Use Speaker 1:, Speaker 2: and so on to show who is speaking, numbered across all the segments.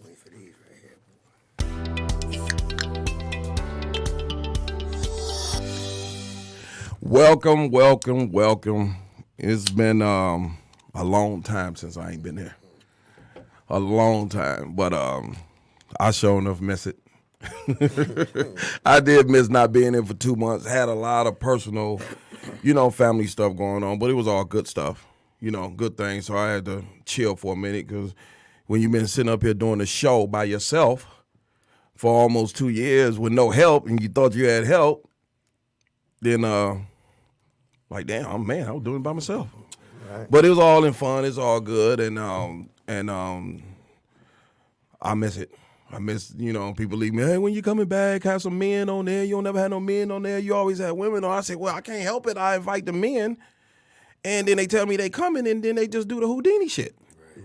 Speaker 1: Wait for these right here.
Speaker 2: Welcome, welcome, welcome. It's been a long time since I ain't been here. A long time, but I sure enough miss it. I did miss not being here for 2 months. Had a lot of personal, family stuff going on, but it was all good stuff, good things. So I had to chill for a minute because when you've been sitting up here doing a show by yourself for almost 2 years with no help and you thought you had help, then like, damn, I was doing it by myself. Right. But it was all in fun. It's all good, and I miss it. I miss, people leave me, hey, when you coming back, have some men on there. You don't never have no men on there. You always have women on. I say, well, I can't help it. I invite the men, and then they tell me they coming, and then they just do the Houdini shit.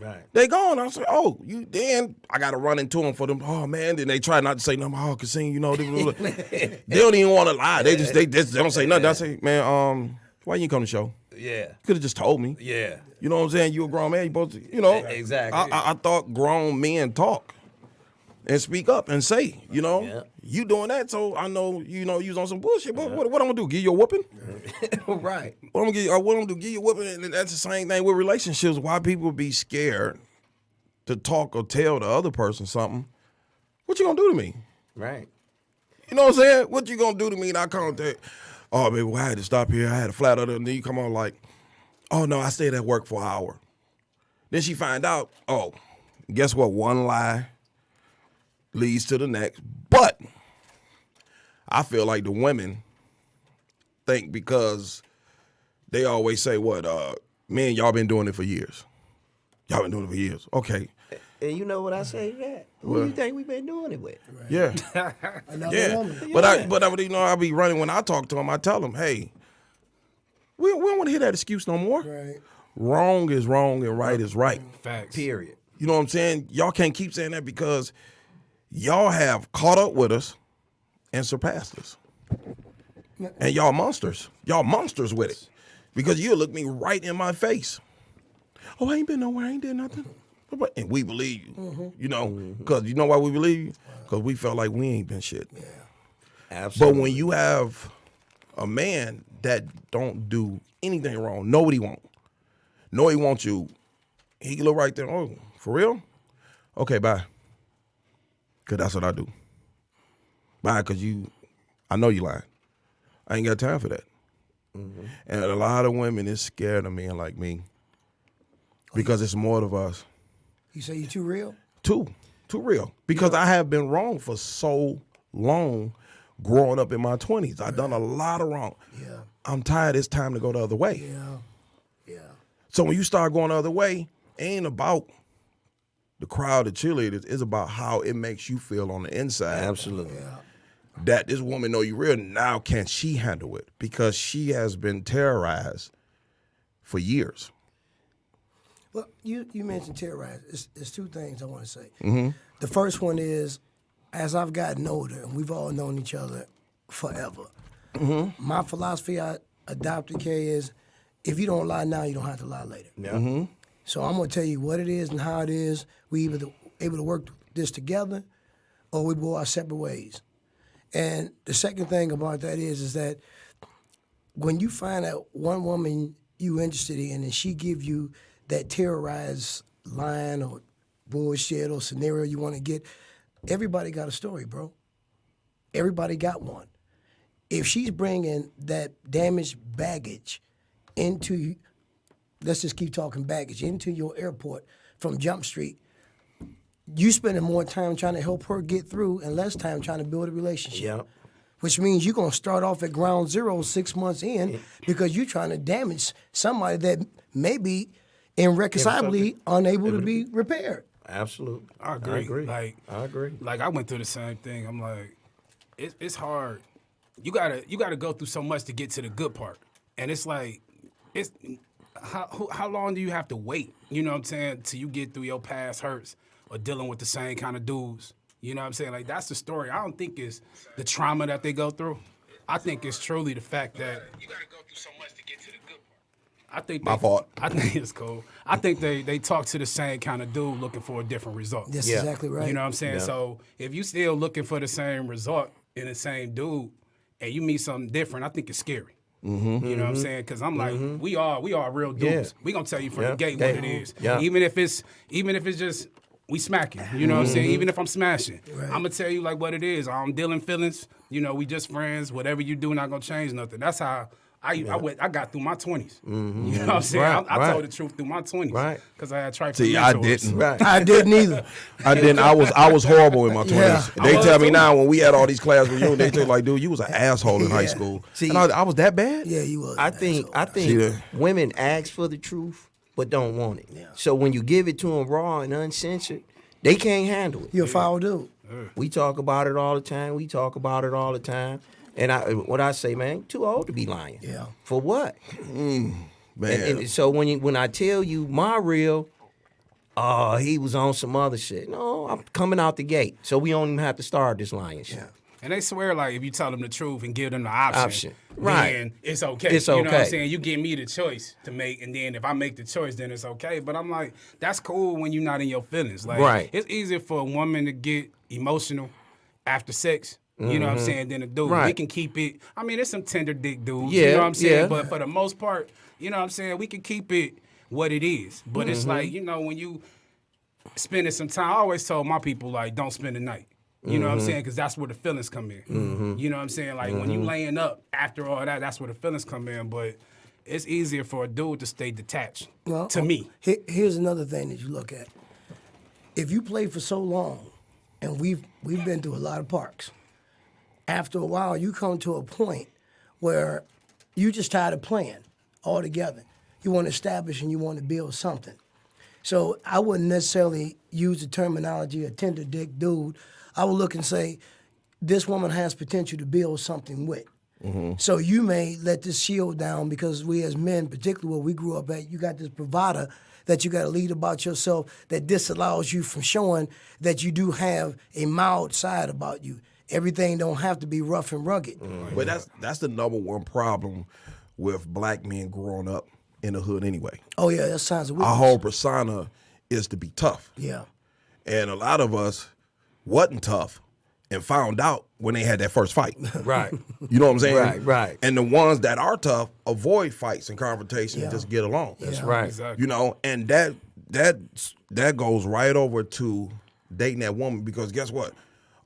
Speaker 2: Right. They gone. I say, oh, then I got to run into them for them. Oh, man. Then they try not to say nothing. Oh, Cassine, they don't even want to lie. They don't say nothing. I say, man, why you ain't come to the show?
Speaker 3: Yeah.
Speaker 2: You could have just told me.
Speaker 3: Yeah.
Speaker 2: You know what I'm saying? You a grown man. You supposed to,
Speaker 3: Exactly.
Speaker 2: I thought grown men talk and speak up and say,
Speaker 3: Yeah.
Speaker 2: You doing that, so I know, you was on some bullshit. But what I'm going to do? Give you a whooping?
Speaker 3: Right.
Speaker 2: What I'm going to do? Give you a whooping? And that's the same thing with relationships. Why people be scared to talk or tell the other person something. What you going to do to me?
Speaker 3: Right.
Speaker 2: You know what I'm saying? What you going to do to me? And I come there. Oh, baby, well, I had to stop here. I had a flat other, and then you come on like, oh, no, I stayed at work for an hour. Then she find out, oh, guess what? One lie leads to the next. But I feel like the women think because they always say, what, man, y'all been doing it for years. Y'all been doing it for years. Okay.
Speaker 3: And you know what I say to that? Who do you think we've been doing it with?
Speaker 2: Right. Yeah. Yeah.
Speaker 1: Woman.
Speaker 2: But I be running when I talk to them, I tell them, hey, we don't want to hear that excuse no more.
Speaker 1: Right.
Speaker 2: Wrong is wrong and right is right.
Speaker 3: Facts. Period.
Speaker 2: You know what I'm saying? Y'all can't keep saying that because y'all have caught up with us and surpassed us. And y'all monsters. Y'all monsters with it. Because you'll look me right in my face. Oh, I ain't been nowhere. I ain't did nothing. And we believe you, because you know why we believe you? Because we felt like we ain't been shit.
Speaker 1: Yeah.
Speaker 3: Absolutely.
Speaker 2: But when you have a man that don't do anything wrong, nobody won't. No, he wants you. He can look right there. Oh, for real? Okay, bye. Because that's what I do. Bye, because I know you lying. I ain't got time for that. Mm-hmm. And a lot of women is scared of men like me because it's more of us.
Speaker 1: You say you too real?
Speaker 2: Too real. Because I have been wrong for so long growing up in my 20s. I've done a lot of wrong.
Speaker 1: Yeah.
Speaker 2: I'm tired. It's time to go the other way.
Speaker 1: Yeah.
Speaker 2: So when you start going the other way, it ain't about the crowd of cheerleaders. It's about how it makes you feel on the inside.
Speaker 3: Absolutely.
Speaker 1: Yeah.
Speaker 2: That this woman know you real. Now can she handle it? Because she has been terrorized for years.
Speaker 1: Well, you mentioned terrorized. It's two things I want to say.
Speaker 2: Mm-hmm.
Speaker 1: The first one is, as I've gotten older, and we've all known each other forever, my philosophy I adopted, Kay, is if you don't lie now, you don't have to lie later.
Speaker 3: Yeah.
Speaker 2: Mm-hmm.
Speaker 1: So I'm going to tell you what it is and how it is. We either able to work this together or we go our separate ways. And the second thing about that is that when you find out one woman you interested in and she give you that terrorized line or bullshit or scenario you want to get, everybody got a story, bro. Everybody got one. If she's bringing that damaged baggage into, let's just keep talking baggage, into your airport from Jump Street, you spending more time trying to help her get through and less time trying to build a relationship.
Speaker 3: Yep.
Speaker 1: Which means you're going to start off at ground zero 6 months in because you're trying to damage somebody that may be irreconcilably unable to be repaired.
Speaker 3: Absolutely.
Speaker 4: I agree.
Speaker 3: I agree.
Speaker 4: Like I went through the same thing. I'm like, it's hard. You gotta go through so much to get to the good part, and it's like, it's how long do you have to wait? You know what I'm saying? Till you get through your past hurts or dealing with the same kind of dudes. You know what I'm saying? Like that's the story. I don't think it's the trauma that they go through. I think it's truly the fact that you gotta go through so much to get to the good part. I think
Speaker 2: My fault.
Speaker 4: I think it's cool. I think they talk to the same kind of dude looking for a different result.
Speaker 1: That's
Speaker 3: Yeah.
Speaker 1: exactly right.
Speaker 4: You know what I'm saying?
Speaker 3: Yeah.
Speaker 4: So if you still looking for the same result in the same dude, and you meet something different, I think it's scary.
Speaker 2: Mm-hmm.
Speaker 4: You know what I'm saying? Because I'm like, we are real dudes.
Speaker 3: Yeah.
Speaker 4: We gonna tell you from
Speaker 3: Yeah.
Speaker 4: the gate
Speaker 3: Yeah.
Speaker 4: what it is.
Speaker 3: Yeah.
Speaker 4: Even if it's just we smacking. You know what I'm saying? Even if I'm smashing, I'm gonna tell you like what it is. I'm dealing feelings. You know, we just friends. Whatever you do, not gonna change nothing. That's how. I got through my 20s. You know what I'm saying?
Speaker 3: Right,
Speaker 4: I
Speaker 3: right.
Speaker 4: told the truth through my 20s.
Speaker 3: Right.
Speaker 4: Because I had trifling
Speaker 2: See, I
Speaker 4: mentors.
Speaker 2: didn't.
Speaker 3: Right.
Speaker 1: I didn't either.
Speaker 2: I didn't. I was horrible in my 20s.
Speaker 1: Yeah.
Speaker 2: They
Speaker 4: I
Speaker 2: tell
Speaker 4: was
Speaker 2: me
Speaker 4: too.
Speaker 2: now when we had all these class reunions, they tell like, dude, you was an asshole in high
Speaker 1: Yeah.
Speaker 2: school.
Speaker 3: See-
Speaker 2: and I was that bad?
Speaker 1: Yeah, you was.
Speaker 3: I think
Speaker 2: See that?
Speaker 3: women ask for the truth but don't want it.
Speaker 1: Yeah.
Speaker 3: So when you give it to them raw and uncensored, they can't handle it.
Speaker 1: You're a foul dude.
Speaker 3: We talk about it all the time. And what I say, man, too old to be lying.
Speaker 1: Yeah.
Speaker 3: For what?
Speaker 2: Man.
Speaker 3: And so when I tell you my real, he was on some other shit. No, I'm coming out the gate. So we don't even have to start this lying shit.
Speaker 1: Yeah.
Speaker 4: And they swear like if you tell them the truth and give them the option,
Speaker 3: Right.
Speaker 4: then it's okay.
Speaker 3: It's
Speaker 4: You know what I'm
Speaker 3: okay.
Speaker 4: saying? You give me the choice to make, and then if I make the choice, then it's okay. But I'm like, that's cool when you're not in your feelings. Like,
Speaker 3: Right.
Speaker 4: it's easier for a woman to get emotional after sex. You know what I'm saying? Than a dude.
Speaker 3: Right.
Speaker 4: We can keep it. I mean, there's some tender dick dudes.
Speaker 3: Yeah,
Speaker 4: You know what I'm saying?
Speaker 3: yeah.
Speaker 4: But for the most part, you know what I'm saying? We can keep it what it is. But it's like, you know, when you spending some time, I always told my people, like, don't spend the night. You know what I'm saying? Because that's where the feelings come in. You know what I'm saying? Like, when you laying up after all that, that's where the feelings come in. But it's easier for a dude to stay detached,
Speaker 1: Well,
Speaker 4: to me.
Speaker 1: Here's another thing that you look at. If you play for so long, and we've been through a lot of parks, after a while you come to a point where you just tired of playing altogether. You want to establish and you want to build something. So I wouldn't necessarily use the terminology a tender dick dude. I would look and say, this woman has potential to build something with. So you may let this shield down because we as men, particularly where we grew up at, you got this bravado that you got to lead about yourself that disallows you from showing that you do have a mild side about you. Everything don't have to be rough and rugged.
Speaker 2: But that's the number one problem with black men growing up in the hood anyway.
Speaker 1: Oh yeah, that sounds a
Speaker 2: Our
Speaker 1: weakness.
Speaker 2: whole persona is to be tough.
Speaker 1: Yeah.
Speaker 2: And a lot of us wasn't tough and found out when they had that first fight.
Speaker 3: Right.
Speaker 2: You know what I'm saying?
Speaker 3: Right.
Speaker 2: And the ones that are tough avoid fights and confrontation and
Speaker 1: Yeah.
Speaker 2: just get along.
Speaker 3: That's right.
Speaker 4: Exactly.
Speaker 2: You know, and that goes right over to dating that woman because guess what?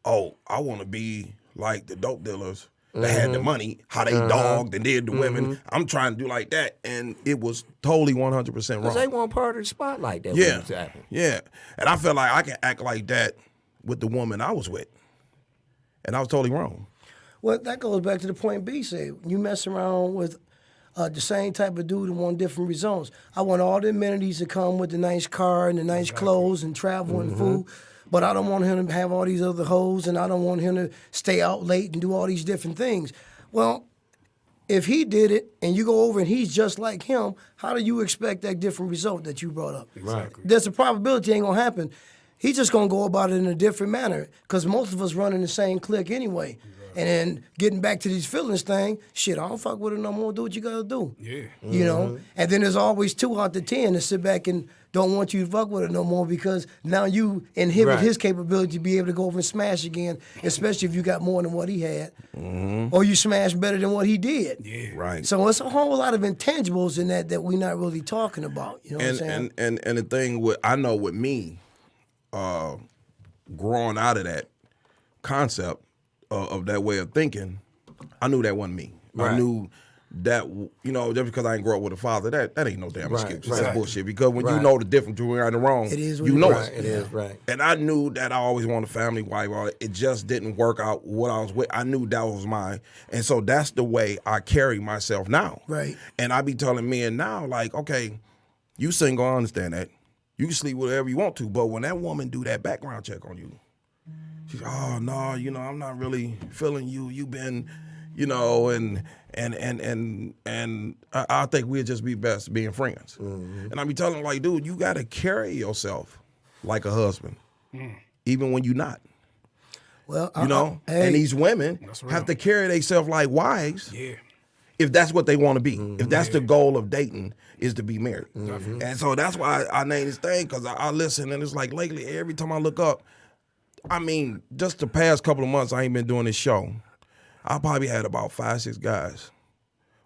Speaker 2: Oh, I want to be like the dope dealers that had the money, how they dogged and did the women. I'm trying to do like that, and it was totally 100%
Speaker 3: Because
Speaker 2: wrong.
Speaker 3: they want part of the spotlight that
Speaker 2: Yeah,
Speaker 3: was happening.
Speaker 2: yeah. And I felt like I can act like that with the woman I was with, and I was totally wrong.
Speaker 1: Well, that goes back to the point B said. You mess around with the same type of dude and want different results. I want all the amenities to come with the nice car and the nice clothes and travel and food, but I don't want him to have all these other hoes and I don't want him to stay out late and do all these different things. Well, if he did it and you go over and he's just like him, how do you expect that different result that you brought up?
Speaker 4: Exactly.
Speaker 1: There's a probability it ain't gonna happen. He's just gonna go about it in a different manner because most of us run in the same clique anyway. And then getting back to these feelings thing, shit, I don't fuck with it no more. Do what you gotta do.
Speaker 4: Yeah.
Speaker 1: You know? And then there's always 2 out of 10 that sit back and don't want you to fuck with it no more because now you inhibit
Speaker 3: Right.
Speaker 1: his capability to be able to go over and smash again, especially if you got more than what he had. Or you smash better than what he did.
Speaker 4: Yeah.
Speaker 2: Right.
Speaker 1: So it's a whole lot of intangibles in that we're not really talking about. You know what I'm saying?
Speaker 2: And the thing with I know with me, growing out of that concept of that way of thinking, I knew that wasn't me. I
Speaker 3: Right.
Speaker 2: knew that just because I ain't grow up with a father, that ain't no damn
Speaker 3: Right,
Speaker 2: excuse.
Speaker 3: right.
Speaker 2: That's bullshit. Because when you
Speaker 3: Right.
Speaker 2: know the difference between right and wrong,
Speaker 1: It is what
Speaker 2: you
Speaker 1: it
Speaker 2: know
Speaker 1: is.
Speaker 3: Right, it is, right.
Speaker 2: And I knew that I always wanted a family, wife. It just didn't work out what I was with. I knew that was mine. And so that's the way I carry myself now.
Speaker 1: Right.
Speaker 2: And I be telling men now, like, okay, you single, I understand that. You can sleep whatever you want to. But when that woman do that background check on you, she's, oh, no, I'm not really feeling you. You've been, and I think we'd just be best being friends. And I be telling them, like, dude, you got to carry yourself like a husband, even when you're not.
Speaker 1: Well,
Speaker 2: And these women
Speaker 4: That's real.
Speaker 2: have to carry themselves like wives,
Speaker 4: Yeah.
Speaker 2: if that's what they want to be. If that's the goal of dating is to be married. And so that's why I named this thing, because I listen, and it's like lately, every time I look up, I mean, just the past couple of months I ain't been doing this show, I probably had about 5, 6 guys,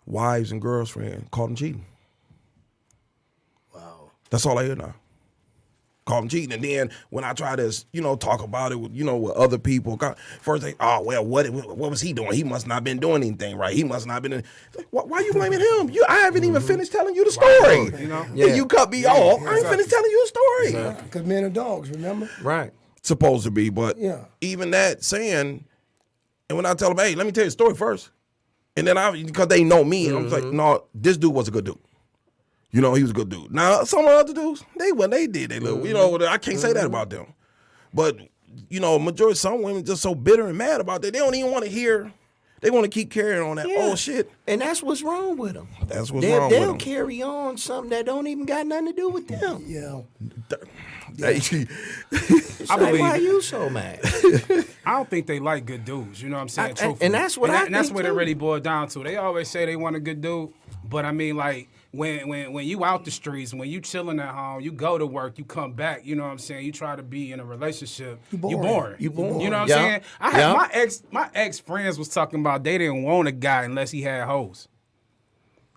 Speaker 2: wives and girlfriends, caught them cheating.
Speaker 1: Wow.
Speaker 2: That's all I hear now. Caught them cheating. And then when I try to, talk about it with, with other people, first they, oh, well, what was he doing? He must not been doing anything right. He must not been. Why are you blaming him? I haven't even finished telling you the story.
Speaker 3: Yeah.
Speaker 2: You cut me off. I ain't finished telling you the story.
Speaker 1: Because men are dogs, remember?
Speaker 3: Right.
Speaker 2: Supposed to be, but
Speaker 1: Yeah.
Speaker 2: even that saying, and when I tell them, hey, let me tell you the story first. And then because they know me, and I'm like, no, this dude was a good dude. He was a good dude. Now, some of the other dudes, they did their little, I can't say that about them. But, majority, some women just so bitter and mad about that. They don't even want to hear, they want to keep carrying on that old shit.
Speaker 3: And that's what's wrong with them.
Speaker 2: That's what's wrong with them.
Speaker 3: They'll carry on something that don't even got nothing to do with them.
Speaker 1: Yeah.
Speaker 4: I believe
Speaker 3: Why are you so mad?
Speaker 4: I don't think they like good dudes. You know what I'm saying? Truthfully.
Speaker 3: And that's what I
Speaker 4: and that's
Speaker 3: think
Speaker 4: what it
Speaker 3: too.
Speaker 4: really boils down to. They always say they want a good dude, but I mean, like when you out the streets, when you chilling at home, you go to work, you come back. You know what I'm saying? You try to be in a relationship. You boring. You know what I'm saying? I had my ex friends was talking about they didn't want a guy unless he had hoes.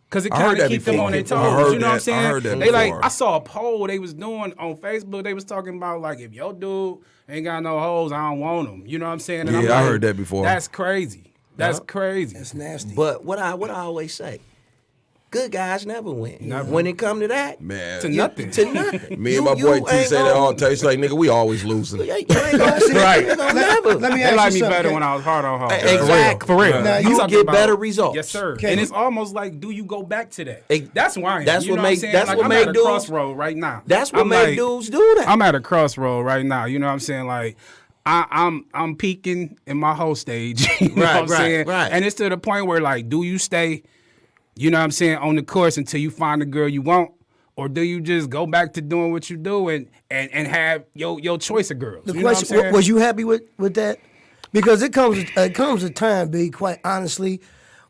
Speaker 4: Cause it kind of keep them on their toes. You know what I'm saying?
Speaker 2: I heard that
Speaker 4: they
Speaker 2: before.
Speaker 4: I saw a poll they was doing on Facebook. They was talking about like, if your dude ain't got no hoes, I don't want him. You know what I'm saying? And I'm
Speaker 2: I
Speaker 4: like,
Speaker 2: heard that before.
Speaker 4: That's crazy. That's crazy.
Speaker 1: That's nasty.
Speaker 3: But what I always say, good guys never win. When it come to that,
Speaker 2: Man.
Speaker 4: To nothing.
Speaker 3: to nothing.
Speaker 2: Me and my boy T say that all the time. He's like, nigga, we always losing.
Speaker 3: You ain't gonna see
Speaker 4: Right.
Speaker 3: you gonna never.
Speaker 1: Let me
Speaker 4: They
Speaker 1: ask
Speaker 4: like
Speaker 1: you
Speaker 4: me
Speaker 1: something.
Speaker 4: better when I was hard on hard.
Speaker 3: Exactly.
Speaker 4: For real.
Speaker 1: Now,
Speaker 4: You
Speaker 1: you
Speaker 4: talking
Speaker 3: get
Speaker 4: about-
Speaker 3: better results.
Speaker 4: Yes, sir.
Speaker 1: Okay.
Speaker 4: And it's almost like, do you go back to that? That's why I am.
Speaker 3: That's
Speaker 4: You
Speaker 3: what
Speaker 4: know
Speaker 3: make-
Speaker 4: I'm saying?
Speaker 3: that's
Speaker 4: Like,
Speaker 3: what
Speaker 4: I'm
Speaker 3: make
Speaker 4: at a
Speaker 3: dudes-
Speaker 4: crossroad right now.
Speaker 3: That's what
Speaker 4: I'm
Speaker 3: make
Speaker 4: like,
Speaker 3: dudes do that.
Speaker 4: I'm at a crossroad right now. You know what I'm saying? Like, I'm peaking in my whole stage. You know what I'm saying?
Speaker 3: right.
Speaker 4: And it's to the point where, like, do you stay, you know what I'm saying, on the course until you find the girl you want? Or do you just go back to doing what you do and have your choice of girls?
Speaker 1: The
Speaker 4: You know what I'm
Speaker 1: question,
Speaker 4: saying?
Speaker 1: was you happy with that? Because it comes a time, B, quite honestly,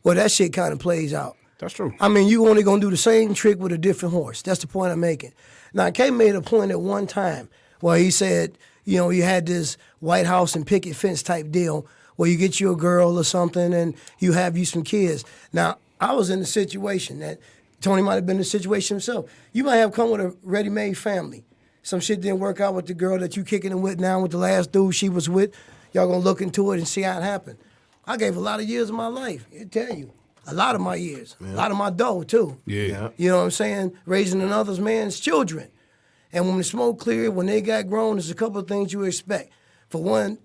Speaker 1: where that shit kind of plays out.
Speaker 4: That's true.
Speaker 1: I mean, you only gonna do the same trick with a different horse. That's the point I'm making. Now, K made a point at one time where he said, you had this White House and picket fence type deal where you get you a girl or something and you have you some kids. Now, I was in a situation that Tony might have been in a situation himself. You might have come with a ready-made family. Some shit didn't work out with the girl that you kicking it with now with the last dude she was with. Y'all gonna look into it and see how it happened. I gave a lot of years of my life, I tell you. A lot of my years. A lot of my dough, too.
Speaker 4: Yeah.
Speaker 1: You know what I'm saying? Raising another man's children. And when the smoke cleared, when they got grown, there's a couple of things you expect. For one,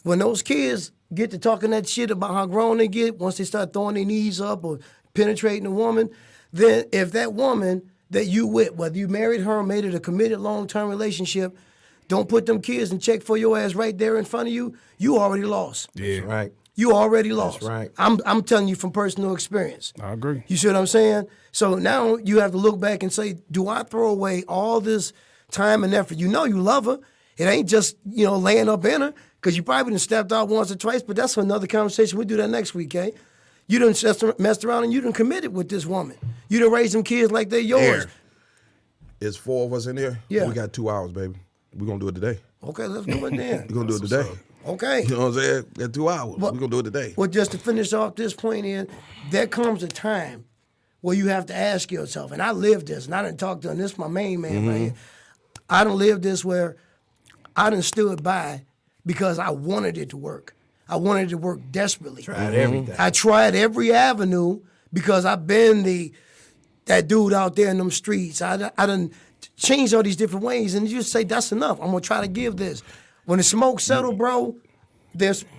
Speaker 1: when those kids get to talking that shit about how grown they get, once they start throwing their knees up or penetrating a woman, then if that woman that you with, whether you married her or made it a committed long-term relationship, don't put them kids and check for your ass right there in front of you, you already lost.
Speaker 4: Yeah.
Speaker 3: Right.
Speaker 1: You already lost.
Speaker 3: That's right.
Speaker 1: I'm telling you from personal experience.
Speaker 4: I agree.
Speaker 1: You see what I'm saying? So now you have to look back and say, do I throw away all this time and effort? You know you love her. It ain't just, laying up in her, because you probably done stepped out once or twice, but that's another conversation. We'll do that next week, okay? You done just messed around and you done committed with this woman. You done raised them kids like they're yours.
Speaker 2: Aaron, it's 4 of us in here.
Speaker 1: Yeah.
Speaker 2: We got 2 hours, baby. We're going to do it today.
Speaker 1: Okay, let's do it then.
Speaker 2: We're going to do it today.
Speaker 1: Okay.
Speaker 2: You know what I'm saying? Got 2 hours. We're going to do it today.
Speaker 1: Well, just to finish off this point in, there comes a time where you have to ask yourself, and I lived this, and I done talked to him, this is my main man right here. I done lived this where I done stood by because I wanted it to work. I wanted it to work desperately.
Speaker 3: Tried everything.
Speaker 1: I tried every avenue because I've been that dude out there in them streets. I done changed all these different ways, and you just say, that's enough. I'm going to try to give this. When the smoke settled, bro,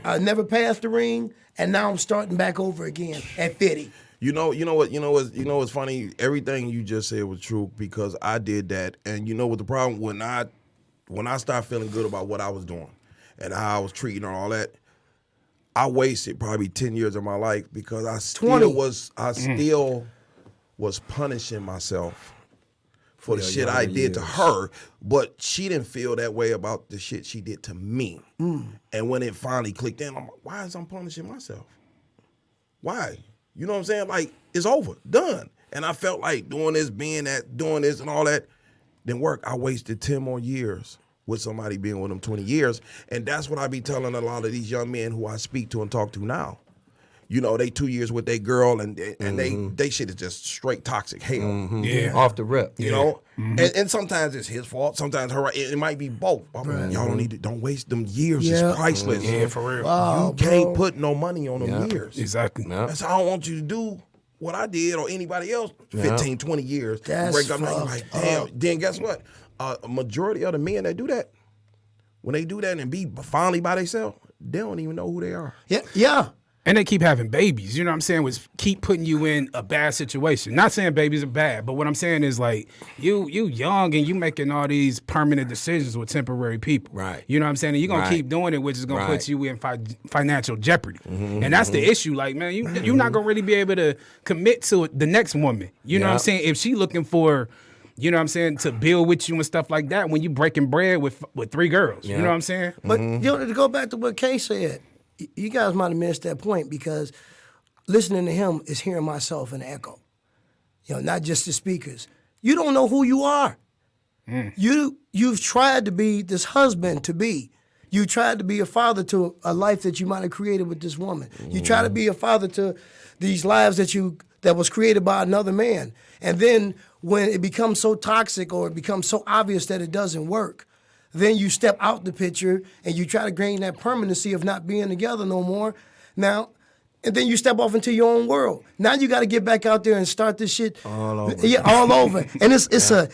Speaker 1: I never passed the ring, and now I'm starting back over again at 50.
Speaker 2: You know what's funny? Everything you just said was true because I did that. And you know what the problem when I started feeling good about what I was doing and how I was treating her and all that, I wasted probably 10 years of my life because I still was punishing myself for the shit I did to her, but she didn't feel that way about the shit she did to me. And when it finally clicked in, I'm like, why is I punishing myself? Why? You know what I'm saying? Like, it's over, done. And I felt like doing this and all that didn't work. I wasted 10 more years with somebody being with them 20 years. And that's what I be telling a lot of these young men who I speak to and talk to now. You know, they 2 years with their girl and they shit is just straight toxic hell.
Speaker 4: Yeah.
Speaker 3: Off the rip.
Speaker 2: You know? And sometimes it's his fault. Sometimes her. It might be both. Y'all don't waste them years.
Speaker 1: Yeah.
Speaker 2: It's priceless.
Speaker 4: Yeah, for real.
Speaker 1: Wow,
Speaker 2: You can't put no money on them years.
Speaker 4: Exactly.
Speaker 3: Yeah.
Speaker 2: That's how I don't want you to do what I did or anybody else 15, 20 years.
Speaker 1: That's
Speaker 2: Break up now, you're like,
Speaker 1: fucked
Speaker 2: damn.
Speaker 1: up.
Speaker 2: Then guess what? A majority of the men that do that, when they do that and be finally by themselves, they don't even know who they are.
Speaker 1: Yeah.
Speaker 4: And they keep having babies, you know what I'm saying, which keep putting you in a bad situation. Not saying babies are bad, but what I'm saying is like you young and you making all these permanent decisions with temporary people.
Speaker 3: Right.
Speaker 4: You know what I'm saying? And you're going
Speaker 3: Right.
Speaker 4: to keep doing it, which is going to
Speaker 3: Right.
Speaker 4: put you in financial jeopardy. And that's the issue. Like, man, you're not going to really be able to commit to the next woman. You know what I'm
Speaker 3: Yeah.
Speaker 4: saying? If she looking for, you know what I'm saying, to build with you and stuff like that when you breaking bread with 3 girls. You know what I'm saying?
Speaker 1: But you know, to go back to what Kay said, you guys might have missed that point because listening to him is hearing myself in the echo. You know, not just the speakers. You don't know who you are. You've tried to be this husband to be. You tried to be a father to a life that you might have created with this woman. You try to be a father to these lives that was created by another man. And then when it becomes so toxic or it becomes so obvious that it doesn't work, then you step out the picture and you try to gain that permanency of not being together no more. Now, and then you step off into your own world. Now you got to get back out there and start this shit
Speaker 3: All over.
Speaker 1: Yeah, all over. And it's a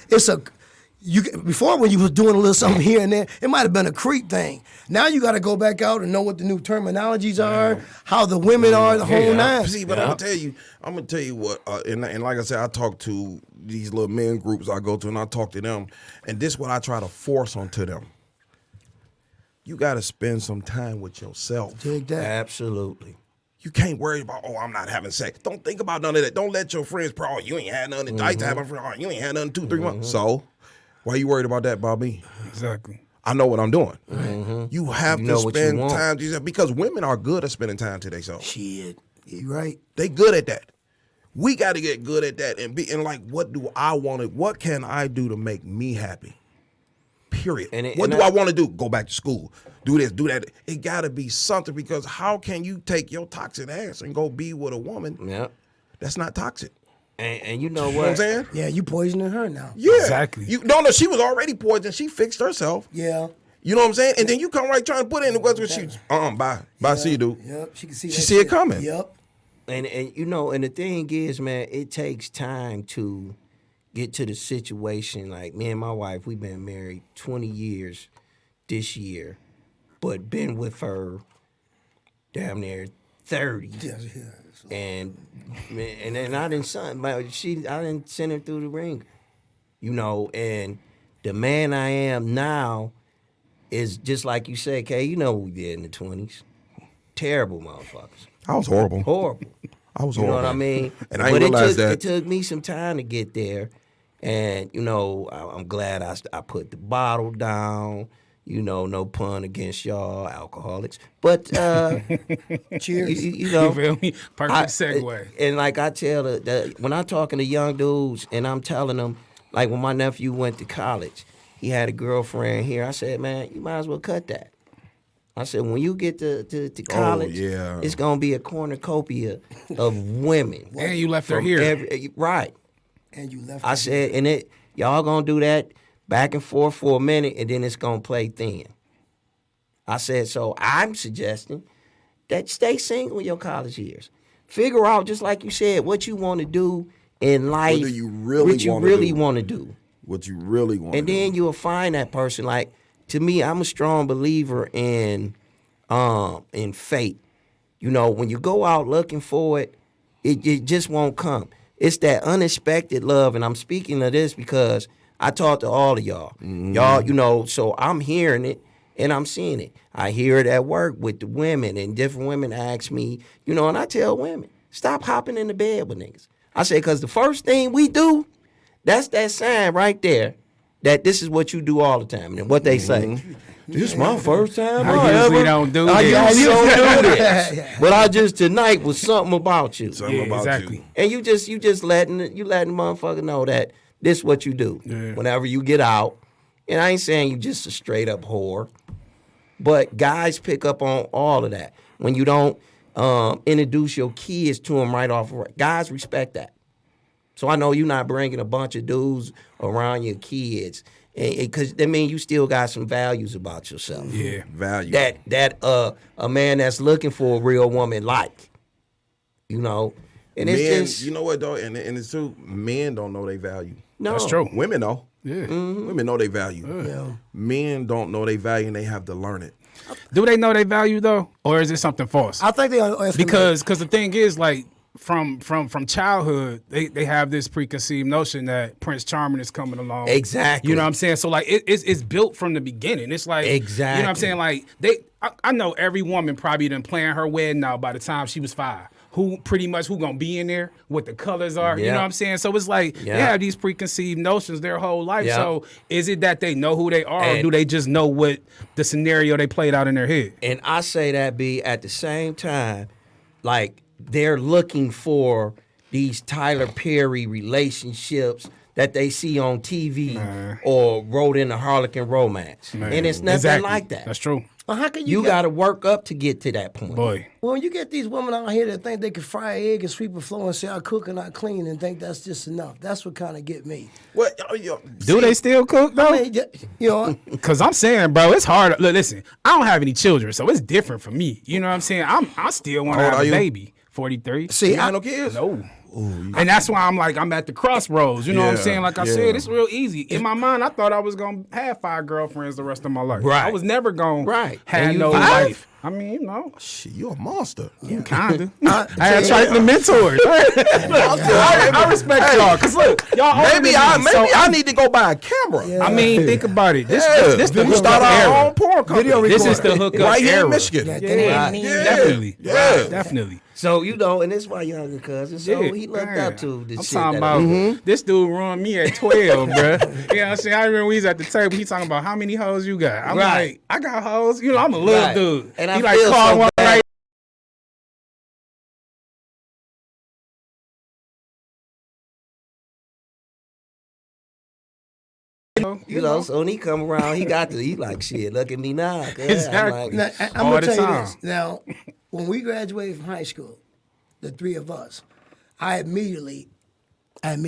Speaker 1: before when you was doing a little something here and there, it might have been a creep thing. Now you got to go back out and know what the new terminologies are, how the women are, the whole nine.
Speaker 2: See, but I'm gonna tell you what, and like I said, I talk to these little men groups I go to, and I talk to them, and this is what I try to force onto them. You got to spend some time with yourself.
Speaker 1: Dig that.
Speaker 3: Absolutely.
Speaker 2: You can't worry about, I'm not having sex. Don't think about none of that. Don't let your friends, you ain't had nothing. I used to have my friend, you ain't had nothing 2-3 months. So, why you worried about that, Bobby?
Speaker 4: Exactly.
Speaker 2: I know what I'm doing. You have
Speaker 3: know
Speaker 2: to
Speaker 3: what you
Speaker 2: spend
Speaker 3: want.
Speaker 2: time to yourself because women are good at spending time to themselves.
Speaker 1: Shit. You right.
Speaker 2: They good at that. We got to get good at that and like, what do I want to? What can I do to make me happy? Period. What do I want to do? Go back to school. Do this. Do that. It got to be something because how can you take your toxic ass and go be with a woman
Speaker 3: Yeah.
Speaker 2: that's not toxic?
Speaker 3: And you know what?
Speaker 2: You know what I'm saying?
Speaker 1: Yeah, you poisoning her now.
Speaker 2: Yeah.
Speaker 4: Exactly.
Speaker 2: No, she was already poisoned. She fixed herself.
Speaker 1: Yeah.
Speaker 2: You know what I'm saying? And then you come right trying to put it in the West, she bye. Bye, see you, dude.
Speaker 1: Yep. She can see.
Speaker 2: She
Speaker 1: that
Speaker 2: see it
Speaker 1: shit.
Speaker 2: coming.
Speaker 1: Yep.
Speaker 3: And you know, and the thing is, man, it takes time to get to the situation. Like me and my wife, we've been married 20 years this year, but been with her damn near 30. And then I didn't send her through the ringer, you know. And the man I am now is just like you said, Kay. You know what we did in the 20s. Terrible motherfuckers.
Speaker 2: I was horrible.
Speaker 3: Horrible.
Speaker 2: I was
Speaker 3: You
Speaker 2: horrible.
Speaker 3: know what I mean?
Speaker 2: And I didn't realize that.
Speaker 3: It took me some time to get there. And, you know, I'm glad I put the bottle down. You know, no pun against y'all alcoholics. But,
Speaker 1: Cheers.
Speaker 3: you know.
Speaker 4: You feel me? Perfect segue.
Speaker 3: And like I tell when I'm talking to young dudes and I'm telling them, like when my nephew went to college, he had a girlfriend here. I said, man, you might as well cut that. I said, when you get to college,
Speaker 2: yeah.
Speaker 3: it's going to be a cornucopia of women.
Speaker 4: And you left her
Speaker 3: from
Speaker 4: here.
Speaker 3: Right.
Speaker 1: And you left.
Speaker 3: I said, and y'all going to do that back and forth for a minute, and then it's going to play thin. I said, so I'm suggesting that stay single in your college years. Figure out, just like you said, what you want to do in life.
Speaker 2: What do you really
Speaker 3: what you
Speaker 2: wanna
Speaker 3: really
Speaker 2: do?
Speaker 3: want to do.
Speaker 2: What you really want
Speaker 3: And
Speaker 2: to
Speaker 3: then
Speaker 2: do.
Speaker 3: you'll find that person. Like, to me, I'm a strong believer in fate. You know, when you go out looking for it, it just won't come. It's that unexpected love, and I'm speaking of this because I talk to all of y'all. Y'all, you know, so I'm hearing it and I'm seeing it. I hear it at work with the women, and different women ask me, you know, and I tell women, stop hopping in the bed with niggas. I say, because the first thing we do, that's that sign right there that this is what you do all the time. And what they say, this my first time
Speaker 4: I usually don't do
Speaker 3: I
Speaker 4: this.
Speaker 3: usually don't do
Speaker 1: Yeah.
Speaker 3: this. But I just tonight was something about you.
Speaker 2: Something
Speaker 4: Yeah,
Speaker 2: about
Speaker 4: exactly.
Speaker 2: you.
Speaker 3: And you just letting the motherfucker know that this what you do.
Speaker 4: Yeah.
Speaker 3: Whenever you get out. And I ain't saying you just a straight up whore. But guys pick up on all of that. When you don't introduce your kids to them right off. Guys respect that. So I know you're not bringing a bunch of dudes around your kids. Because that means you still got some values about yourself.
Speaker 4: Yeah.
Speaker 2: Value.
Speaker 3: That a man that's looking for a real woman like. You know? And it's
Speaker 2: Men,
Speaker 3: just...
Speaker 2: you know what though, and it's true. Men don't know their value.
Speaker 3: No.
Speaker 4: That's true.
Speaker 2: Women know.
Speaker 4: Yeah.
Speaker 2: Women know their value.
Speaker 1: Yeah.
Speaker 2: Men don't know their value, and they have to learn it.
Speaker 4: Do they know their value though, or is it something false?
Speaker 1: I think they
Speaker 4: Because the thing is, like from childhood, they have this preconceived notion that Prince Charming is coming along.
Speaker 3: Exactly.
Speaker 4: You know what I'm saying? So like it's built from the beginning. It's like
Speaker 3: Exactly.
Speaker 4: You know what I'm saying? Like I know every woman probably done planned her wedding out by the time she was 5. Who gonna be in there, what the colors are, you
Speaker 3: Yeah.
Speaker 4: know what I'm saying? So it's like they
Speaker 3: Yeah.
Speaker 4: have these preconceived notions their whole life.
Speaker 3: Yeah.
Speaker 4: So is it that they know who they are, or
Speaker 3: And-
Speaker 4: do they just know what the scenario they played out in their head?
Speaker 3: And I say that be at the same time, like they're looking for these Tyler Perry relationships that they see on TV or wrote in a Harlequin romance. And it's nothing
Speaker 4: Exactly.
Speaker 3: like that.
Speaker 4: That's true.
Speaker 1: Well, how can
Speaker 3: You
Speaker 1: get-
Speaker 3: got to work up to get to that point.
Speaker 4: Boy.
Speaker 1: Well, you get these women out here that think they can fry an egg and sweep a floor and say I cook and I clean and think that's just enough. That's what kind of get me.
Speaker 2: What?
Speaker 4: Do they still cook though?
Speaker 1: I mean, you know,
Speaker 4: Cause I'm saying, bro, it's hard. Look, listen, I don't have any children, so it's different for me. You know what I'm saying? I still want to
Speaker 2: How old
Speaker 4: have
Speaker 2: are
Speaker 4: a
Speaker 2: you?
Speaker 4: baby. 43.
Speaker 1: see,
Speaker 2: You got no kids?
Speaker 4: No. And that's why I'm at the crossroads. You know what I'm
Speaker 2: Yeah,
Speaker 4: saying? Like I
Speaker 2: yeah.
Speaker 4: said, it's real easy. In my mind, I thought I was gonna have 5 girlfriends the rest of my life.
Speaker 3: Right.
Speaker 4: I was never gonna
Speaker 3: Right.
Speaker 4: have
Speaker 3: And you
Speaker 4: no
Speaker 3: 5?
Speaker 4: life. I mean, you know,
Speaker 2: Shit, you a monster.
Speaker 4: kinda. I had trifling mentors. I respect y'all. Cause look, y'all older
Speaker 2: Maybe
Speaker 4: than me,
Speaker 2: I need to go buy a camera.
Speaker 1: Yeah.
Speaker 4: I mean, think about it. This the
Speaker 2: we
Speaker 4: hookup
Speaker 2: start our
Speaker 4: era.
Speaker 2: own porn company.
Speaker 1: Video
Speaker 4: This is the
Speaker 1: recorder.
Speaker 4: hookup
Speaker 2: right here
Speaker 4: era.
Speaker 2: in Michigan.
Speaker 1: Yeah,
Speaker 4: Yeah,
Speaker 1: yeah.
Speaker 4: definitely.
Speaker 2: Yeah.
Speaker 4: Definitely.
Speaker 3: So, you know, and it's my younger cousin. So
Speaker 4: Yeah,
Speaker 3: he looked
Speaker 4: man.
Speaker 3: up to this
Speaker 4: I'm
Speaker 3: shit.
Speaker 4: talking
Speaker 3: that
Speaker 4: about this dude ruined me at 12, bro. You know what I'm saying? I remember we was at the table. He talking about how many hoes you got. I'm
Speaker 3: Right.
Speaker 4: like, I got hoes. You know, I'm a little
Speaker 3: Right.
Speaker 4: dude.
Speaker 3: And
Speaker 4: he
Speaker 3: I
Speaker 4: like
Speaker 3: feel
Speaker 4: call
Speaker 3: so
Speaker 4: one
Speaker 3: bad.
Speaker 4: right.
Speaker 3: You know, so when he come around, he like, shit, look at me now. cuz. I'm
Speaker 4: Exactly.
Speaker 3: like,
Speaker 1: Now, I'm
Speaker 4: All
Speaker 1: gonna
Speaker 4: the
Speaker 1: tell you
Speaker 4: time.
Speaker 1: this. Now, when we graduated from high school, the 3 of us, I immediately, I'm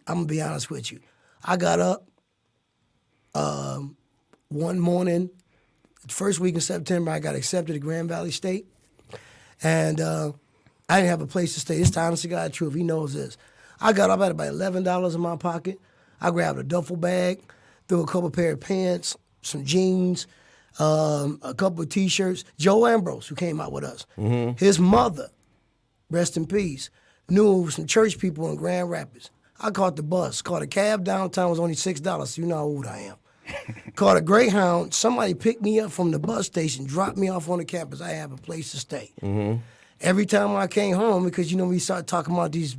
Speaker 1: gonna be honest with you. I got up one morning, the first week in September, I got accepted to Grand Valley State, and I didn't have a place to stay. This time, honest to God, truth, he knows this. I got up, I had about $11 in my pocket. I grabbed a duffel bag, threw a couple pair of pants, some jeans, a couple of T-shirts. Joe Ambrose, who came out with us, his mother, rest in peace, knew some church people in Grand Rapids. I caught the bus, caught a cab downtown, it was only $6, so you know how old I am. Caught a Greyhound, somebody picked me up from the bus station, dropped me off on the campus. I have a place to stay. Every time I came home, because you know we started talking about these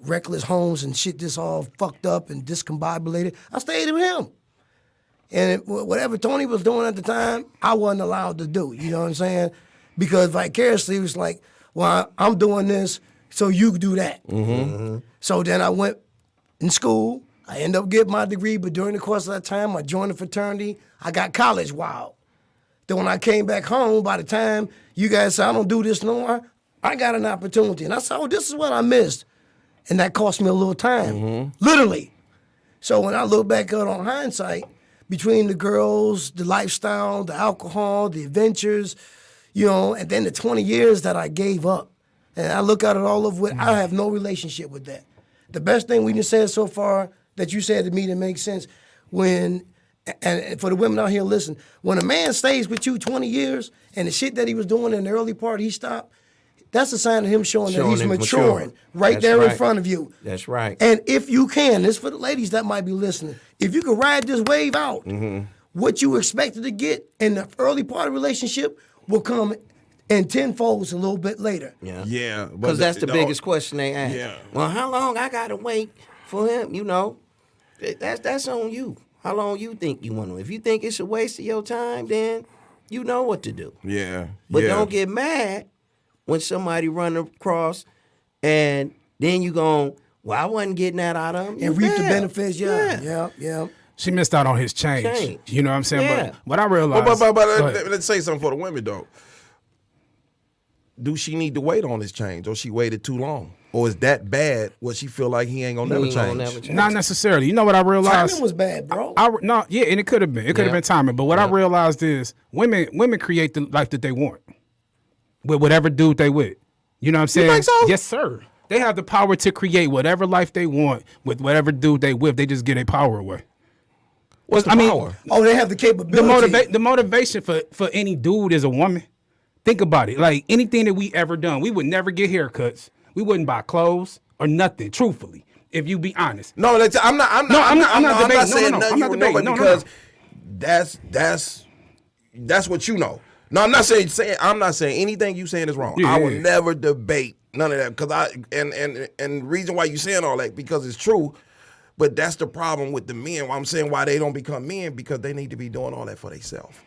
Speaker 1: reckless homes and shit that's all fucked up and discombobulated, I stayed with him. And whatever Tony was doing at the time, I wasn't allowed to do. You know what I'm saying? Because vicariously, it was like, well, I'm doing this, so you do that. So then I went in school. I ended up getting my degree, but during the course of that time, I joined a fraternity. I got college wild. Then when I came back home, by the time you guys said, I don't do this no more, I got an opportunity. And I said, oh, this is what I missed. And that cost me a little time, literally. So when I look back on hindsight, between the girls, the lifestyle, the alcohol, the adventures, you know, and then the 20 years that I gave up, and I look at it all over with, I have no relationship with that. The best thing we just said so far that you said to me that makes sense, when, and for the women out here, listen, when a man stays with you 20 years and the shit that he was doing in the early part, he stopped, that's a sign of him showing that he's
Speaker 3: him
Speaker 1: maturing right
Speaker 3: That's
Speaker 1: there in
Speaker 3: right.
Speaker 1: front of you.
Speaker 3: That's right.
Speaker 1: And if you can, this for the ladies that might be listening, if you can ride this wave out, what you expected to get in the early part of the relationship will come in tenfolds a little bit later.
Speaker 2: Yeah,
Speaker 3: Because that's the biggest question they ask.
Speaker 2: Yeah.
Speaker 3: Well, how long I gotta wait for him? You know, that's on you. How long you think you want them? If you think it's a waste of your time, then you know what to do.
Speaker 2: Yeah.
Speaker 3: But
Speaker 2: yeah.
Speaker 3: don't get mad when somebody run across and then you going, well, I wasn't getting that out of him.
Speaker 1: And reap the benefits, yeah.
Speaker 4: She missed out on his change. You know what I'm saying?
Speaker 3: Yeah.
Speaker 4: But what I realized.
Speaker 2: But
Speaker 4: Go ahead.
Speaker 2: let's say something for the women, though. Do she need to wait on his change, or she waited too long? Or is that bad what she feel like he ain't gonna never change?
Speaker 4: Not necessarily. You know what I realized?
Speaker 1: Timing was bad, bro.
Speaker 4: No, yeah, and it could have been. It could have been timing. But what I realized is women create the life that they want with whatever dude they with. You know what I'm saying?
Speaker 2: You think so?
Speaker 4: Yes, sir. They have the power to create whatever life they want with whatever dude they with. They just get their power away.
Speaker 2: What's the power?
Speaker 1: Oh, they have the capability.
Speaker 4: The motivation for any dude is a woman. Think about it. Like anything that we ever done, we would never get haircuts. We wouldn't buy clothes or nothing. Truthfully, if you be honest.
Speaker 2: No, I'm not saying
Speaker 4: No,
Speaker 2: nothing.
Speaker 4: I'm not debating. No,
Speaker 2: because that's what you know. No, I'm not saying anything you saying is wrong.
Speaker 4: Yeah,
Speaker 2: I will never debate none of that because and the reason why you saying all that because it's true. But that's the problem with the men. Why I'm saying why they don't become men because they need to be doing all that for themselves.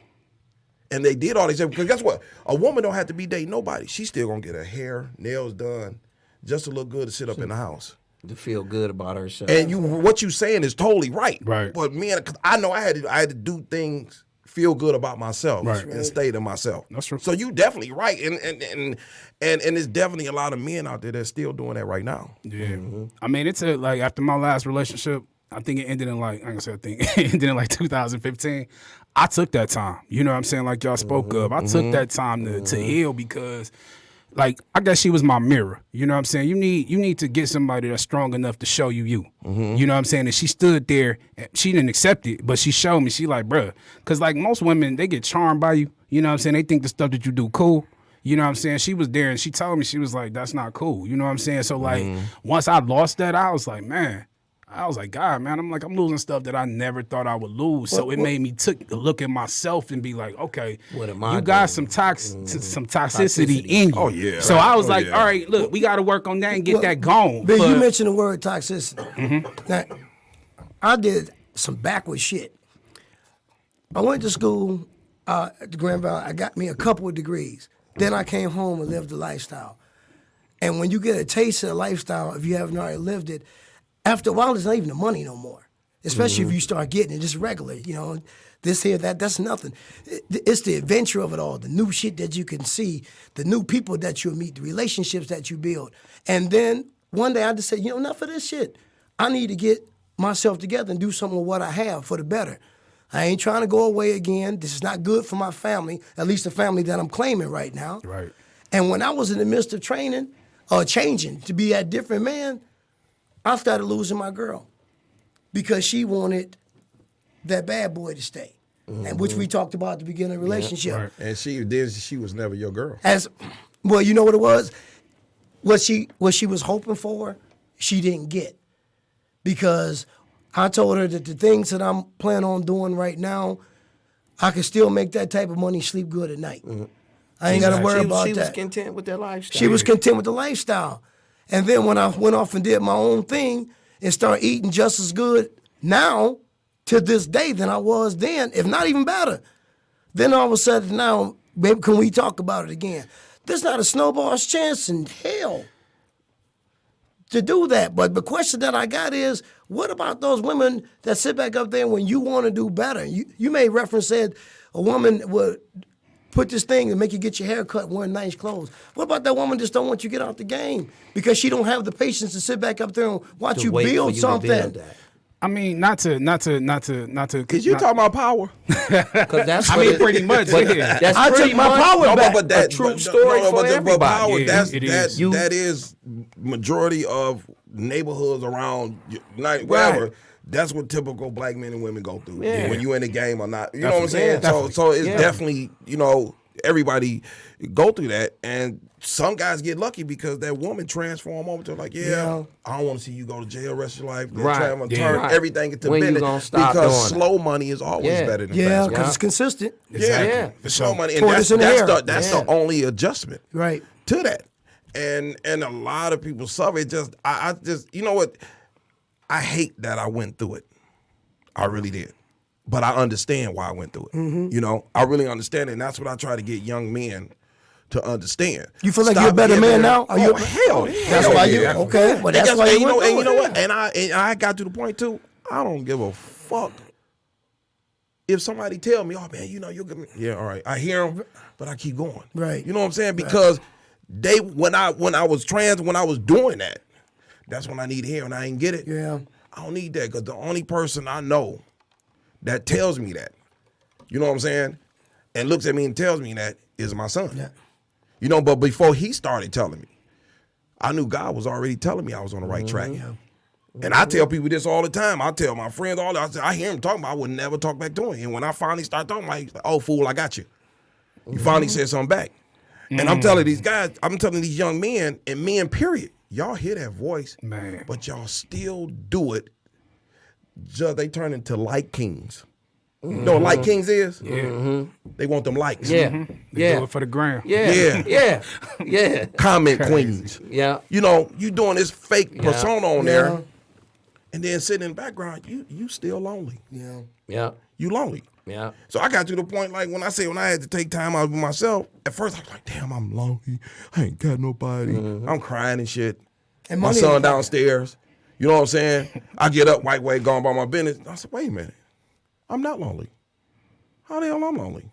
Speaker 2: And they did all this because guess what? A woman don't have to be dating nobody. She's still gonna get her hair, nails done, just to look good to sit up in the house.
Speaker 3: To feel good about herself.
Speaker 2: And what you saying is totally right.
Speaker 4: Right.
Speaker 2: But men, cause I know I had to do things, feel good about myself, and stay to myself.
Speaker 4: That's true.
Speaker 2: So you definitely right, and there's definitely a lot of men out there that's still doing that right now.
Speaker 4: Yeah. Mm-hmm. I mean, it's like after my last relationship, I think it ended in like, it ended in like 2015. I took that time. You know what I'm saying? Like y'all spoke of. I took that time to heal because, like, I guess she was my mirror. You know what I'm saying? You need to get somebody that's strong enough to show you. You know what I'm saying? And she stood there. And she didn't accept it, but she showed me. She like, bruh. Because, like, most women, they get charmed by you. You know what I'm saying? They think the stuff that you do cool. You know what I'm saying? She was there and she told me, she was like, that's not cool. You know what I'm saying? So, like, once I lost that, I was like, man. I was like, God, man, I'm losing stuff that I never thought I would lose. So it made me take a look at myself and be like, okay, you got some toxicity in you.
Speaker 2: Oh, yeah.
Speaker 4: So I was like, all right, look, we got to work on that and get that gone.
Speaker 1: But you mentioned the word toxicity. Now, I did some backward shit. I went to school at the Grand Valley. I got me a couple of degrees. Then I came home and lived the lifestyle. And when you get a taste of the lifestyle, if you haven't already lived it, after a while, it's not even the money no more. Especially if you start getting it just regular, you know, this here, that's nothing. It's the adventure of it all, the new shit that you can see, the new people that you'll meet, the relationships that you build. And then one day I just said, you know, enough of this shit. I need to get myself together and do something with what I have for the better. I ain't trying to go away again. This is not good for my family, at least the family that I'm claiming right now.
Speaker 4: Right.
Speaker 1: And when I was in the midst of changing to be that different man, I started losing my girl because she wanted that bad boy to stay, and which we talked about at the beginning of the relationship.
Speaker 4: Right.
Speaker 2: And she was never your girl.
Speaker 1: As well, you know what it was? What she was hoping for, she didn't get, because I told her that the things that I'm planning on doing right now, I can still make that type of money, sleep good at night. I ain't got to worry about that.
Speaker 3: She was content with that lifestyle.
Speaker 1: She was content with the lifestyle. And then when I went off and did my own thing and started eating just as good now to this day than I was then, if not even better, then all of a sudden now, baby, can we talk about it again? There's not a snowball's chance in hell to do that. But the question that I got is, what about those women that sit back up there when you want to do better? You made reference, said a woman would put this thing and make you get your hair cut wearing nice clothes. What about that woman just don't want you to get out the game because she don't have the patience to sit back up there and watch you build something?
Speaker 4: I mean, not to.
Speaker 2: Cause you talking about power?
Speaker 3: Because that's
Speaker 4: I mean, pretty much. Yeah.
Speaker 3: That's
Speaker 1: I
Speaker 3: pretty
Speaker 1: took my
Speaker 3: much
Speaker 1: power back.
Speaker 2: But that
Speaker 3: true story for everybody.
Speaker 2: Power,
Speaker 4: Yeah, it is.
Speaker 2: that is majority of neighborhoods around wherever.
Speaker 3: Right.
Speaker 2: That's what typical black men and women go through
Speaker 3: Yeah.
Speaker 2: when you in the game or not. You know what I'm saying?
Speaker 4: Definitely.
Speaker 2: So it's definitely, you know, everybody go through that, and some guys get lucky because that woman transform over to like, I don't want to see you go to jail rest of your life.
Speaker 3: Right.
Speaker 2: Turn everything into
Speaker 3: When you
Speaker 2: business
Speaker 3: gonna stop
Speaker 2: because
Speaker 3: doing
Speaker 2: slow money is always better than
Speaker 1: Yeah,
Speaker 2: fast
Speaker 1: because
Speaker 2: money.
Speaker 1: it's consistent.
Speaker 3: Yeah.
Speaker 2: The slow money, and
Speaker 1: Tortoise
Speaker 2: that's
Speaker 1: in the air.
Speaker 2: that's the only adjustment
Speaker 1: Right.
Speaker 2: to that. And a lot of people suffer. It just, I just, you know what? I hate that I went through it. I really did. but I understand why I went through it. You know, I really understand it, and that's what I try to get young men to understand.
Speaker 1: You feel like
Speaker 2: Stop
Speaker 1: you're a better
Speaker 2: being
Speaker 1: man now? Are you?
Speaker 2: hell,
Speaker 1: That's why you okay. But that's why you
Speaker 2: know. And you know
Speaker 1: went
Speaker 2: what? And I got to the point too. I don't give a fuck if somebody tell me, "Oh man, you know you're gonna." Yeah, all right. I hear them, but I keep going.
Speaker 1: Right.
Speaker 2: You know what I'm saying? Because when I was doing that, that's when I need to hear, and I ain't get it.
Speaker 1: Yeah.
Speaker 2: I don't need that because the only person I know that tells me that, you know what I'm saying, and looks at me and tells me that is my son.
Speaker 1: Yeah.
Speaker 2: You know, but before he started telling me, I knew God was already telling me I was on the right track.
Speaker 1: Yeah.
Speaker 2: And I tell people this all the time. I tell my friends all that. I hear him talking about, I would never talk back to him. And when I finally start talking about it, he's like, oh, fool, I got you. You finally said something back. And I'm telling these guys, I'm telling these young men, and men, period, y'all hear that voice,
Speaker 4: Man.
Speaker 2: but y'all still do it. Just they turn into like kings. You know what like kings is?
Speaker 4: Yeah.
Speaker 2: They want them likes.
Speaker 3: Yeah.
Speaker 4: They
Speaker 3: Yeah.
Speaker 4: do it for the gram.
Speaker 3: Yeah.
Speaker 2: Yeah.
Speaker 3: Yeah.
Speaker 2: Comment queens.
Speaker 3: Yeah.
Speaker 2: You know, you doing this fake persona on
Speaker 1: Yeah.
Speaker 2: there, and then sitting in the background, you still lonely.
Speaker 1: Yeah.
Speaker 3: Yeah.
Speaker 2: You lonely.
Speaker 3: Yeah.
Speaker 2: So I got to the point, like, when I had to take time out with myself, at first I was like, damn, I'm lonely. I ain't got nobody. I'm crying and shit.
Speaker 1: And
Speaker 2: My
Speaker 1: money
Speaker 2: son
Speaker 1: ain't-
Speaker 2: downstairs. You know what I'm saying? I get up, white way, going about my business. I said, wait a minute. I'm not lonely. How the hell I'm lonely?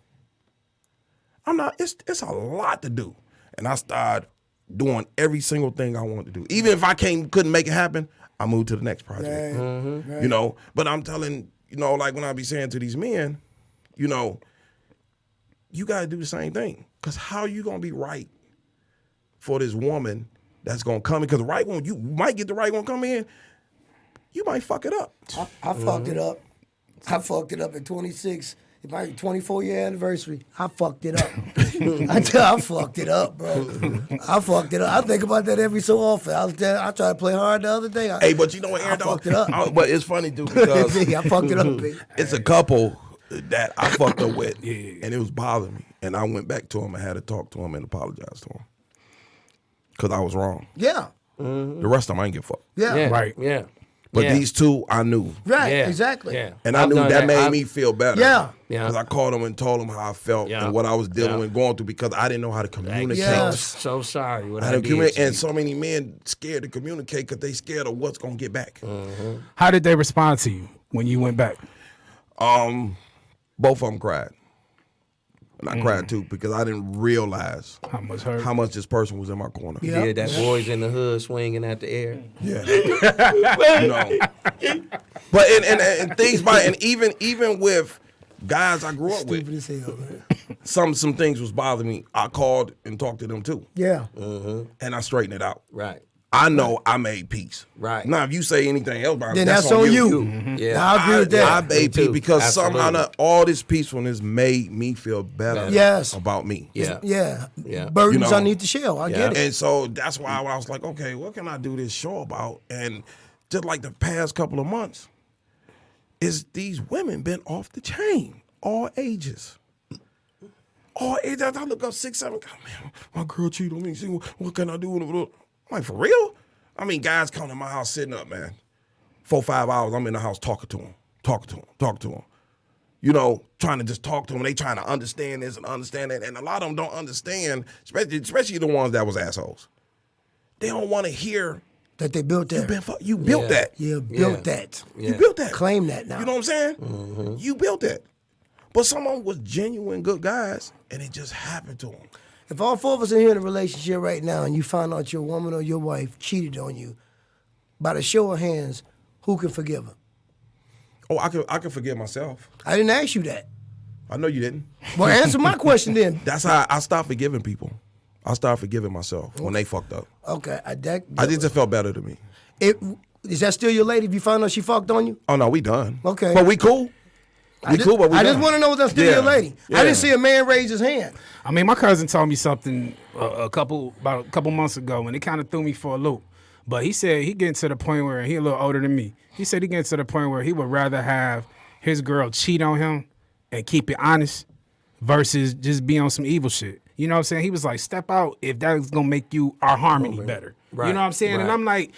Speaker 2: I'm not. It's a lot to do. And I started doing every single thing I wanted to do. Even if I couldn't make it happen, I moved to the next project.
Speaker 1: Right.
Speaker 2: You know, but I'm telling, you know, like when I be saying to these men, you know, you got to do the same thing. Because how you going to be right for this woman that's going to come in? Because the right one, you might get the right one come in, you might fuck it up.
Speaker 1: I fucked it up. I fucked it up at 26. If my 24-year anniversary, I fucked it up. I fucked it up, bro. I fucked it up. I think about that every so often. I tried to play hard the other day.
Speaker 2: Hey, but you know what, Aaron?
Speaker 1: I fucked it up.
Speaker 2: But it's funny, too, because
Speaker 1: I fucked it up, baby.
Speaker 2: it's a couple that I fucked up with, and it was bothering me. And I went back to him and had to talk to him and apologize to him. Because I was wrong.
Speaker 1: Yeah.
Speaker 2: The rest of them, I ain't give a fuck.
Speaker 1: Yeah.
Speaker 3: Yeah.
Speaker 4: Right.
Speaker 3: Yeah.
Speaker 2: But
Speaker 3: Yeah.
Speaker 2: these two, I knew.
Speaker 1: Right.
Speaker 3: Yeah.
Speaker 1: Exactly.
Speaker 3: Yeah.
Speaker 2: And I
Speaker 3: I've
Speaker 2: knew
Speaker 3: done
Speaker 2: that made
Speaker 3: I've-
Speaker 2: me feel better.
Speaker 1: Yeah.
Speaker 3: Yeah.
Speaker 2: Because I called him and told him how I felt
Speaker 3: Yeah.
Speaker 2: and what I was dealing
Speaker 3: Yeah.
Speaker 2: with, going through, because I didn't know how to communicate.
Speaker 1: Yes.
Speaker 3: So sorry. What
Speaker 2: I
Speaker 3: I
Speaker 2: didn't
Speaker 3: did
Speaker 2: communicate.
Speaker 3: to
Speaker 2: And
Speaker 3: you.
Speaker 2: so many men scared to communicate because they scared of what's going to get back.
Speaker 4: How did they respond to you when you went back?
Speaker 2: Both of them cried. And I cried too because I didn't realize
Speaker 4: How much hurt?
Speaker 2: how much this person was in my corner.
Speaker 1: Yeah.
Speaker 3: Yeah, that boys in the hood swinging at the air.
Speaker 2: Yeah. You know. But and things might, and even with guys I grew up
Speaker 1: Stupid
Speaker 2: with,
Speaker 1: as hell, man.
Speaker 2: some things was bothering me. I called and talked to them too.
Speaker 1: Yeah.
Speaker 2: And I straightened it out.
Speaker 3: Right.
Speaker 2: I know I made peace.
Speaker 3: Right.
Speaker 2: Now if you say anything else about
Speaker 1: Then
Speaker 2: it,
Speaker 1: that's on you.
Speaker 3: Yeah.
Speaker 1: Now, I agree with that.
Speaker 2: I made
Speaker 3: Me
Speaker 2: peace
Speaker 3: too.
Speaker 2: because
Speaker 3: Absolutely.
Speaker 2: somehow all this peacefulness made me feel better
Speaker 1: Yes.
Speaker 2: about me.
Speaker 3: Yeah.
Speaker 1: Yeah.
Speaker 3: Yeah.
Speaker 1: Burdens
Speaker 2: You know.
Speaker 1: underneath the shell. I get it.
Speaker 2: And so that's why I was like, okay, what can I do this show about? And just like the past couple of months, is these women been off the chain, all ages. All ages. I look up 6, 7, God, man, my girl cheated on me. See, what can I do? I'm like, for real? I mean, guys come to my house sitting up, man. 4, 5 hours, I'm in the house talking to them. You know, trying to just talk to them. They trying to understand this and understand that. And a lot of them don't understand, especially the ones that was assholes. They don't want to hear,
Speaker 1: That they built that.
Speaker 2: you built that.
Speaker 1: Yeah, built that.
Speaker 2: You built that.
Speaker 1: Claim that now.
Speaker 2: You know what I'm saying? You built that. But some of them was genuine good guys, and it just happened to them.
Speaker 1: If all four of us are here in a relationship right now and you find out your woman or your wife cheated on you, by the show of hands, who can forgive her?
Speaker 2: Oh, I can forgive myself.
Speaker 1: I didn't ask you that.
Speaker 2: I know you didn't.
Speaker 1: Well, answer my question then.
Speaker 2: That's how I stopped forgiving people. I started forgiving myself when they fucked up.
Speaker 1: Okay,
Speaker 2: I just felt better to me.
Speaker 1: Is that still your lady if you find out she fucked on you?
Speaker 2: Oh no, we done.
Speaker 1: Okay.
Speaker 2: But we cool.
Speaker 1: I
Speaker 2: But we
Speaker 1: just
Speaker 2: done.
Speaker 1: want to know if that's still
Speaker 2: Yeah.
Speaker 1: your lady. I
Speaker 2: Yeah.
Speaker 1: didn't see a man raise his hand.
Speaker 4: I mean, my cousin told me something about a couple months ago, and it kind of threw me for a loop. But he said he getting to the point where he a little older than me. He said he getting to the point where he would rather have his girl cheat on him and keep it honest versus just be on some evil shit. You know what I'm saying? He was like, step out if that's gonna make our harmony better.
Speaker 3: Right,
Speaker 4: You know what I'm saying? And
Speaker 3: right.
Speaker 4: I'm like,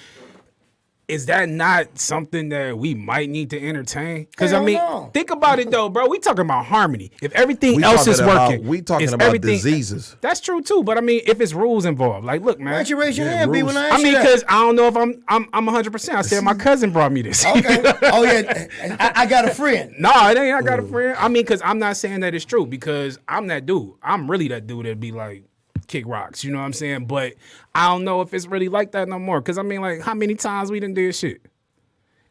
Speaker 4: is that not something that we might need to entertain? Because I
Speaker 1: Hell
Speaker 4: mean,
Speaker 1: no.
Speaker 4: think about it though, bro. We talking about harmony. If everything
Speaker 2: We
Speaker 4: else is
Speaker 2: talking about-
Speaker 4: working,
Speaker 2: we talking
Speaker 4: if
Speaker 2: about
Speaker 4: everything-
Speaker 2: diseases.
Speaker 4: That's true too. But I mean, if it's rules involved, like, look, man.
Speaker 1: Why'd you raise your
Speaker 2: Yeah,
Speaker 1: hand, B,
Speaker 2: rules.
Speaker 1: when I
Speaker 4: I
Speaker 1: asked
Speaker 4: mean,
Speaker 1: you that?
Speaker 4: because I don't know if I'm 100%. I said my cousin brought me this.
Speaker 1: Okay. Oh, yeah. I got a friend.
Speaker 4: No, it ain't. I got a friend. I mean, because I'm not saying that it's true because I'm that dude. I'm really that dude that'd be like, kick rocks. You know what I'm saying? But I don't know if it's really like that no more. Because I mean, like, how many times we done did shit?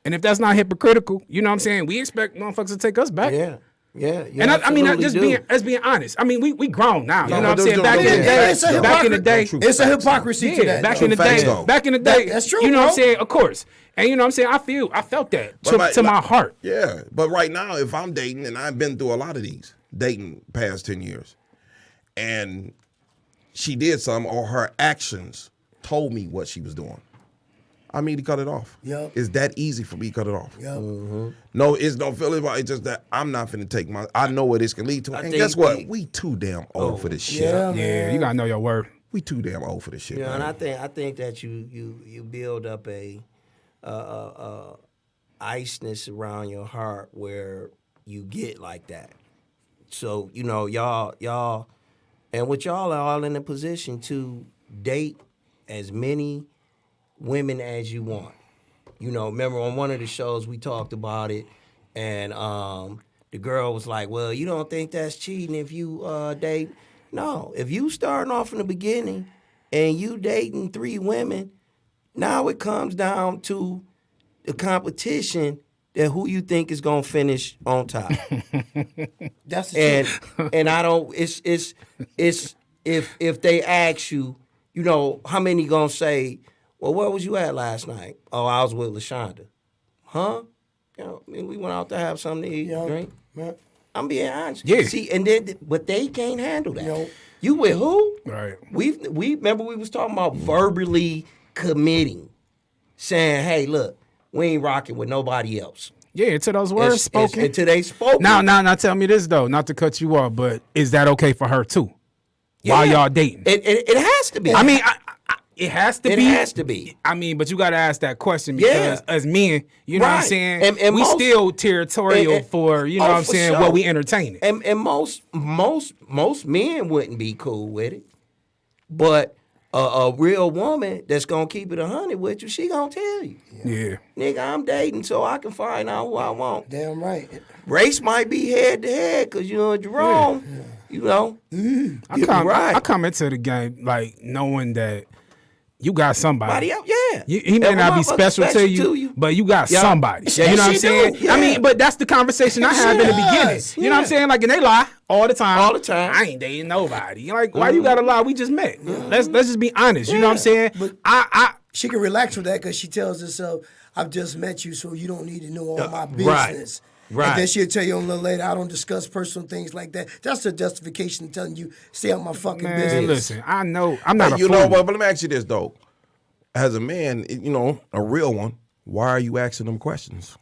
Speaker 4: And if that's not hypocritical, you know what I'm saying? We expect motherfuckers to take us back.
Speaker 3: Yeah.
Speaker 4: And I mean, just being honest. I mean, we grown now. You know what I'm saying? Back in the day,
Speaker 1: It's a hypocrisy to that.
Speaker 4: back in the
Speaker 2: facts,
Speaker 4: day,
Speaker 2: though.
Speaker 4: back in the day.
Speaker 1: That's true,
Speaker 4: You know what I'm
Speaker 1: bro.
Speaker 4: saying? Of course. And you know what I'm saying? I felt that
Speaker 2: But
Speaker 4: to my heart.
Speaker 2: Yeah, but right now, if I'm dating, and I've been through a lot of these, dating past 10 years, and she did something or her actions told me what she was doing, I mean to cut it off.
Speaker 1: Yep.
Speaker 2: It's that easy for me to cut it off.
Speaker 1: Yep.
Speaker 2: No, it's don't feel it. It's just that I'm not finna take I know what this can lead to. And
Speaker 3: think
Speaker 2: guess what? We too damn old
Speaker 3: Oh,
Speaker 2: for this shit.
Speaker 1: Yeah,
Speaker 4: Yeah,
Speaker 1: man.
Speaker 4: you gotta know your word.
Speaker 2: We too damn old for this shit.
Speaker 3: Yeah,
Speaker 2: man.
Speaker 3: and I think that you build up a iceness around your heart where you get like that. So you know, y'all, and with y'all are all in a position to date as many women as you want. You know, remember on one of the shows we talked about it, and the girl was like, "Well, you don't think that's cheating if you date?" No, if you starting off in the beginning and you dating 3 women, now it comes down to the competition that who you think is gonna finish on top.
Speaker 1: That's the truth.
Speaker 3: and I don't. It's if they ask you, you know, how many gonna say, well, where was you at last night? Oh, I was with LaShonda. Huh? You know, I mean, we went out to have something to eat,
Speaker 1: Yeah.
Speaker 3: drink.
Speaker 1: Yeah.
Speaker 3: I'm being honest.
Speaker 4: Yeah.
Speaker 3: See, and then, but they can't handle that.
Speaker 1: No.
Speaker 3: You with who?
Speaker 4: Right.
Speaker 3: We remember we was talking about verbally committing, saying, hey, look, we ain't rocking with nobody else.
Speaker 4: Yeah, to those words spoken.
Speaker 3: Until they spoken.
Speaker 4: Now, tell me this though, not to cut you off, but is that okay for her too? While
Speaker 3: Yeah.
Speaker 4: y'all dating?
Speaker 3: It has to be.
Speaker 4: I mean, it has to
Speaker 3: It
Speaker 4: be.
Speaker 3: has to be.
Speaker 4: I mean, but you got to ask that question because
Speaker 3: Yeah.
Speaker 4: as men, you know what I'm
Speaker 3: Right.
Speaker 4: saying?
Speaker 3: And
Speaker 4: we
Speaker 3: most-
Speaker 4: still territorial
Speaker 3: and-
Speaker 4: for, you know
Speaker 3: oh,
Speaker 4: what I'm
Speaker 3: for
Speaker 4: saying,
Speaker 3: sure.
Speaker 4: what we entertaining.
Speaker 3: And most men wouldn't be cool with it. But a real woman that's gonna keep it 100 with you, she gonna tell you,
Speaker 4: Yeah.
Speaker 3: nigga, I'm dating so I can find out who I want.
Speaker 1: Damn right.
Speaker 3: Race might be head to head because you know Jerome, you know.
Speaker 4: I come into the game like knowing that you got somebody.
Speaker 3: Somebody else, yeah.
Speaker 4: He may
Speaker 3: Every
Speaker 4: not be
Speaker 3: motherfucker
Speaker 4: special to you, but you got
Speaker 3: Yeah.
Speaker 4: somebody.
Speaker 3: Yeah,
Speaker 4: you know what I'm
Speaker 3: she
Speaker 4: saying?
Speaker 3: do, yeah.
Speaker 4: I mean, but that's the conversation I have in the beginning.
Speaker 3: does,
Speaker 4: You know what I'm
Speaker 3: yeah.
Speaker 4: saying? Like, and they lie all the time.
Speaker 3: All the time.
Speaker 4: I ain't dating nobody. You're like, why you gotta lie? We just met. Let's just be honest. You know what I'm saying?
Speaker 1: But-
Speaker 4: I
Speaker 1: She can relax with that because she tells herself, I've just met you, so you don't need to know all my
Speaker 3: right.
Speaker 1: business.
Speaker 3: Right.
Speaker 1: And then she'll tell you a little later, I don't discuss personal things like that. That's a justification telling you, stay out my fucking
Speaker 4: man,
Speaker 1: business.
Speaker 4: listen. I know I'm not
Speaker 2: Hey,
Speaker 4: a
Speaker 2: you
Speaker 4: fool.
Speaker 2: know what? But let me ask you this though: as a man, you know, a real one, why are you asking them questions?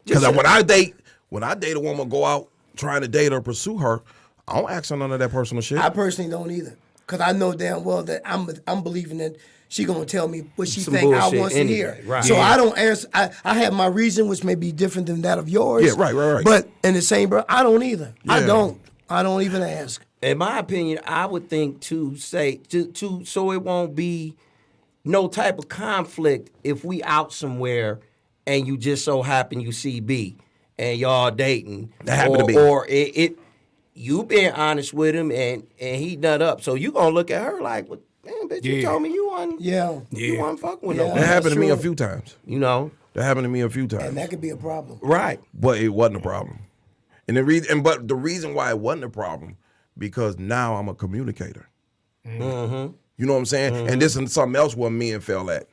Speaker 2: Because when I date a woman, go out trying to date or pursue her, I don't ask her none of that personal shit.
Speaker 1: I personally don't either. Because I know damn well that I'm believing that she gonna tell me what she
Speaker 3: Some
Speaker 1: think I
Speaker 3: bullshit
Speaker 1: wants to
Speaker 3: anyway,
Speaker 1: hear.
Speaker 3: right.
Speaker 1: So
Speaker 3: Yeah.
Speaker 1: I don't answer. I have my reason, which may be different than that of yours.
Speaker 2: Yeah, right.
Speaker 1: But in the same breath, I don't either. I
Speaker 2: Yeah.
Speaker 1: don't. I don't even ask.
Speaker 3: In my opinion, I would think to say to so it won't be no type of conflict if we out somewhere and you just so happen you see B and y'all dating.
Speaker 2: That happened to be.
Speaker 3: Or it you being honest with him and he nut up. So you gonna look at her like, well, damn, bitch, you
Speaker 4: Yeah.
Speaker 3: told me you wasn't you
Speaker 4: Yeah.
Speaker 3: wasn't fucking with
Speaker 1: Yeah.
Speaker 3: nobody.
Speaker 2: That happened to me a
Speaker 1: true.
Speaker 2: few times.
Speaker 3: You know?
Speaker 2: That happened to me a few times.
Speaker 1: And that could be a problem.
Speaker 3: Right.
Speaker 2: But it wasn't a problem. And the reason why it wasn't a problem, because now I'm a communicator.
Speaker 3: Mm-hmm.
Speaker 2: You know what I'm saying? And this is something else where men fell at.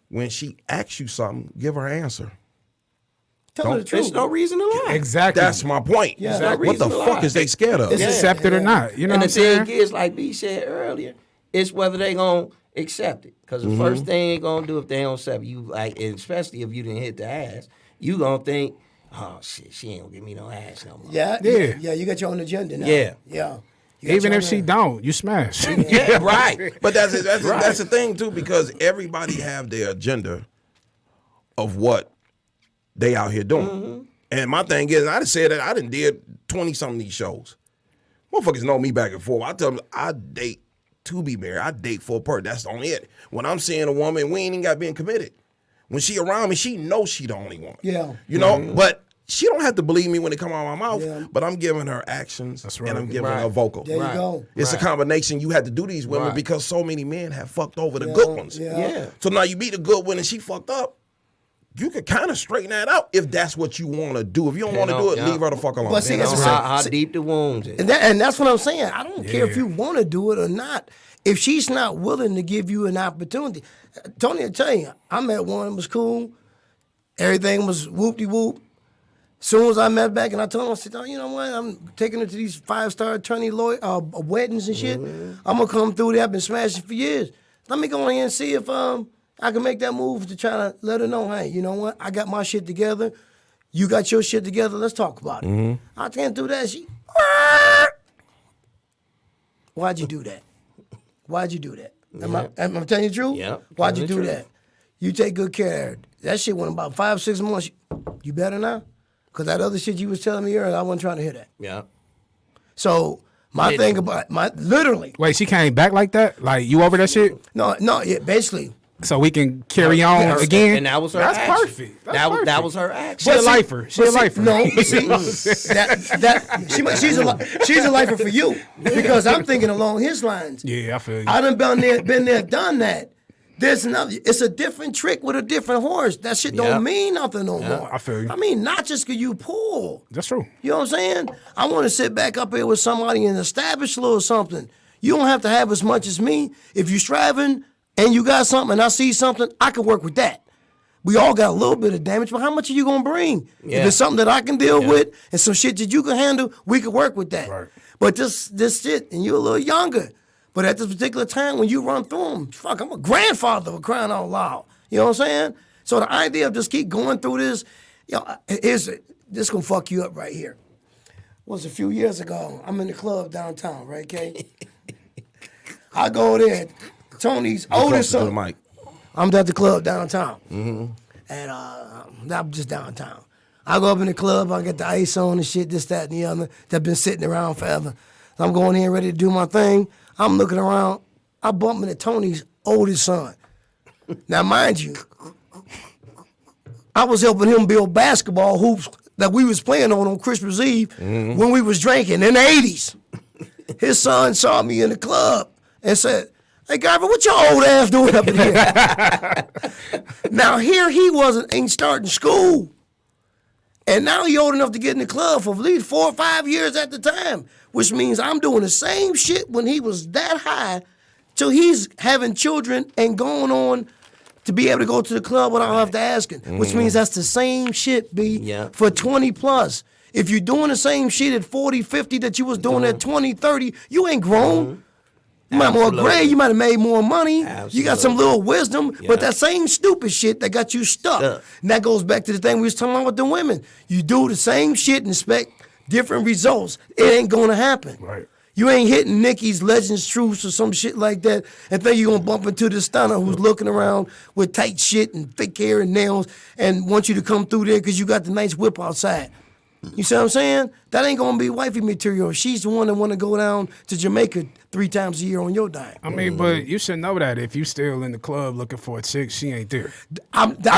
Speaker 2: When she asks you something, give her an answer.
Speaker 1: Tell her the
Speaker 3: There's
Speaker 1: truth.
Speaker 3: no reason to lie.
Speaker 4: Exactly.
Speaker 2: That's my point.
Speaker 1: Yeah.
Speaker 3: Exactly.
Speaker 2: What the
Speaker 3: Reason to
Speaker 2: fuck
Speaker 3: lie.
Speaker 2: is they scared of?
Speaker 1: It's
Speaker 4: accept it or not. You know
Speaker 3: And
Speaker 4: what
Speaker 3: the
Speaker 4: I'm
Speaker 3: thing
Speaker 4: saying?
Speaker 3: is, like B said earlier, it's whether they gonna accept it. Because the first thing they gonna do if they don't accept you, like, and especially if you didn't hit the ass, you gonna think, oh shit, she ain't gonna give me no ass no more.
Speaker 1: Yeah.
Speaker 4: Yeah.
Speaker 1: You got your own agenda now.
Speaker 3: Yeah.
Speaker 1: Yeah. You got
Speaker 4: Even
Speaker 1: your
Speaker 4: if she
Speaker 1: own-
Speaker 4: don't, you smash.
Speaker 3: Yeah, right.
Speaker 2: But that's the thing too, because everybody have their agenda of what they out here doing. And my thing is, I done said that I done did 20-something of these shows. Motherfuckers know me back and forth. I tell them I date to be married. I date for a person. That's only it. When I'm seeing a woman, we ain't even got being committed. When she around me, she knows she the only one.
Speaker 1: Yeah.
Speaker 2: You know, but she don't have to believe me when it come out of my mouth.
Speaker 1: Yeah.
Speaker 2: But I'm giving her actions and I'm giving her vocal.
Speaker 1: There you go.
Speaker 2: It's a combination. You had to do these women because so many men have fucked over the
Speaker 1: Yeah,
Speaker 2: good ones.
Speaker 1: yeah.
Speaker 2: So now you meet a good one and she fucked up. You can kind of straighten that out if that's what you want to do. If you don't want to do it, leave her the fuck alone.
Speaker 1: But see,
Speaker 3: You know
Speaker 1: that's
Speaker 3: how deep the wounds is.
Speaker 1: and that's what I'm saying. I don't care if you want to do it or not. If she's not willing to give you an opportunity, Tony will tell you, I met one, it was cool. Everything was whoop-de-whoop. Soon as I met back and I told him, I said, oh, you know what? I'm taking her to these 5-star attorney weddings and shit. I'm going to come through there. I've been smashing for years. Let me go in here and see if I can make that move to try to let her know, hey, you know what? I got my shit together. You got your shit together. Let's talk about it. I can't do that. She, why'd you do that? Why'd you do that? Am I telling you the truth?
Speaker 3: Yeah.
Speaker 1: Why'd you do that? You take good care of her. That shit went about 5-6 months. You better now? Because that other shit you was telling me earlier, I wasn't trying to hear that.
Speaker 3: Yeah.
Speaker 1: So my thing about literally.
Speaker 4: Wait, she came back like that? Like you over that shit?
Speaker 1: No, yeah, basically.
Speaker 4: So we can carry on again?
Speaker 3: And that was her
Speaker 4: That's
Speaker 3: action.
Speaker 4: perfect. That's perfect.
Speaker 3: That was her action.
Speaker 4: She a lifer. She a lifer.
Speaker 1: No, but see, she's a lifer for you because I'm thinking along his lines.
Speaker 4: Yeah, I feel you.
Speaker 1: I done been there, done that. There's another. It's a different trick with a different horse. That shit don't mean nothing no more.
Speaker 4: I feel you.
Speaker 1: I mean, not just because you pull.
Speaker 4: That's true.
Speaker 1: You know what I'm saying? I want to sit back up here with somebody and establish a little something. You don't have to have as much as me. If you're striving and you got something and I see something, I can work with that. We all got a little bit of damage, but how much are you going to bring?
Speaker 3: Yeah.
Speaker 1: If it's something that I can deal with and some shit that you can handle, we can work with that.
Speaker 4: Right.
Speaker 1: But this shit, and you're a little younger. But at this particular time, when you run through them, fuck, I'm a grandfather for crying out loud. You know what I'm saying? So the idea of just keep going through this, this gonna fuck you up right here. Was a few years ago. I'm in the club downtown, right, Kay? I go there. Tony's oldest son.
Speaker 2: Mike.
Speaker 1: I'm at the club downtown. And I'm just downtown. I go up in the club, I get the ice on and shit, this, that, and the other, that been sitting around forever. I'm going in ready to do my thing. I'm looking around. I bump into Tony's oldest son. Now, mind you, I was helping him build basketball hoops that we was playing on Christmas Eve when we was drinking in the 80s. His son saw me in the club and said, hey, Garver, what your old ass doing up in here? Now, here he ain't starting school. And now he old enough to get in the club for at least 4 or 5 years at the time, which means I'm doing the same shit when he was that high till he's having children and going on to be able to go to the club without have to ask him, which means that's the same shit, for 20 plus. If you're doing the same shit at 40, 50 that you was doing at 20, 30, you ain't grown. You might have more grade, you might have made more money. You got some little wisdom, but that same stupid shit that got you stuck. And that goes back to the thing we was talking about with the women. You do the same shit and expect different results. It ain't gonna happen.
Speaker 4: Right.
Speaker 1: You ain't hitting Nicki's Legends Truths or some shit like that and think you're gonna bump into the stunner who's looking around with tight shit and fake hair and nails and wants you to come through there because you got the nice whip outside. You see what I'm saying? That ain't gonna be wifey material. She's the one that wanna go down to Jamaica 3 times a year on your dime.
Speaker 4: I mean, but you should know that if you still in the club looking for a chick, she ain't there.
Speaker 1: The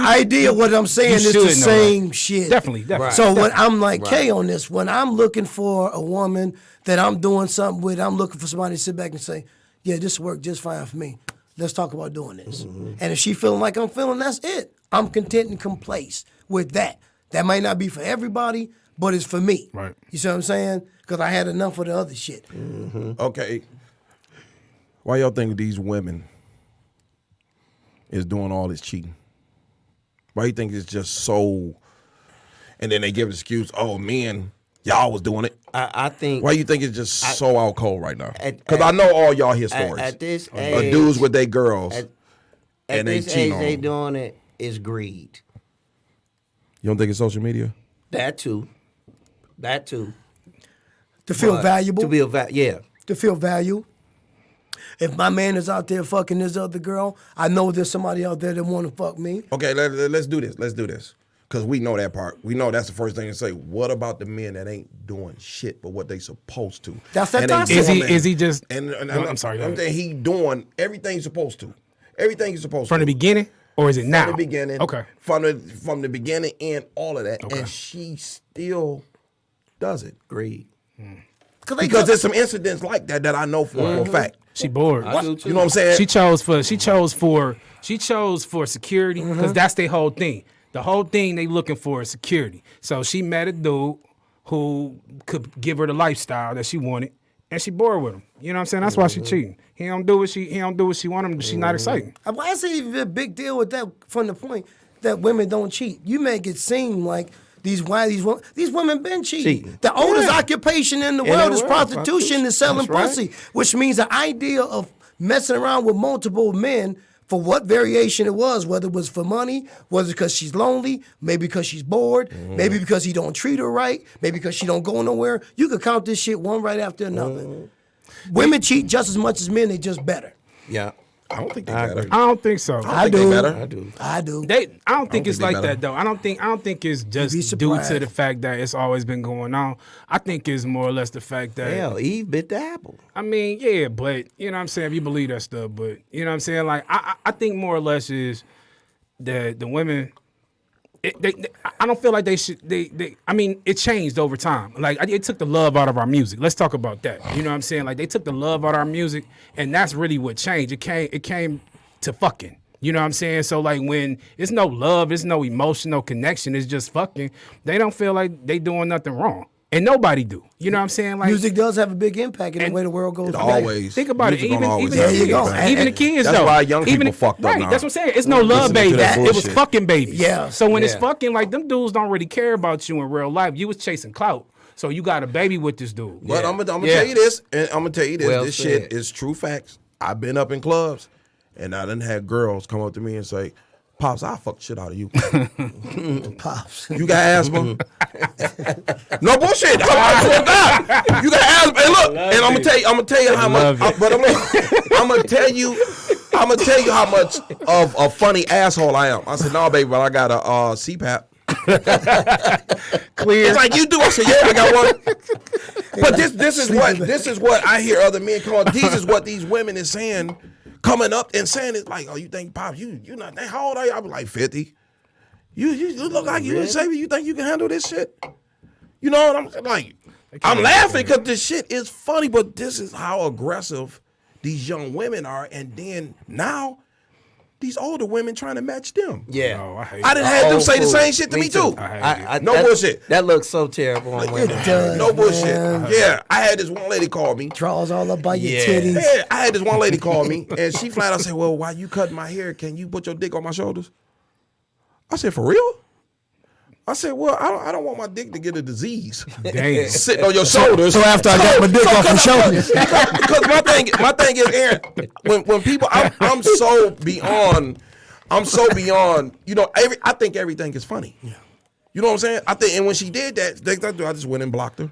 Speaker 1: idea of what I'm saying is the same shit.
Speaker 4: Definitely. Right.
Speaker 1: So when I'm like Kay on this, when I'm looking for a woman that I'm doing something with, I'm looking for somebody to sit back and say, yeah, this worked just fine for me. Let's talk about doing this. And if she feeling like I'm feeling, that's it. I'm content and complacent with that. That might not be for everybody, but it's for me.
Speaker 4: Right.
Speaker 1: You see what I'm saying? Because I had enough of the other shit.
Speaker 2: Okay. Why y'all think these women is doing all this cheating? Why you think it's just so, and then they give an excuse, oh, men, y'all was doing it.
Speaker 3: I think.
Speaker 2: Why you think it's just so out cold right now? Because I know all y'all hear stories.
Speaker 3: At this age.
Speaker 2: Dudes with their girls.
Speaker 3: At
Speaker 2: they
Speaker 3: this
Speaker 2: cheat
Speaker 3: age,
Speaker 2: on
Speaker 3: they
Speaker 2: them.
Speaker 3: doing it is greed.
Speaker 2: You don't think it's social media?
Speaker 3: That too.
Speaker 1: To feel valuable.
Speaker 3: To be yeah.
Speaker 1: To feel value. If my man is out there fucking this other girl, I know there's somebody out there that want to fuck me.
Speaker 2: Okay, let's do this. Let's do this. Because we know that part. We know that's the first thing to say. What about the men that ain't doing shit but what they supposed to?
Speaker 1: That's that
Speaker 2: And they
Speaker 1: toxic.
Speaker 4: Is he just?
Speaker 2: And
Speaker 4: I'm sorry.
Speaker 2: I'm saying he doing everything he's supposed to. Everything he's supposed
Speaker 4: From
Speaker 2: to.
Speaker 4: the beginning, or is it now?
Speaker 2: From the beginning.
Speaker 4: Okay.
Speaker 2: From the beginning and all of that.
Speaker 4: Okay.
Speaker 2: And she still does it.
Speaker 3: Agreed.
Speaker 2: Because there's some incidents like that I know for a fact.
Speaker 4: She bored.
Speaker 3: I do too.
Speaker 2: You know what I'm saying?
Speaker 4: She chose for security because that's their whole thing. The whole thing they looking for is security. So she met a dude who could give her the lifestyle that she wanted, and she bored with him. You know what I'm saying? That's why she cheating. He don't do what she want him. She's not exciting.
Speaker 1: Why is it even a big deal with that? From the point that women don't cheat, you make it seem like these women been cheating. The oldest occupation in the world is prostitution and selling
Speaker 3: That's right.
Speaker 1: pussy, which means the idea of messing around with multiple men for what variation it was, whether it was for money, was it because she's lonely, maybe because she's bored, maybe because he don't treat her right, maybe because she don't go nowhere. You could count this shit one right after another. Women cheat just as much as men, they just better.
Speaker 3: Yeah.
Speaker 2: I don't think they
Speaker 3: I
Speaker 2: better.
Speaker 3: agree.
Speaker 4: I don't think so.
Speaker 1: I
Speaker 2: think they
Speaker 1: do.
Speaker 2: better.
Speaker 3: I do.
Speaker 1: I do.
Speaker 4: I don't think it's
Speaker 2: think they
Speaker 4: like
Speaker 2: better.
Speaker 4: that though. I don't think it's
Speaker 1: be
Speaker 4: just due
Speaker 1: surprised.
Speaker 4: to the fact that it's always been going on. I think it's more or less the fact that
Speaker 3: Hell, Eve bit the apple.
Speaker 4: I mean, yeah, but you know what I'm saying, if you believe that stuff, but you know what I'm saying, like I think more or less is that the women I don't feel like they should. I mean, it changed over time. Like it took the love out of our music. Let's talk about that. You know what I'm saying? Like they took the love out of our music, and that's really what changed. It came to fucking. You know what I'm saying? So like when it's no love, it's no emotional connection, it's just fucking. They don't feel like they doing nothing wrong, and nobody do. You know what I'm saying? Like
Speaker 1: Music does have a big impact in the way the world goes.
Speaker 2: It
Speaker 1: today.
Speaker 2: always.
Speaker 4: think about
Speaker 2: music
Speaker 4: it.
Speaker 2: gonna
Speaker 4: Even
Speaker 2: always
Speaker 4: the
Speaker 2: have
Speaker 1: There you
Speaker 2: an
Speaker 1: go.
Speaker 2: impact.
Speaker 4: even the kids
Speaker 2: That's
Speaker 4: though.
Speaker 2: why young
Speaker 4: Even
Speaker 2: people fucked up
Speaker 4: right,
Speaker 2: now.
Speaker 4: that's what I'm saying. It's no love,
Speaker 2: Listening to
Speaker 4: baby.
Speaker 2: that
Speaker 4: It was
Speaker 2: bullshit.
Speaker 4: fucking babies.
Speaker 1: Yeah.
Speaker 4: So when it's
Speaker 3: Yeah.
Speaker 4: fucking, like them dudes don't really care about you in real life. You was chasing clout. So you got a baby with this dude.
Speaker 2: But I'm gonna
Speaker 3: Yeah.
Speaker 2: tell you this, and I'm gonna tell you this.
Speaker 3: Well
Speaker 2: this
Speaker 3: said.
Speaker 2: shit is true facts. I've been up in clubs, and I done had girls come up to me and say, "Pops, I'll fuck the shit out of you.
Speaker 1: Pops.
Speaker 2: You got asthma?" No bullshit. I swear to God. You got asthma. And look, and I'm gonna tell you how much.
Speaker 4: love it.
Speaker 2: But I'm gonna tell you how much of a funny asshole I am. I said, "No, baby, but I got a CPAP."
Speaker 4: Clear.
Speaker 2: It's like you do. I said, "Yeah, I got one." But this is what I hear other men call. This is what these women is saying, coming up and saying it like, "Oh, you think, Pop, you not that? How old are you?" I was like 50. You look like you and Xavier. You think you can handle this shit? You know what I'm like? I'm laughing because this shit is funny, but this is how aggressive these young women are, and then now these older women trying to match them.
Speaker 3: Yeah.
Speaker 4: Oh, I hate
Speaker 2: I done had them
Speaker 3: Old
Speaker 2: say the
Speaker 3: fool.
Speaker 2: same shit to me too.
Speaker 4: I hate it.
Speaker 2: No
Speaker 3: that-
Speaker 2: bullshit.
Speaker 3: That looks so terrible on women.
Speaker 1: It does,
Speaker 2: No bullshit.
Speaker 1: man.
Speaker 2: Yeah, I had this one lady call me.
Speaker 1: Draws all up by your
Speaker 3: Yeah.
Speaker 1: titties.
Speaker 2: Yeah, I had this one lady call me, and she flat out said, "Well, while you cutting my hair, can you put your dick on my shoulders?" I said, "For real?" I said, "Well, I don't want my dick to get a disease
Speaker 4: Damn.
Speaker 2: sitting on your shoulders."
Speaker 1: So after I got my dick off your shoulders.
Speaker 2: Because my thing is, Aaron, when people, I'm so beyond. You know, I think everything is funny. Yeah. You know what I'm saying? I think, and when she did that, I just went and blocked her.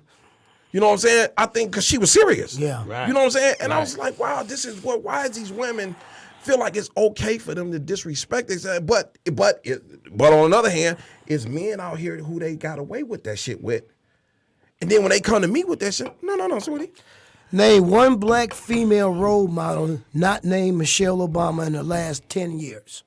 Speaker 2: You know what I'm saying? I think because she was serious.
Speaker 1: Yeah.
Speaker 3: Right.
Speaker 2: You know what I'm saying? And I was like, wow, why is these women feel like it's okay for them to disrespect this? But on the other hand, it's men out here who they got away with that shit with. And then when they come to me with that shit, no, sweetie.
Speaker 1: Name one black female role model not named Michelle Obama in the last 10 years.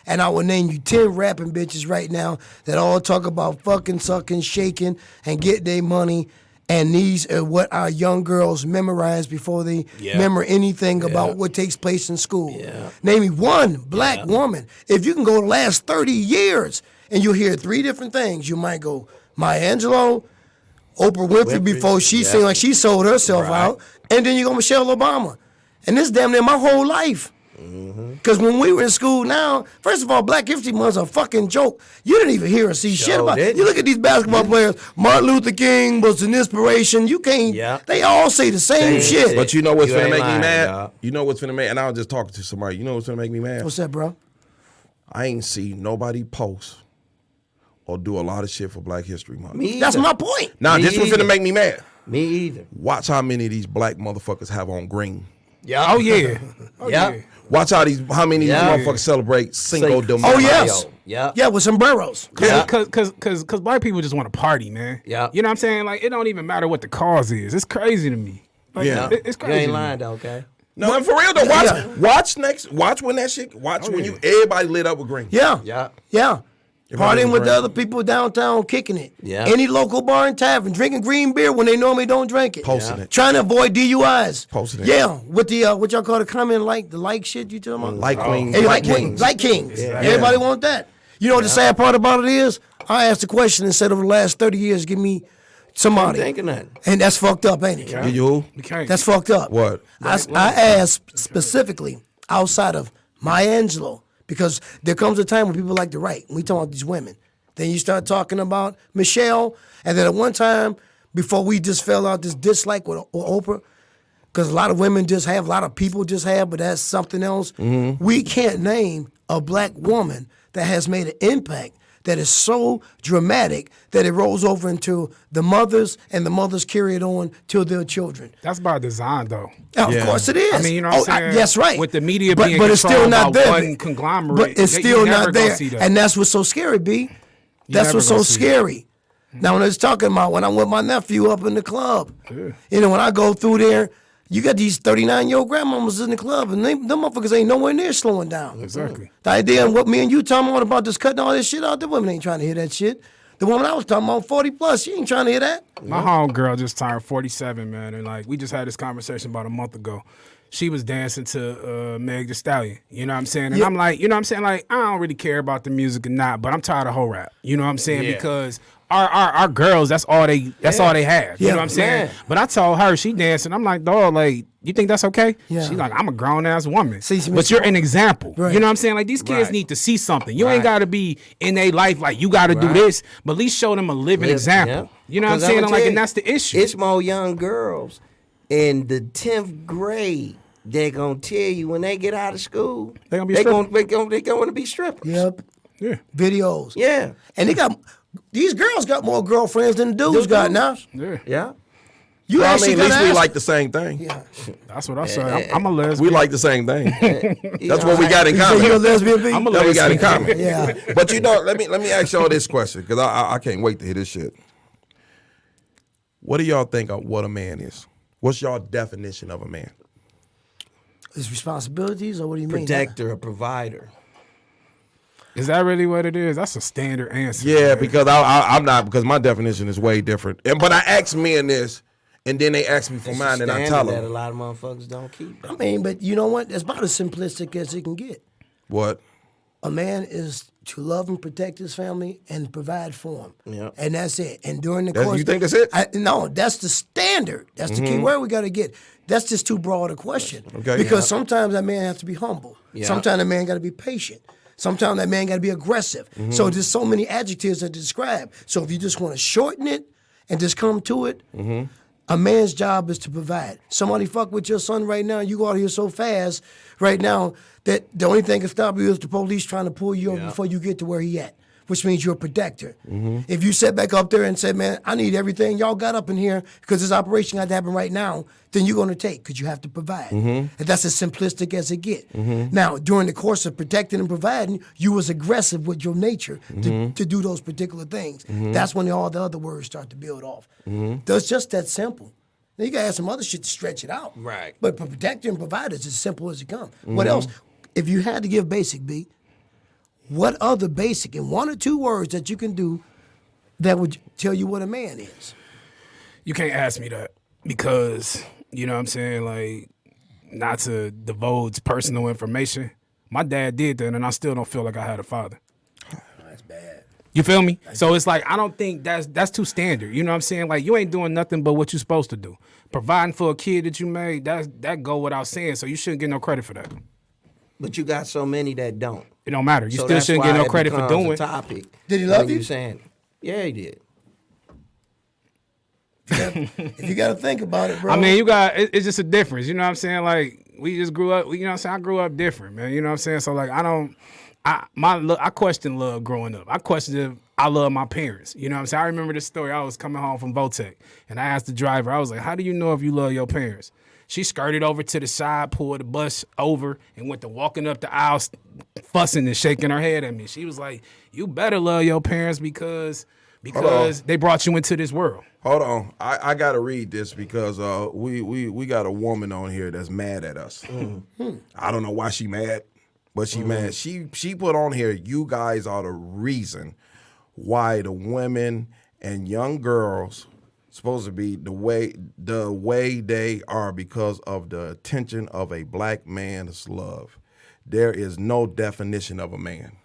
Speaker 1: And I will name you 10 rapping bitches right now that all talk about fucking, sucking, shaking, and get their money. And these are what our young girls memorize before they remember anything about what takes place in school.
Speaker 3: Yeah.
Speaker 1: Name me one black woman. If you can go the last 30 years and you'll hear 3 different things, you might go Maya Angelou, Oprah Winfrey before she seemed like she sold herself out, and then you go Michelle Obama. And this damn near my whole life. Because when we were in school now, first of all, Black History Month's a fucking joke. You didn't even hear or see shit about it.
Speaker 3: didn't.
Speaker 1: You look at these basketball players, Martin Luther King was an inspiration. You can't, they all say the same shit.
Speaker 2: But you know what's
Speaker 3: You
Speaker 2: finna
Speaker 3: ain't
Speaker 2: make me
Speaker 3: lying,
Speaker 2: mad?
Speaker 3: dog.
Speaker 2: You know what's finna make, and I was just talking to somebody. You know what's finna make me mad?
Speaker 1: What's that, bro?
Speaker 2: I ain't see nobody post or do a lot of shit for Black History Month.
Speaker 3: Me
Speaker 1: That's
Speaker 3: either.
Speaker 1: my point.
Speaker 2: Now,
Speaker 3: Me
Speaker 2: this one
Speaker 3: either.
Speaker 2: finna make me mad.
Speaker 3: Me either.
Speaker 2: Watch how many of these black motherfuckers have on green.
Speaker 3: Yeah.
Speaker 4: Oh yeah. Oh
Speaker 3: Yeah.
Speaker 4: yeah.
Speaker 2: Watch how many
Speaker 3: Yeah.
Speaker 2: these motherfuckers celebrate Cinco de
Speaker 3: Oh,
Speaker 2: Mayo.
Speaker 1: Oh yes.
Speaker 3: Yeah.
Speaker 1: Yeah, with sombreros.
Speaker 3: Yeah.
Speaker 4: Cause black people just want to party, man.
Speaker 3: Yeah.
Speaker 4: You know what I'm saying? Like it don't even matter what the cause is. It's crazy to me. Like,
Speaker 2: Yeah.
Speaker 4: It's
Speaker 3: You
Speaker 4: crazy.
Speaker 3: ain't
Speaker 4: to me.
Speaker 3: lying though, okay?
Speaker 2: No, and for real though. Watch when that shit.
Speaker 4: Oh,
Speaker 2: When everybody lit up with green.
Speaker 1: Yeah.
Speaker 3: Yeah.
Speaker 1: Yeah. Partying with the
Speaker 2: right.
Speaker 1: other people downtown, kicking it.
Speaker 3: Yeah.
Speaker 1: Any local bar and tavern, drinking green beer when they normally don't drink it.
Speaker 2: Posting it.
Speaker 1: Trying to avoid DUIs.
Speaker 2: Posting it.
Speaker 1: Yeah. With the what y'all call the comment the shit you talking about?
Speaker 2: Like queens.
Speaker 1: Hey,
Speaker 2: like
Speaker 1: like
Speaker 2: kings.
Speaker 1: Like kings.
Speaker 4: Yeah.
Speaker 1: Everybody want that. You know what the sad part about it is? I asked the question and said over the last 30 years, give me somebody.
Speaker 3: Ain't thinking nothing.
Speaker 1: And that's fucked up, ain't it?
Speaker 2: You who?
Speaker 4: You can't.
Speaker 1: That's fucked up.
Speaker 2: What?
Speaker 1: I asked specifically outside of Maya Angelou, because there comes a time when people like to write. We talk about these women. Then you start talking about Michelle, and then at one time, before we just fell out this dislike with Oprah, because a lot of women just have, a lot of people just have, but that's something else. We can't name a black woman that has made an impact that is so dramatic that it rolls over into the mothers, and the mothers carry it on to their children.
Speaker 4: That's by design, though.
Speaker 1: Now,
Speaker 2: Yeah.
Speaker 1: of course it is.
Speaker 4: I mean, you know what I'm saying?
Speaker 1: Yes, right.
Speaker 4: With the media
Speaker 1: but,
Speaker 4: being
Speaker 1: but it's still
Speaker 4: controlled
Speaker 1: not
Speaker 4: by
Speaker 1: there.
Speaker 4: one conglomerate,
Speaker 1: But it's
Speaker 4: you
Speaker 1: still
Speaker 4: never
Speaker 1: not
Speaker 4: gonna
Speaker 1: there.
Speaker 4: see that.
Speaker 1: And that's what's so scary, B. That's
Speaker 4: never
Speaker 1: what's so
Speaker 4: gonna see that.
Speaker 1: scary. Now, when I was talking about when I'm with my nephew up in the club, you know, when I go through there, you got these 39-year-old grandmamas in the club, and them motherfuckers ain't nowhere near slowing down.
Speaker 4: Exactly.
Speaker 1: The idea of what me and you talking about just cutting all this shit out, the women ain't trying to hear that shit. The woman I was talking about, 40 plus, she ain't trying to hear that.
Speaker 4: My homegirl just turned 47, man, and like we just had this conversation about a month ago. She was dancing to Meg Thee Stallion, you know what I'm saying? And
Speaker 1: Yeah.
Speaker 4: I'm like, you know what I'm saying? Like, I don't really care about the music or not, but I'm tired of whole rap. You know what I'm saying?
Speaker 3: Yeah.
Speaker 4: Because our girls, that's all they have. You
Speaker 1: Yeah.
Speaker 4: know what I'm saying?
Speaker 3: Man.
Speaker 4: But I told her she dancing. I'm like, dog, like, you think that's okay?
Speaker 1: Yeah.
Speaker 4: She's like, I'm a grown ass woman.
Speaker 1: See,
Speaker 4: but you're an example.
Speaker 1: Right.
Speaker 4: You know what I'm saying? Like these kids
Speaker 3: Right.
Speaker 4: need to see something. You ain't
Speaker 3: Right.
Speaker 4: gotta be in their life like you gotta do
Speaker 3: Right.
Speaker 4: this, but at least show them a living example.
Speaker 3: Yeah.
Speaker 4: You know what I'm
Speaker 3: 'Cause
Speaker 4: saying?
Speaker 3: I'ma
Speaker 4: Like,
Speaker 3: tell
Speaker 4: and
Speaker 3: you,
Speaker 4: that's the issue.
Speaker 3: It's more young girls in the 10th grade. They're gonna tell you when they get out of school,
Speaker 4: They gonna be
Speaker 3: they
Speaker 4: strippers.
Speaker 3: gonna be strippers.
Speaker 1: Yep.
Speaker 4: Yeah.
Speaker 1: Videos.
Speaker 3: Yeah.
Speaker 1: And these girls got more girlfriends than the dudes got now.
Speaker 4: Yeah.
Speaker 3: Yeah.
Speaker 1: You
Speaker 2: Well, I
Speaker 1: actually
Speaker 2: mean, at least
Speaker 1: gotta
Speaker 2: we
Speaker 1: ask-
Speaker 2: like the same thing.
Speaker 1: Yeah.
Speaker 4: That's what I say. I'm a lesbian.
Speaker 2: We like the same thing. That's what we
Speaker 3: know,
Speaker 2: got in
Speaker 1: You say you a
Speaker 2: common.
Speaker 1: lesbian, B?
Speaker 4: I'm a
Speaker 2: That we got in
Speaker 4: lesbian.
Speaker 2: common.
Speaker 1: Yeah.
Speaker 2: But you know, let me ask y'all this question, because I can't wait to hear this shit. What do y'all think of what a man is? What's y'all definition of a man?
Speaker 1: His responsibilities, or what do you mean?
Speaker 3: Protector, a provider.
Speaker 4: Is that really what it is? That's a standard answer.
Speaker 2: Yeah,
Speaker 4: man.
Speaker 2: because I'm not, because my definition is way different. But I ask men this, and then they ask me for
Speaker 3: It's
Speaker 2: mine,
Speaker 3: a
Speaker 2: and I
Speaker 3: standard
Speaker 2: tell
Speaker 3: that a
Speaker 2: them.
Speaker 3: lot of motherfuckers don't keep.
Speaker 1: I mean, but you know what? It's about as simplistic as it can get.
Speaker 2: What?
Speaker 1: A man is to love and protect his family and provide for him.
Speaker 3: Yeah.
Speaker 1: And that's it. And during the
Speaker 2: That's-
Speaker 1: course...
Speaker 2: you think that's it?
Speaker 1: No, that's the standard. That's the key word we got to get. That's just too broad a question.
Speaker 2: Okay.
Speaker 1: Because sometimes that man has to be humble.
Speaker 3: Yeah.
Speaker 1: Sometimes that man got to be patient. Sometimes that man got to be aggressive. So there's so many adjectives that describe. So if you just want to shorten it and just come to it, a man's job is to provide. Somebody fuck with your son right now, you go out here so fast right now that the only thing can stop you is the police trying to pull you over
Speaker 3: Yeah.
Speaker 1: before you get to where he at, which means you're a protector. If you sit back up there and say, man, I need everything y'all got up in here because this operation got to happen right now, then you're going to take because you have to provide. And that's as simplistic as it get. Now, during the course of protecting and providing, you was aggressive with your nature to do those particular things. That's when all the other words start to build off. That's just that simple. Now, you got to have some other shit to stretch it out.
Speaker 3: Right.
Speaker 1: But for protecting and providing, it's as simple as it comes. What else? If you had to give basic, B, what other basic in one or two words that you can do that would tell you what a man is?
Speaker 4: You can't ask me that because, you know what I'm saying, like, not to divulge personal information. My dad did that, and I still don't feel like I had a father.
Speaker 1: That's bad.
Speaker 4: You feel me? So it's like, I don't think that's too standard. You know what I'm saying? Like, you ain't doing nothing but what you're supposed to do. Providing for a kid that you made, that go without saying, so you shouldn't get no credit for that.
Speaker 3: But you got so many that don't.
Speaker 4: It don't matter. You
Speaker 3: So
Speaker 4: still
Speaker 3: that's
Speaker 4: shouldn't
Speaker 3: why
Speaker 4: get no
Speaker 3: it
Speaker 4: credit for
Speaker 3: becomes
Speaker 4: doing
Speaker 3: a
Speaker 4: it.
Speaker 3: topic.
Speaker 1: Did he love
Speaker 3: when
Speaker 1: you?
Speaker 3: Saying, yeah, he did.
Speaker 1: If you got to think about it, bro.
Speaker 4: I mean, it's just a difference. You know what I'm saying? Like, we just grew up, you know what I'm saying? I grew up different, man. You know what I'm saying? So, like, I questioned love growing up. I questioned if I love my parents. You know what I'm saying? I remember this story. I was coming home from Votech, and I asked the driver, I was like, how do you know if you love your parents? She skirted over to the side, pulled the bus over, and went to walking up the aisle, fussing and shaking her head at me. She was like, "You better love your parents because they brought you into this world."
Speaker 2: Hold on, I gotta read this because we got a woman on here that's mad at us. I don't know why she mad, but she mad. She put on here, you guys are the reason why the women and young girls supposed to be the way they are because of the attention of a black man's love. There is no definition of a man.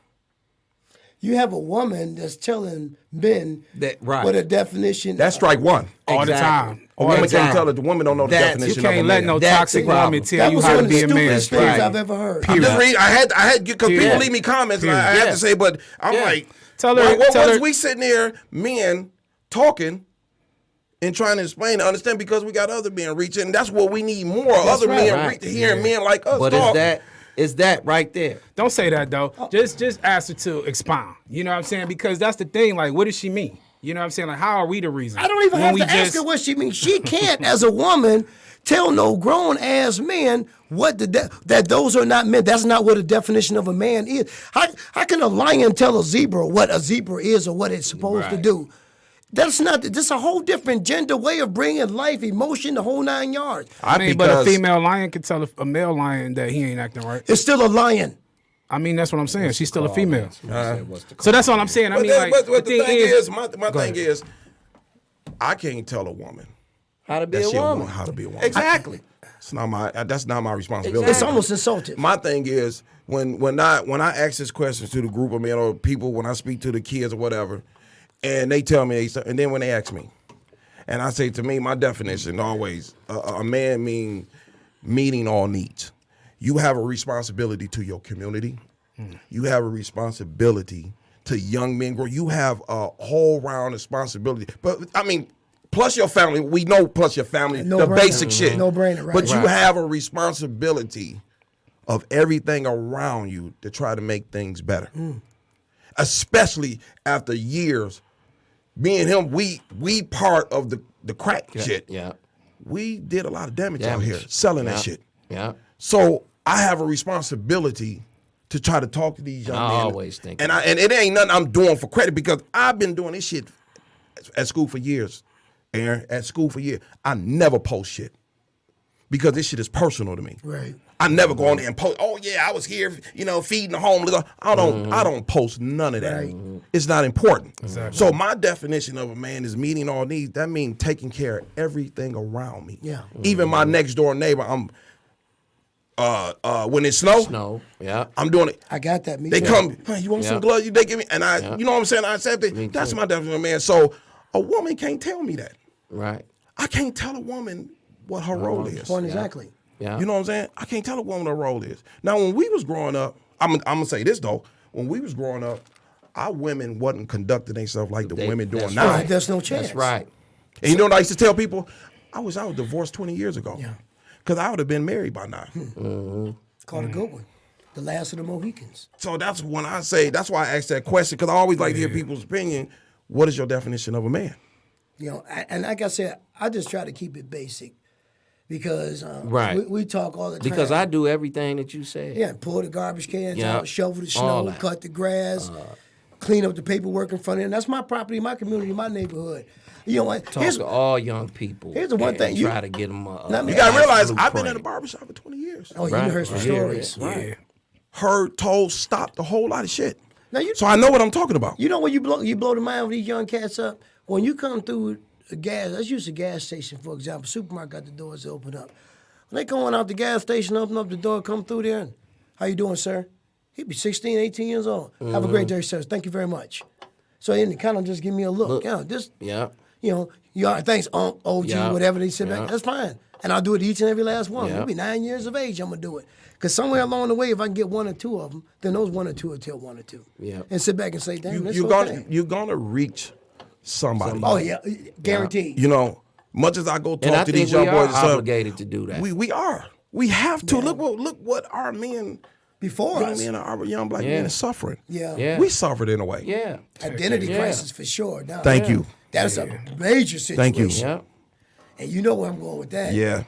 Speaker 1: You have a woman that's telling men
Speaker 3: Right.
Speaker 1: what a definition.
Speaker 2: That's strike one.
Speaker 4: All the time.
Speaker 2: A woman can't tell it. The woman don't know the
Speaker 3: That's-
Speaker 2: definition
Speaker 4: You
Speaker 2: of a
Speaker 4: can't
Speaker 2: man.
Speaker 4: let no
Speaker 3: That's
Speaker 4: toxic
Speaker 3: the problem.
Speaker 4: woman tell
Speaker 1: That
Speaker 4: you
Speaker 1: was
Speaker 4: how
Speaker 1: one
Speaker 4: to
Speaker 1: of the
Speaker 4: be a man.
Speaker 1: stupidest things
Speaker 3: right.
Speaker 1: I've ever heard.
Speaker 2: I'm just reading. I had because people
Speaker 4: Period.
Speaker 2: leave me comments. And I
Speaker 4: Period.
Speaker 2: had to say, but I'm
Speaker 3: Yeah.
Speaker 2: like,
Speaker 4: Tell her-
Speaker 2: what
Speaker 4: tell
Speaker 2: was
Speaker 4: her-
Speaker 2: we sitting there, men talking and trying to explain to understand because we got other men reaching. And that's what we need more. Other
Speaker 1: right.
Speaker 2: men hearing men like us
Speaker 3: But
Speaker 2: talk.
Speaker 3: is that right there?
Speaker 4: Don't say that though. Just ask her to expound. You know what I'm saying? Because that's the thing. Like, what does she mean? You know what I'm saying? Like, how are we the reason?
Speaker 1: I don't even
Speaker 4: When
Speaker 1: have
Speaker 4: we
Speaker 1: to ask her what she means. She can't, as a woman, tell no grown ass man what that those are not men. That's not what a definition of a man is. How can a lion tell a zebra what a zebra is or what it's supposed to
Speaker 3: Right.
Speaker 1: do? That's not. This is a whole different gender way of bringing life, emotion, the whole 9 yards.
Speaker 4: I mean, but a female lion can tell a male lion that he ain't acting right.
Speaker 1: It's still a lion.
Speaker 4: I mean, that's what I'm saying. She's still a female. So that's all I'm saying. I
Speaker 2: But
Speaker 4: mean, like,
Speaker 2: the thing is, my
Speaker 4: Go
Speaker 2: thing
Speaker 4: ahead.
Speaker 2: is, I can't tell a woman
Speaker 3: How to be
Speaker 2: that
Speaker 3: a
Speaker 2: she
Speaker 3: woman?
Speaker 2: how to be a woman.
Speaker 3: Exactly.
Speaker 2: That's not my responsibility.
Speaker 1: It's almost insulting.
Speaker 2: My thing is when I ask this question to the group of men or people, when I speak to the kids or whatever, and they tell me, and then when they ask me, and I say, to me, my definition always, a man mean meeting all needs. You have a responsibility to your community. You have a responsibility to young men. You have a whole round responsibility. But I mean, plus your family. We know plus your family,
Speaker 1: No
Speaker 2: the
Speaker 1: brainer.
Speaker 2: basic shit.
Speaker 1: No brainer, right.
Speaker 2: But you
Speaker 1: Right.
Speaker 2: have a responsibility of everything around you to try to make things better. Especially after years. Me and him, we part of the crack shit.
Speaker 3: Yeah.
Speaker 2: We did a lot of damage out
Speaker 3: Damage.
Speaker 2: here selling
Speaker 3: Yeah.
Speaker 2: that shit.
Speaker 3: Yeah.
Speaker 2: So I have a responsibility to try to talk to these young
Speaker 3: I
Speaker 2: men.
Speaker 3: always think
Speaker 2: and it ain't nothing I'm doing for credit because I've been doing this shit at school for years, Aaron. At school for years, I never post shit because this shit is personal to me.
Speaker 1: Right.
Speaker 2: I never go on there and post. Oh yeah, I was here, feeding the homeless. I don't post none of that.
Speaker 1: Right.
Speaker 2: It's not important.
Speaker 4: Exactly.
Speaker 2: So my definition of a man is meeting all needs. That means taking care of everything around me.
Speaker 1: Yeah.
Speaker 2: Even my next door neighbor, I'm when it snows,
Speaker 3: No. Yeah.
Speaker 2: I'm doing it.
Speaker 1: I got that. Me
Speaker 2: They
Speaker 1: too.
Speaker 2: come, "Hey, you want some
Speaker 3: Yeah.
Speaker 2: gloves? They give me, and I,
Speaker 3: Yeah.
Speaker 2: you know what I'm saying? I accept it. That's
Speaker 3: too.
Speaker 2: my definition of a man. So a woman can't tell me that.
Speaker 3: Right.
Speaker 2: I can't tell a woman what her role is.
Speaker 1: Point exactly.
Speaker 3: Yeah.
Speaker 2: You know what I'm saying? I can't tell a woman her role is. Now, when we was growing up, I'm gonna say this though. When we was growing up, our women wasn't conducting themselves like the women doing
Speaker 3: that's
Speaker 2: now.
Speaker 3: right.
Speaker 1: There's no chance.
Speaker 3: That's right.
Speaker 2: And you know what I used to tell people? I was divorced 20 years ago.
Speaker 1: Yeah.
Speaker 2: Because I would have been married by now.
Speaker 1: Called a good one. The last of the Mohicans.
Speaker 2: So that's when I say, that's why I ask that question, because I always like to hear people's opinion. What is your definition of a man?
Speaker 1: And like I said, I just try to keep it basic because
Speaker 3: Right.
Speaker 1: we talk all the time.
Speaker 3: Because I do everything that you said.
Speaker 1: Yeah, pull the garbage cans
Speaker 3: Yeah.
Speaker 1: out, shovel the
Speaker 3: All
Speaker 1: snow,
Speaker 3: that.
Speaker 1: cut the grass, clean up the paperwork in front of it. That's my property, my community, my neighborhood. You know what?
Speaker 3: Talk to all young people.
Speaker 1: here's the one
Speaker 3: and
Speaker 1: thing, you-
Speaker 3: try to get them.
Speaker 1: Let me-
Speaker 2: You got to realize,
Speaker 3: absolute
Speaker 2: I've been in a
Speaker 3: praise.
Speaker 2: barbershop for 20 years.
Speaker 1: Oh, you
Speaker 3: Right,
Speaker 1: heard some
Speaker 3: right.
Speaker 1: stories.
Speaker 4: Yeah.
Speaker 2: Heard, told, stopped a whole lot of shit.
Speaker 1: Now you
Speaker 2: So I know what I'm talking about.
Speaker 1: You know when you blow the mind of these young cats up? When you come through a gas, let's use a gas station, for example. Supermarket got the doors open up. When they going out the gas station, open up the door, come through there, and how you doing, sir? He'd be 16, 18 years old. Have a great day, sir. Thank you very much. So he kind of just give me a look. Just,
Speaker 3: Yeah.
Speaker 1: you all right, thanks, OG,
Speaker 3: Yeah.
Speaker 1: whatever they said back.
Speaker 3: Yeah.
Speaker 1: That's fine. And I'll do it each and every last one.
Speaker 3: Yeah.
Speaker 1: I'll be 9 years of age, I'm going to do it. Because somewhere along the way, if I can get one or two of them, then those one or two will tell one or two.
Speaker 3: Yeah.
Speaker 1: And sit back and say, damn, that's
Speaker 2: You're
Speaker 1: okay.
Speaker 2: gonna reach somebody.
Speaker 1: Oh, yeah, guaranteed.
Speaker 2: You know, much as I go talk
Speaker 3: And I
Speaker 2: to
Speaker 3: think
Speaker 2: these young
Speaker 3: we
Speaker 2: boys
Speaker 3: are
Speaker 2: and stuff,
Speaker 3: obligated to do that.
Speaker 2: we are. We have to. Look what our men,
Speaker 1: Before
Speaker 2: young
Speaker 1: us.
Speaker 2: men, our young black
Speaker 3: Yeah.
Speaker 2: men is suffering.
Speaker 1: Yeah.
Speaker 3: Yeah.
Speaker 2: We suffered in a way.
Speaker 3: Yeah.
Speaker 1: Identity
Speaker 3: Yeah.
Speaker 1: crisis for sure. Now,
Speaker 2: Thank you.
Speaker 1: That's a major situation.
Speaker 2: Thank you.
Speaker 3: Yeah.
Speaker 1: And you know where I'm going with that.
Speaker 2: Yeah.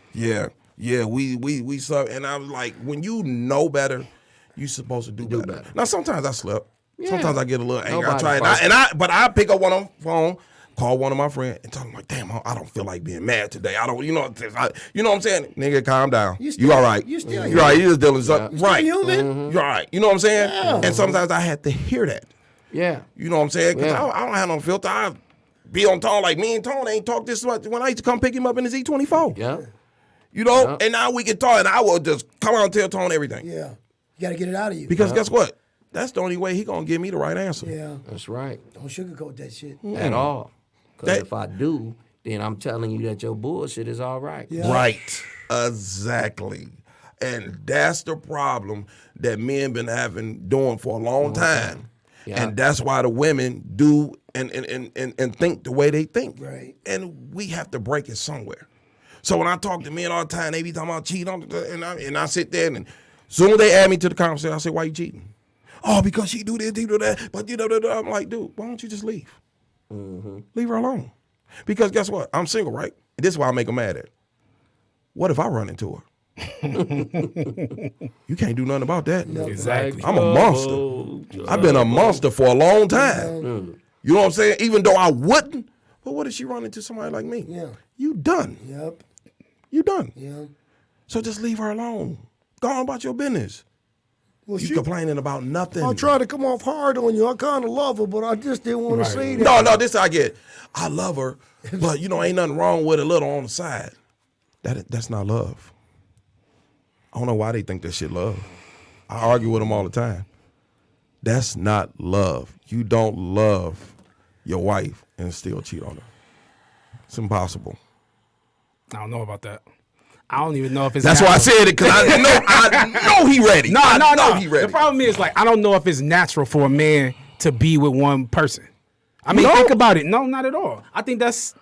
Speaker 2: Yeah, we suck. And I was like, when you know better, you supposed to do better. Now sometimes I slip.
Speaker 3: Yeah.
Speaker 2: Sometimes I get a little angry.
Speaker 3: Nobody
Speaker 2: I try but I pick up one on the phone, call one of my friends, and tell them like, damn, I don't feel like being mad today. I don't, you know what I'm saying? Nigga, calm down. You all right?
Speaker 1: You still
Speaker 2: You all right? You just dealing with something. Right?
Speaker 1: human.
Speaker 2: You're all right. You know what I'm saying?
Speaker 1: Yeah.
Speaker 2: And sometimes I had to hear that.
Speaker 3: Yeah.
Speaker 2: You know what I'm saying? Because
Speaker 3: Yeah.
Speaker 2: I don't have no filter. I be on Tone like me and Tone ain't talk this much when I used to come pick him up in his E24.
Speaker 3: Yeah.
Speaker 2: You know?
Speaker 3: Yeah.
Speaker 2: And now we can talk, and I will just come out and tell Tone everything.
Speaker 1: Yeah. You got to get it out of you.
Speaker 2: Because guess what? That's the only way he gonna give me the right answer.
Speaker 1: Yeah.
Speaker 3: That's right.
Speaker 1: Don't sugarcoat that shit.
Speaker 3: At all. Because
Speaker 2: That-
Speaker 3: if I do, then I'm telling you that your bullshit is all right.
Speaker 1: Yeah.
Speaker 2: Right. Exactly. And that's the problem that men been doing for a long time.
Speaker 3: Yeah.
Speaker 2: And that's why the women do and think the way they think.
Speaker 1: Right.
Speaker 2: And we have to break it somewhere. So when I talk to men all the time, they be talking about cheating on, and I sit there and soon as they add me to the conversation, I say, why you cheating? Oh, because she do this, he do that. But I'm like, dude, why don't you just leave? Leave her alone. Because guess what? I'm single, right? And this is why I make her mad at. What if I run into her? You can't do nothing about that.
Speaker 4: Exactly.
Speaker 2: I'm a monster. I've been a monster for a long time. You know what I'm saying? Even though I wouldn't. But what if she run into somebody like me?
Speaker 1: Yeah.
Speaker 2: You done.
Speaker 1: Yep.
Speaker 2: You done.
Speaker 1: Yeah.
Speaker 2: So just leave her alone. Go on about your business.
Speaker 1: Well,
Speaker 2: You complaining about nothing.
Speaker 1: I tried to come off hard on you. I kind of love her, but I just didn't want to say that.
Speaker 2: No, this I get. I love her, but ain't nothing wrong with a little on the side. That's not love. I don't know why they think that shit love. I argue with them all the time. That's not love. You don't love your wife and still cheat on her. It's impossible.
Speaker 4: I don't know about that. I don't even know if it's.
Speaker 2: That's why I said it, because I know he ready.
Speaker 4: No.
Speaker 2: He ready.
Speaker 4: The problem is, like, I don't know if it's natural for a man to be with one person. I mean,
Speaker 2: No?
Speaker 4: think about it. No, not at all. I think that's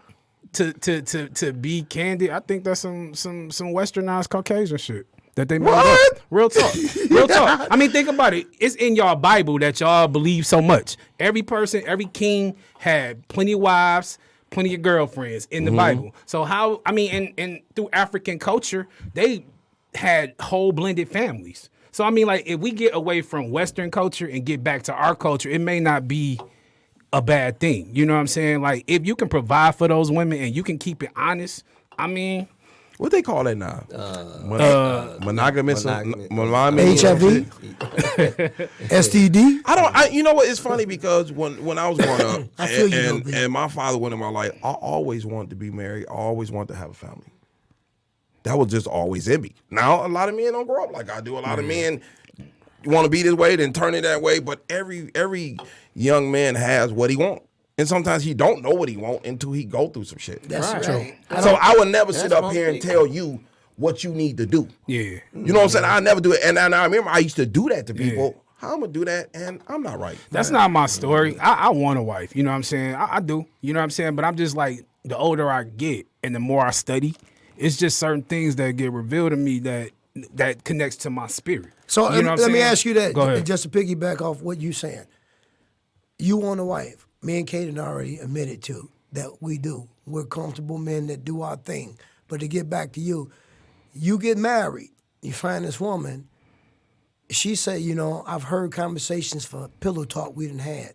Speaker 4: to be candid. I think that's some westernized Caucasian shit that they made up. Real talk. Real talk. I mean, think about it. It's in y'all Bible that y'all believe so much. Every person, every king had plenty of wives, plenty of girlfriends in the Bible. So how, I mean, and through African culture, they had whole blended families. So I mean, like, if we get away from Western culture and get back to our culture, it may not be a bad thing. You know what I'm saying? Like, if you can provide for those women and you can keep it honest, I mean,
Speaker 2: What they call that now? Monogamous.
Speaker 3: monogamous.
Speaker 1: HIV? STD?
Speaker 2: You know what? It's funny because when I was growing up,
Speaker 1: I feel you, though, B.
Speaker 2: and my father went in my life, I always wanted to be married. I always wanted to have a family. That was just always in me. Now, a lot of men don't grow up like I do. A lot of men want to be this way, then turn it that way. But every young man has what he wants. And sometimes he don't know what he want until he go through some shit.
Speaker 1: That's right.
Speaker 2: So I would never sit up
Speaker 3: most
Speaker 2: here and
Speaker 3: people.
Speaker 2: tell you what you need to do.
Speaker 4: yeah.
Speaker 2: You know what I'm saying? I never do it. And I remember I used to do that to people. How I'm going to do that, and I'm not right.
Speaker 4: That's not my story. I want a wife. You know what I'm saying? I do. You know what I'm saying? But I'm just like, the older I get and the more I study, it's just certain things that get revealed to me that connects to my spirit.
Speaker 1: So
Speaker 4: You know what I'm
Speaker 1: let me
Speaker 4: saying?
Speaker 1: ask you that,
Speaker 4: Go ahead.
Speaker 1: just to piggyback off what you saying. You want a wife. Me and Kaden already admitted to that we do. We're comfortable men that do our thing. But to get back to you, you get married, you find this woman, she said, I've heard conversations for pillow talk we done had.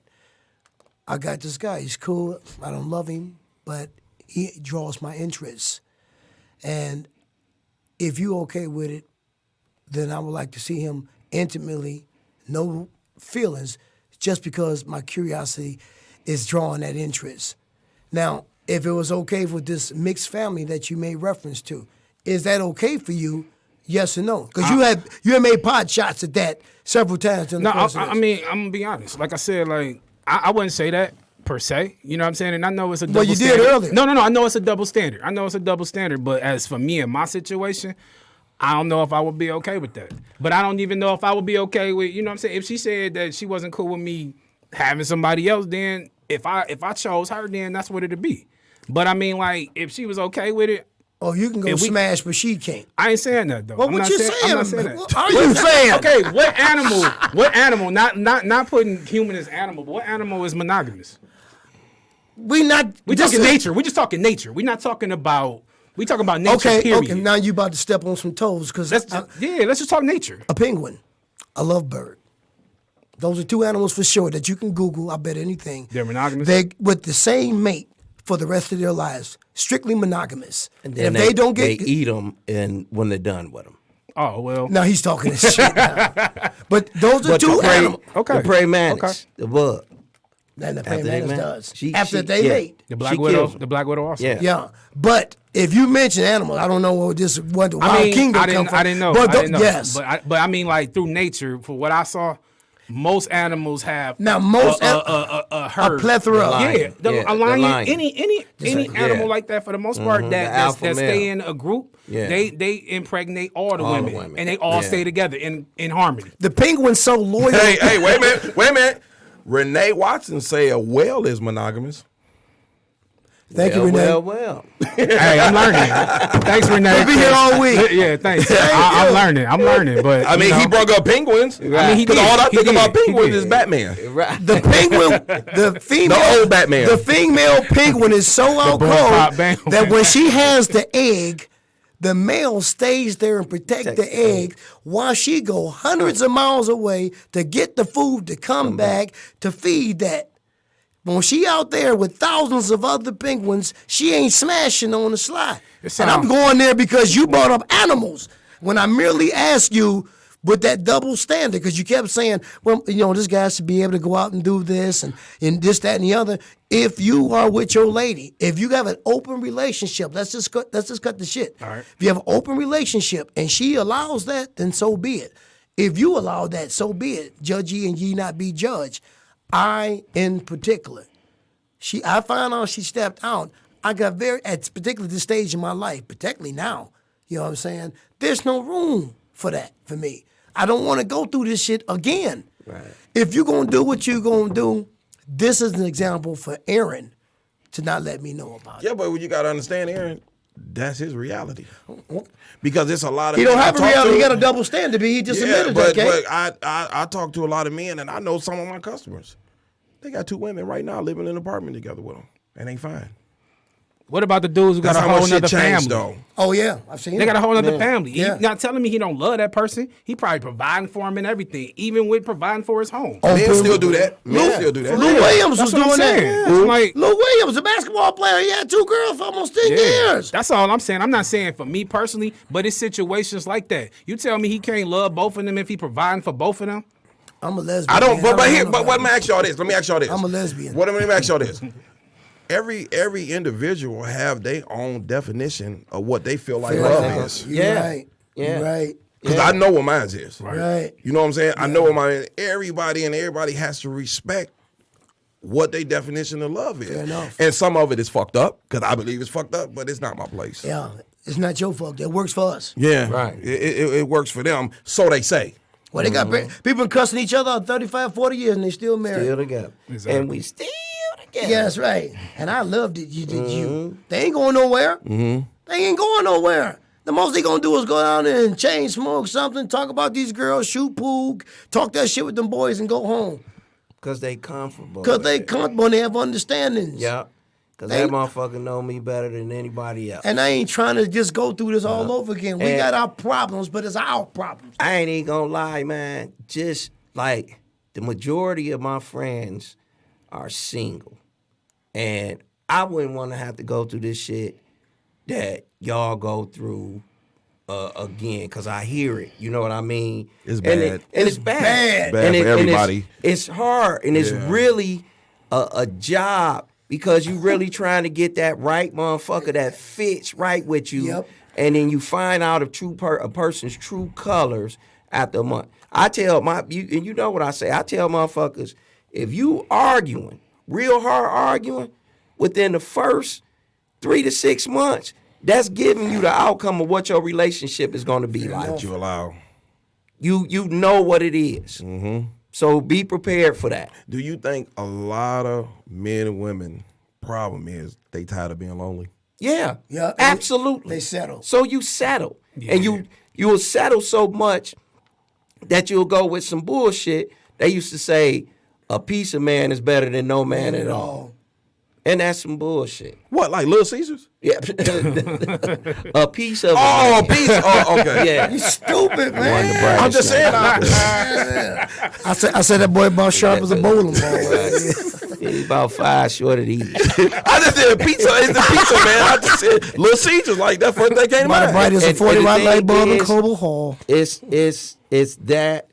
Speaker 1: I got this guy, he's cool, I don't love him, but he draws my interest. And if you okay with it, then I would like to see him intimately, no feelings, just because my curiosity is drawing that interest. Now, if it was okay with this mixed family that you made reference to, is that okay for you? Yes or no? Because you had made pot shots at that several times. In the
Speaker 4: No,
Speaker 1: course of
Speaker 4: I
Speaker 1: this.
Speaker 4: mean, I'm gonna be honest. Like I said, like I wouldn't say that per se. You know what I'm saying? And I know it's a double
Speaker 1: Well, you did
Speaker 4: standard.
Speaker 1: earlier.
Speaker 4: No. I know it's a double standard. But as for me and my situation, I don't know if I would be okay with that. But I don't even know if I would be okay with, you know what I'm saying? If she said that she wasn't cool with me having somebody else, then if I chose her, then that's what it'd be. But I mean, like, if she was okay with it,
Speaker 1: Oh, you can go
Speaker 4: if we-
Speaker 1: smash, but she can't.
Speaker 4: I ain't saying that though.
Speaker 1: Well,
Speaker 4: I'm
Speaker 1: what
Speaker 4: not
Speaker 1: you
Speaker 4: saying,
Speaker 1: saying?
Speaker 4: I'm not saying that.
Speaker 1: What are you saying?
Speaker 4: Okay, what animal, not putting human as animal, but what animal is monogamous?
Speaker 1: We
Speaker 4: We talking nature. We just talking nature. We're not talking about We talking about nature.
Speaker 1: Okay,
Speaker 4: period.
Speaker 1: okay. Now you about to step on some toes because
Speaker 4: Let's just talk nature.
Speaker 1: a penguin, a lovebird. Those are two animals for sure that you can Google. I bet anything.
Speaker 4: They're monogamous?
Speaker 1: They with the same mate for the rest of their lives, strictly monogamous.
Speaker 3: And then
Speaker 1: if they don't
Speaker 3: they
Speaker 1: get,
Speaker 3: eat them, and when they're done with them.
Speaker 4: Oh well.
Speaker 1: now he's talking this shit. Now. But those are
Speaker 3: But
Speaker 1: two
Speaker 3: the prey,
Speaker 1: animals.
Speaker 4: Okay.
Speaker 3: the praying mantis,
Speaker 4: Okay.
Speaker 3: the bug.
Speaker 1: That the
Speaker 3: After
Speaker 1: praying
Speaker 3: they
Speaker 1: mantis
Speaker 3: mate.
Speaker 1: does. After they mate.
Speaker 4: The black
Speaker 3: She
Speaker 4: widow.
Speaker 3: kills 'em.
Speaker 4: The black widow also.
Speaker 3: Yeah.
Speaker 1: Yeah, but if you mention animals, I don't know what the Wild
Speaker 4: I mean,
Speaker 1: Kingdom
Speaker 4: I didn't,
Speaker 1: come from.
Speaker 4: I didn't know.
Speaker 1: But
Speaker 4: I didn't know.
Speaker 1: yes,
Speaker 4: But I mean, like through nature, for what I saw, most animals have
Speaker 1: Now, most
Speaker 4: a herd.
Speaker 1: plethora.
Speaker 3: The lion.
Speaker 4: Yeah,
Speaker 3: Yeah,
Speaker 4: a
Speaker 3: the
Speaker 4: lion,
Speaker 3: lion.
Speaker 4: any
Speaker 3: like-
Speaker 4: animal
Speaker 3: yeah.
Speaker 4: like that for the most part that
Speaker 3: alpha
Speaker 4: that stay
Speaker 3: male.
Speaker 4: in a group,
Speaker 3: Yeah.
Speaker 4: they impregnate all the
Speaker 3: All the
Speaker 4: women,
Speaker 3: women.
Speaker 4: and they all
Speaker 3: Yeah.
Speaker 4: stay together in harmony.
Speaker 1: The penguin's so loyal.
Speaker 2: Hey, wait a minute. Renee Watson say a whale is monogamous.
Speaker 1: Thank you, Renee.
Speaker 3: Well.
Speaker 4: Hey, I'm learning. Thanks, Renee.
Speaker 1: We'll be here all week.
Speaker 4: Yeah, thanks.
Speaker 1: Thank
Speaker 4: I'm
Speaker 1: you.
Speaker 4: learning. I'm learning. But
Speaker 2: I mean,
Speaker 4: you
Speaker 2: he
Speaker 4: know,
Speaker 2: brought up penguins.
Speaker 4: I mean, he
Speaker 2: Because
Speaker 4: did.
Speaker 2: all I
Speaker 4: He
Speaker 2: think about
Speaker 4: did. He
Speaker 2: penguins
Speaker 4: did.
Speaker 2: is Batman.
Speaker 3: Right.
Speaker 1: The penguin, the female,
Speaker 2: The old Batman.
Speaker 1: the female penguin is so out
Speaker 4: boom, pop,
Speaker 1: cold
Speaker 4: bam,
Speaker 1: that
Speaker 4: bam.
Speaker 1: when she has the egg, the male stays there and protect the egg while she go hundreds of miles away to get the food to come back to feed that. When she out there with thousands of other penguins, she ain't smashing on the slide. And I'm going there because you brought up animals. When I merely asked you with that double standard, because you kept saying, well, this guy should be able to go out and do this and this, that, and the other. If you are with your lady, if you have an open relationship, let's just cut the shit.
Speaker 4: All right.
Speaker 1: If you have an open relationship and she allows that, then so be it. If you allow that, so be it. Judge ye and ye not be judged. I, in particular, I found out she stepped out. I got particularly this stage in my life, particularly now, you know what I'm saying? There's no room for that for me. I don't want to go through this shit again.
Speaker 3: Right.
Speaker 1: If you're going to do what you're going to do, this is an example for Aaron to not let me know about it.
Speaker 2: Yeah, but you got to understand, Aaron, that's his reality. Because it's a lot of
Speaker 1: He don't
Speaker 2: men
Speaker 1: have
Speaker 2: I
Speaker 1: a
Speaker 2: talk
Speaker 1: reality.
Speaker 2: to-
Speaker 1: He got a double standard. He just admitted
Speaker 2: but,
Speaker 1: that, okay?
Speaker 2: but I talk to a lot of men, and I know some of my customers. They got 2 women right now living in an apartment together with them, and they fine.
Speaker 4: what about the dudes who got
Speaker 2: That's
Speaker 4: a
Speaker 2: how
Speaker 4: whole
Speaker 2: much shit
Speaker 4: nother
Speaker 2: changed,
Speaker 4: family?
Speaker 2: though.
Speaker 1: Oh, yeah. I've seen
Speaker 4: They
Speaker 1: it.
Speaker 4: got a whole other
Speaker 3: Yeah.
Speaker 4: family.
Speaker 1: Yeah.
Speaker 4: He not telling me he don't love that person. He probably providing for him and everything, even with providing for his home.
Speaker 1: Oh,
Speaker 2: Men
Speaker 1: Bill-
Speaker 2: still do that. Men still do that.
Speaker 1: Lou Williams was
Speaker 4: That's what I'm
Speaker 1: doing
Speaker 4: saying.
Speaker 1: that.
Speaker 4: I'm like,
Speaker 1: Lou Williams, a basketball player, he had 2 girls for almost 10 years.
Speaker 4: That's all I'm saying. I'm not saying for me personally, but it's situations like that. You tell me he can't love both of them if he providing for both of them?
Speaker 1: I'm a lesbian.
Speaker 2: I don't.
Speaker 1: man.
Speaker 2: But let me ask y'all this. Let me ask y'all this.
Speaker 1: I'm a lesbian.
Speaker 2: Let me ask y'all this. Every individual have their own definition of what they feel like
Speaker 1: Fair
Speaker 2: love
Speaker 1: enough.
Speaker 2: is.
Speaker 1: You're
Speaker 3: Yeah.
Speaker 1: right.
Speaker 3: Yeah.
Speaker 1: You're right.
Speaker 2: Because I know what mine is.
Speaker 1: Right.
Speaker 2: You know what I'm saying? I know what mine is. Everybody has to respect what their definition of love is.
Speaker 1: Fair enough.
Speaker 2: And some of it is fucked up, because I believe it's fucked up, but it's not my place.
Speaker 1: Yeah. It's not your fault. It works for us.
Speaker 2: Yeah.
Speaker 3: Right.
Speaker 2: It works for them, so they say.
Speaker 1: Well, they got people been cussing each other out 35, 40 years and they still married.
Speaker 3: Still together.
Speaker 4: Exactly.
Speaker 3: And we still together.
Speaker 1: Yeah, that's right. And I loved it. You did you. They ain't going nowhere. They ain't going nowhere. The most they gonna do is go down there and chain smoke something, talk about these girls, shoot pool, talk that shit with them boys and go home.
Speaker 3: Because they comfortable.
Speaker 1: Because
Speaker 3: with
Speaker 1: they
Speaker 3: it.
Speaker 1: comfortable and they have understandings.
Speaker 3: Yeah. Because
Speaker 1: They-
Speaker 3: that motherfucker know me better than anybody else.
Speaker 1: And I ain't trying to just go through this all over again. We
Speaker 3: And-
Speaker 1: got our problems, but it's our problems.
Speaker 3: I ain't even gonna lie, man. Just like the majority of my friends are single. And I wouldn't want to have to go through this shit that y'all go through again, because I hear it. You know what I mean?
Speaker 2: It's
Speaker 3: And
Speaker 2: bad.
Speaker 3: it's bad.
Speaker 2: Bad
Speaker 3: And
Speaker 2: for
Speaker 3: and
Speaker 2: everybody.
Speaker 3: it's hard, and it's really a job, because you really trying to get that right motherfucker that fits right with you.
Speaker 1: Yep.
Speaker 3: And then you find out a person's true colors after a month. I tell and you know what I say. I tell motherfuckers, if you arguing, real hard arguing, within the first 3 to 6 months, that's giving you the outcome of what your relationship is going to be like.
Speaker 2: That you allow.
Speaker 3: You know what it is. Mm-hmm. So be prepared for that.
Speaker 2: Do you think a lot of men and women problem is they tired of being lonely?
Speaker 3: Yeah.
Speaker 1: Yeah, and
Speaker 3: Absolutely.
Speaker 1: they settle.
Speaker 3: So you settle. And you will settle so much that you'll go with some bullshit. They used to say a piece of man is better than no man at all. And that's some bullshit.
Speaker 2: What, like Little Caesars?
Speaker 3: Yeah. A piece of
Speaker 2: Oh, a piece. Oh, okay.
Speaker 3: Yeah.
Speaker 1: You stupid, man.
Speaker 2: I'm just saying.
Speaker 1: I said that boy about sharp as a bowling ball.
Speaker 3: He's about 5 short of these.
Speaker 2: I just said pizza. It's the pizza, man. I just said Little Caesars. Like that first thing came to
Speaker 1: About
Speaker 2: mind.
Speaker 1: as bright as a
Speaker 3: And
Speaker 1: 40
Speaker 3: the
Speaker 1: watt
Speaker 3: thing
Speaker 1: light bulb in
Speaker 3: is,
Speaker 1: Coble Hall.
Speaker 3: It's that.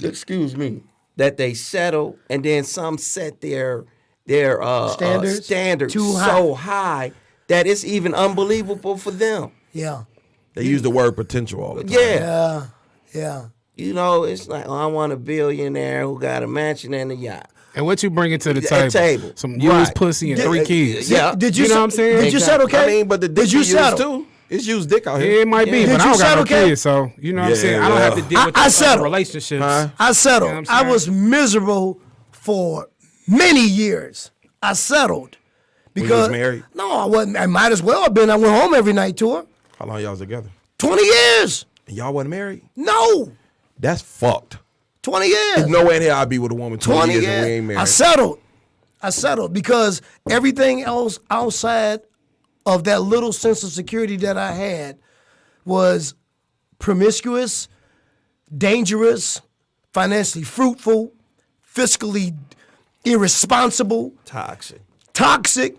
Speaker 3: Excuse me. That they settle, and then some set their standards
Speaker 1: Too
Speaker 3: so high that it's even unbelievable for them.
Speaker 1: Yeah.
Speaker 2: They use the word potential all the time.
Speaker 3: Yeah.
Speaker 1: Yeah.
Speaker 3: You know, it's like, I want a billionaire who got a mansion and a yacht.
Speaker 4: And what you bringing to the
Speaker 3: A
Speaker 4: table?
Speaker 3: table.
Speaker 4: Some used
Speaker 3: Right.
Speaker 4: pussy and 3 kids.
Speaker 3: Yeah.
Speaker 1: Did you
Speaker 4: You know what I'm saying?
Speaker 1: Did you settle, Kay?
Speaker 2: I mean, but the dick
Speaker 1: Did you
Speaker 2: used
Speaker 1: settle?
Speaker 2: too. It's used dick out
Speaker 4: Yeah,
Speaker 2: here.
Speaker 4: it might be,
Speaker 3: Yeah.
Speaker 4: but
Speaker 1: Did
Speaker 4: I
Speaker 1: you
Speaker 4: don't got
Speaker 1: settle,
Speaker 4: no
Speaker 1: Kev?
Speaker 4: kids, so you know what I'm saying? I don't
Speaker 2: Yeah.
Speaker 4: have to deal with
Speaker 1: I
Speaker 4: those other
Speaker 1: settled.
Speaker 4: relationships.
Speaker 2: Huh?
Speaker 1: I settled.
Speaker 4: You know what I'm
Speaker 1: I
Speaker 4: saying?
Speaker 1: was miserable for many years. I settled. Because
Speaker 2: married?
Speaker 1: No, I wasn't. I might as well have been. I went home every night to her.
Speaker 2: How long y'all was together?
Speaker 1: 20 years.
Speaker 2: And y'all wasn't married?
Speaker 1: No.
Speaker 2: That's fucked.
Speaker 1: 20 years.
Speaker 2: There's no way in hell I'd be with a woman 20 years and we ain't married.
Speaker 1: I settled because everything else outside of that little sense of security that I had was promiscuous, dangerous, financially fruitful, fiscally irresponsible, toxic,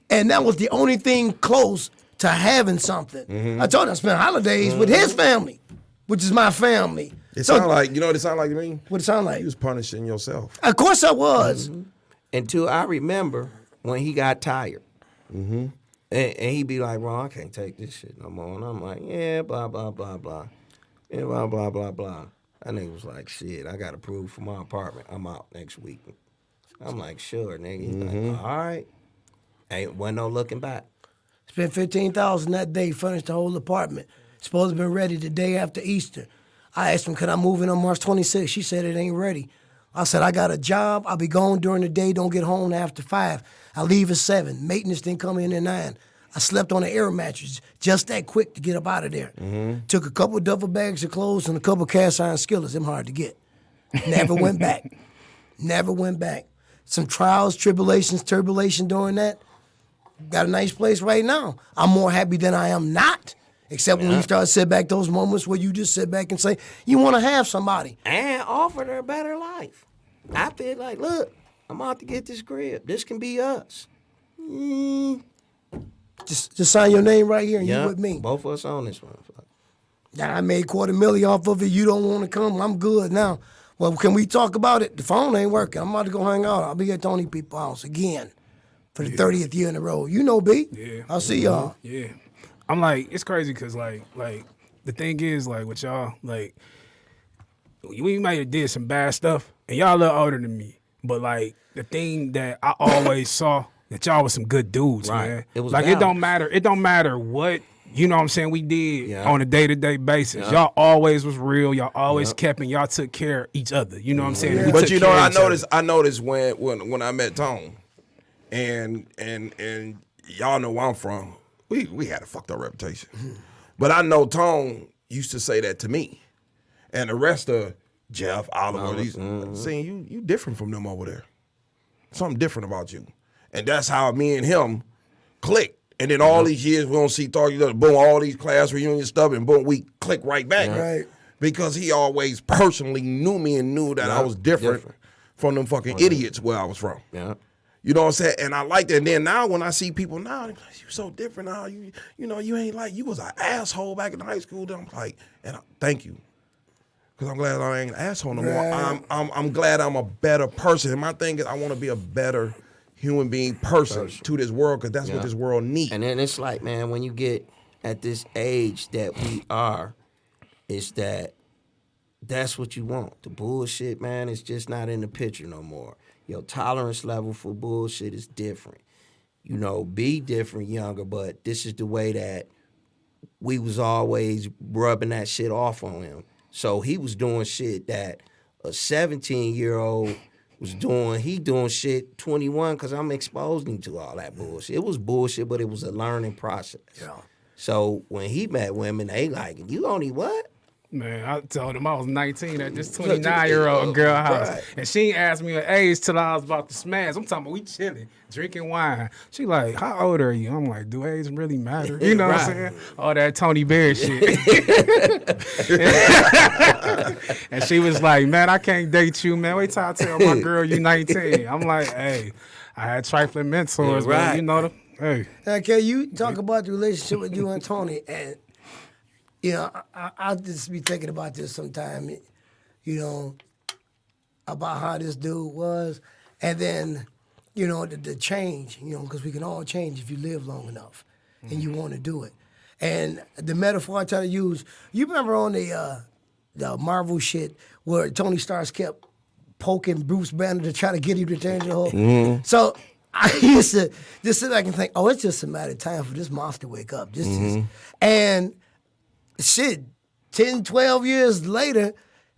Speaker 1: and that was the only thing close to having something. I told him I spent holidays with his family, which is my family.
Speaker 2: It sound like, you know what it sound like to me?
Speaker 1: What it sound like?
Speaker 2: You was punishing yourself.
Speaker 1: Of course I was.
Speaker 3: Until I remember when he got tired. And he'd be like, "Ron, I can't take this shit no more." And I'm like, "Yeah, blah, blah, blah, blah. Yeah, blah, blah, blah, blah." That nigga was like, "Shit, I got approved for my apartment. I'm out next week." I'm like, "Sure, nigga." He's like, "All right." Wasn't no looking back.
Speaker 1: Spent $15,000 that day, furnished the whole apartment. Supposed to be ready the day after Easter. I asked him, could I move in on March 26th? She said it ain't ready. I said, I got a job. I'll be gone during the day. Don't get home after 5. I leave at 7. Maintenance didn't come in at 9. I slept on an air mattress just that quick to get up out of there. Took a couple of duffel bags of clothes and a couple of cast iron skillets. Them hard to get. Never went back. Never went back. Some trials, tribulations, turbulation during that. Got a nice place right now. I'm more happy than I am not. Except when you start to sit back those moments where you just sit back and say, you want to have somebody.
Speaker 3: And offered her a better life. I feel like, look, I'm out to get this crib. This can be us.
Speaker 1: Just sign your name right here and you with me.
Speaker 3: Both of us on this one.
Speaker 1: Yeah, I made $250,000 off of it. You don't want to come. I'm good now. Well, can we talk about it? The phone ain't working. I'm about to go hang out. I'll be at Tony People's house again for the 30th year in a row. You know, B.
Speaker 4: Yeah.
Speaker 1: I'll see y'all.
Speaker 4: Yeah. I'm like, it's crazy because like the thing is like with y'all, like we might have did some bad stuff and y'all a little older than me. But like the thing that I always saw that y'all was some good dudes,
Speaker 3: Right.
Speaker 4: man.
Speaker 3: It was
Speaker 4: like
Speaker 3: balanced.
Speaker 4: it don't matter what, you know what I'm saying, we did
Speaker 3: Yeah.
Speaker 4: on a day-to-day basis.
Speaker 3: Yeah.
Speaker 4: Y'all always was real, y'all always kept and y'all took care of each other. You know what I'm saying? And we
Speaker 2: But
Speaker 4: took
Speaker 2: you know,
Speaker 4: care of
Speaker 2: I
Speaker 4: each other.
Speaker 2: noticed when I met Tone, and y'all know where I'm from. We had a fucked up reputation, but I know Tone used to say that to me, and the rest of Jeff, Oliver, these saying you different from them over there. Something different about you, and that's how me and him clicked. And then all these years we don't see talk each other. Boom, all these class reunion stuff, and boom, we click right back.
Speaker 1: Right.
Speaker 2: Because he always personally knew me and knew that I was different from them fucking idiots where I was from.
Speaker 3: Yeah.
Speaker 2: You know what I'm saying? And I like that. And then now when I see people now, they're like, you so different now. You know, you ain't like, you was an asshole back in high school. Then I'm like, thank you. Because I'm glad I ain't an asshole no more.
Speaker 1: Right.
Speaker 2: I'm glad I'm a better person. And my thing is I want to be a better human being person to this world because that's what this world needs.
Speaker 3: And then it's like, man, when you get at this age that we are, it's that's what you want. The bullshit, man, is just not in the picture no more. Your tolerance level for bullshit is different. You know, be different, younger, but this is the way that we was always rubbing that shit off on him. So he was doing shit that a 17-year-old was doing. He doing shit 21 because I'm exposing him to all that bullshit. It was bullshit, but it was a learning process.
Speaker 1: Yeah.
Speaker 3: So when he met women, they like, you only what?
Speaker 4: Man, I told him I was 19 at this 29-year-old girl house.
Speaker 3: Right.
Speaker 4: And she ain't asked me her age till I was about to smash. I'm talking about we chilling, drinking wine. She like, how old are you? I'm like, do age really matter? You know what I'm saying? All that Tony Bear shit. And she was like, man, I can't date you, man. Wait till I tell my girl you 19. I'm like, hey, I had trifling mentors,
Speaker 3: Yeah, right.
Speaker 4: man. You know them? Hey.
Speaker 1: Okay, you talk about the relationship with you and Tony, and you know, I'll just be thinking about this sometime, you know, about how this dude was, and then, you know, the change, you know, because we can all change if you live long enough and you want to do it. And the metaphor I try to use, you remember on the Marvel shit where Tony Stark kept poking Bruce Banner to try to get him to change the whole. So I used to just sit back and think, oh, it's just a matter of time for this monster to wake up. And shit, 10, 12 years later,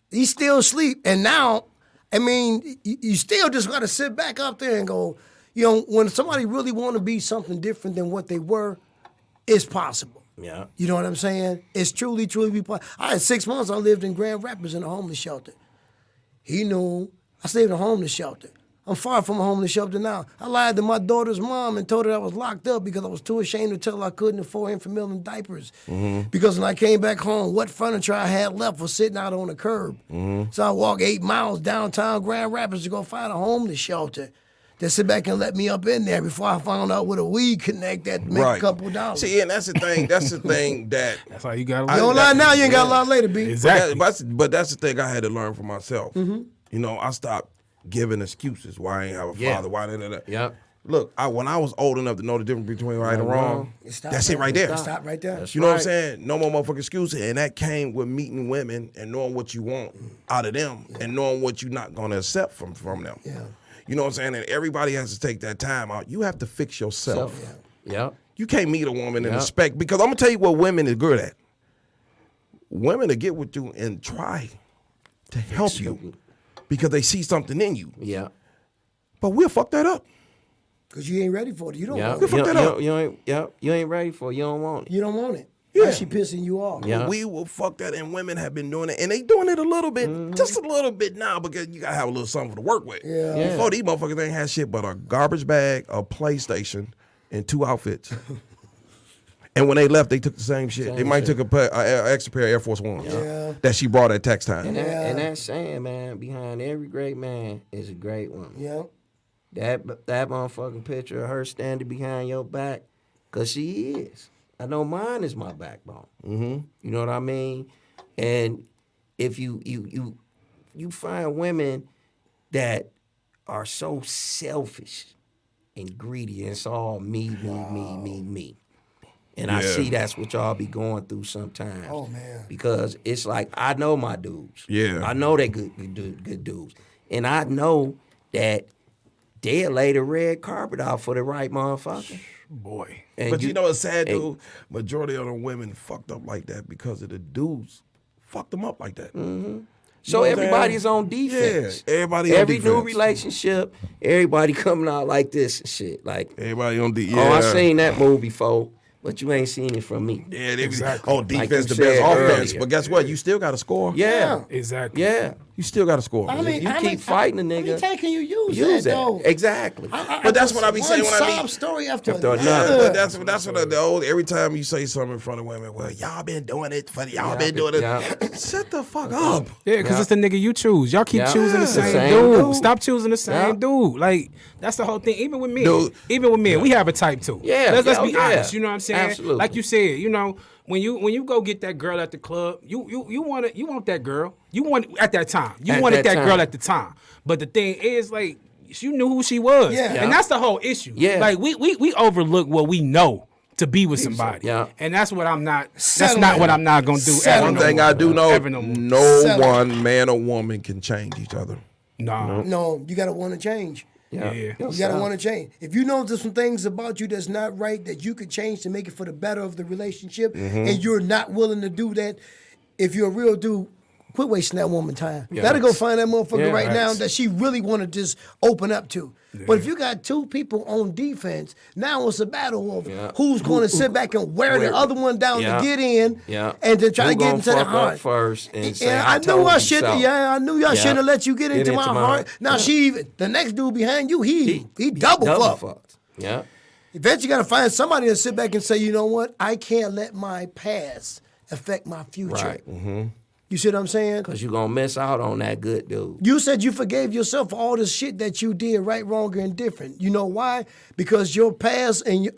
Speaker 1: he's still asleep. And now, I mean, you still just got to sit back up there and go, you know, when somebody really want to be something different than what they were, it's possible.
Speaker 3: Yeah.
Speaker 1: You know what I'm saying? It's truly, truly be possible. I had 6 months I lived in Grand Rapids in a homeless shelter. He knew I stayed in a homeless shelter. I'm far from a homeless shelter now. I lied to my daughter's mom and told her I was locked up because I was too ashamed to tell her I couldn't afford infant and diapers. Because when I came back home, what furniture I had left was sitting out on the curb. So I walked 8 miles downtown Grand Rapids to go find a homeless shelter that sit back and let me up in there before I found out with a weed connect that make a couple dollars.
Speaker 2: See, and that's the thing. That's the thing that.
Speaker 4: That's how you got to
Speaker 1: You don't lie now, you ain't got a lot later, B.
Speaker 4: Exactly.
Speaker 2: But that's the thing I had to learn for myself. You know, I stopped giving excuses why I ain't have a father. Why that.
Speaker 3: Yep.
Speaker 2: Look, when I was old enough to know the difference between right and wrong, that's it right there.
Speaker 1: Stop right there.
Speaker 2: You know what I'm saying? No more motherfucking excuses. And that came with meeting women and knowing what you want out of them and knowing what you're not going to accept from them.
Speaker 1: Yeah.
Speaker 2: You know what I'm saying? And everybody has to take that time out. You have to fix yourself.
Speaker 3: Yep.
Speaker 2: You can't meet a woman and expect, because I'm going to tell you what women is good at. Women to get with you and try to help you because they see something in you.
Speaker 3: Yeah.
Speaker 2: But we'll fuck that up.
Speaker 1: Because you ain't ready for it. You don't
Speaker 3: Yeah.
Speaker 1: want it.
Speaker 2: fuck that up.
Speaker 3: You ain't ready for it. You don't want it.
Speaker 1: You don't want it.
Speaker 2: Yeah.
Speaker 1: Now she pissing you off.
Speaker 3: Yeah.
Speaker 2: We will fuck that, and women have been doing it, and they doing it a little bit, just a little bit now, because you gotta have a little something to work with.
Speaker 1: Yeah.
Speaker 2: Before, these motherfuckers ain't had shit but a garbage bag, a PlayStation, and 2 outfits. And when they left, they took the same shit. They might took an extra pair of Air Force Ones that she brought at tax time.
Speaker 3: And that's saying, man, behind every great man is a great woman.
Speaker 1: Yeah.
Speaker 3: That motherfucking picture of her standing behind your back, because she is. I know mine is my backbone. You know what I mean? And if you find women that are so selfish and greedy, and it's all me. And I see that's what y'all be going through sometimes.
Speaker 1: Oh, man.
Speaker 3: Because it's like, I know my dudes.
Speaker 2: Yeah.
Speaker 3: I know they good dudes. And I know that they'll lay the red carpet out for the right motherfucker.
Speaker 4: Boy.
Speaker 3: And
Speaker 2: But you know what's sad, dude? Majority of the women fucked up like that because of the dudes fucked them up like that.
Speaker 3: So
Speaker 2: know what I'm
Speaker 3: everybody's
Speaker 2: saying?
Speaker 3: on defense.
Speaker 2: Yeah, everybody on
Speaker 3: Every new
Speaker 2: defense.
Speaker 3: relationship, everybody coming out like this and shit. Like,
Speaker 2: Everybody on defense.
Speaker 3: oh, I seen that movie, folks, but you ain't seen it from me.
Speaker 2: Yeah, they
Speaker 4: Exactly.
Speaker 2: defense
Speaker 3: Like
Speaker 2: the
Speaker 3: you
Speaker 2: best
Speaker 3: said
Speaker 2: offense.
Speaker 3: earlier.
Speaker 2: But guess what? You still got to score.
Speaker 3: Yeah.
Speaker 4: Exactly.
Speaker 3: Yeah.
Speaker 2: You still got to score.
Speaker 1: I mean,
Speaker 3: you
Speaker 1: how
Speaker 3: keep
Speaker 1: many-
Speaker 3: fighting a
Speaker 1: How many
Speaker 3: nigga,
Speaker 1: times can you use
Speaker 3: use
Speaker 1: that,
Speaker 3: that.
Speaker 1: though?
Speaker 3: Exactly.
Speaker 2: But that's what I be saying when I meet-
Speaker 1: One sob story after
Speaker 3: After
Speaker 1: another.
Speaker 3: another.
Speaker 2: But that's what the old. Every time you say something in front of women, well, y'all been doing it for y'all been doing it.
Speaker 3: Yeah.
Speaker 2: Shut the fuck up.
Speaker 4: Yeah, because it's the nigga you choose. Y'all keep
Speaker 3: Yeah.
Speaker 4: choosing the
Speaker 3: The
Speaker 4: same,
Speaker 3: same
Speaker 4: dude.
Speaker 3: dude.
Speaker 4: Stop choosing the same
Speaker 3: Yeah.
Speaker 4: dude. Like, that's the whole thing. Even with men.
Speaker 2: Dude.
Speaker 4: Even with men, we have a type too.
Speaker 3: Yeah,
Speaker 4: Let's be
Speaker 3: yeah.
Speaker 4: honest. You know what I'm saying?
Speaker 3: Absolutely.
Speaker 4: Like you said, you know, when you go get that girl at the club, you want that girl. You want at that time. You
Speaker 3: At
Speaker 4: wanted
Speaker 3: that
Speaker 4: that girl
Speaker 3: time.
Speaker 4: at the time. But the thing is, like, you knew who she was.
Speaker 1: Yeah.
Speaker 4: And that's the whole issue.
Speaker 3: Yeah.
Speaker 4: Like, we overlook what we know to be with somebody.
Speaker 3: Yeah.
Speaker 4: And that's what I'm not. That's
Speaker 1: Settle
Speaker 4: not
Speaker 1: it.
Speaker 4: what I'm not gonna do.
Speaker 1: Settle
Speaker 4: ever
Speaker 2: One
Speaker 4: no
Speaker 2: thing
Speaker 4: more.
Speaker 2: I do know:
Speaker 4: Ever no more.
Speaker 2: no
Speaker 1: Settle.
Speaker 2: one man or woman can change each other.
Speaker 4: Nah.
Speaker 1: No, you got to want to change.
Speaker 3: Yeah.
Speaker 4: Yeah.
Speaker 1: You got to want to change. If you know there's some things about you that's not right that you could change to make it for the better of the relationship, and you're not willing to do that, if you're a real dude, quit wasting that woman time.
Speaker 3: Yeah.
Speaker 1: Let her go find that motherfucker
Speaker 3: Yeah,
Speaker 1: right now
Speaker 4: facts.
Speaker 1: that she really want to just open up to. But if you got two people on defense, now it's a battle of who's going to sit back and wear the other one down
Speaker 3: Yeah.
Speaker 1: to get in,
Speaker 3: Yeah.
Speaker 1: and to try
Speaker 3: Who
Speaker 1: to get
Speaker 3: gonna
Speaker 1: into the
Speaker 3: fuck up
Speaker 1: heart
Speaker 3: first and say,
Speaker 1: Yeah,
Speaker 3: I
Speaker 1: I knew
Speaker 3: told
Speaker 1: I
Speaker 3: you
Speaker 1: should.
Speaker 3: so.
Speaker 1: Yeah, I knew y'all
Speaker 3: Yeah.
Speaker 1: shouldn't have let you get into my heart. Now the next dude behind you, he double fucked.
Speaker 3: Yeah.
Speaker 1: Eventually, you got to find somebody to sit back and say, you know what? I can't let my past affect my future.
Speaker 3: Right. Mm-hmm.
Speaker 1: You see what I'm saying?
Speaker 3: Because you're going to miss out on that good dude.
Speaker 1: You said you forgave yourself for all the shit that you did, right, wrong, or indifferent. You know why? Because your past and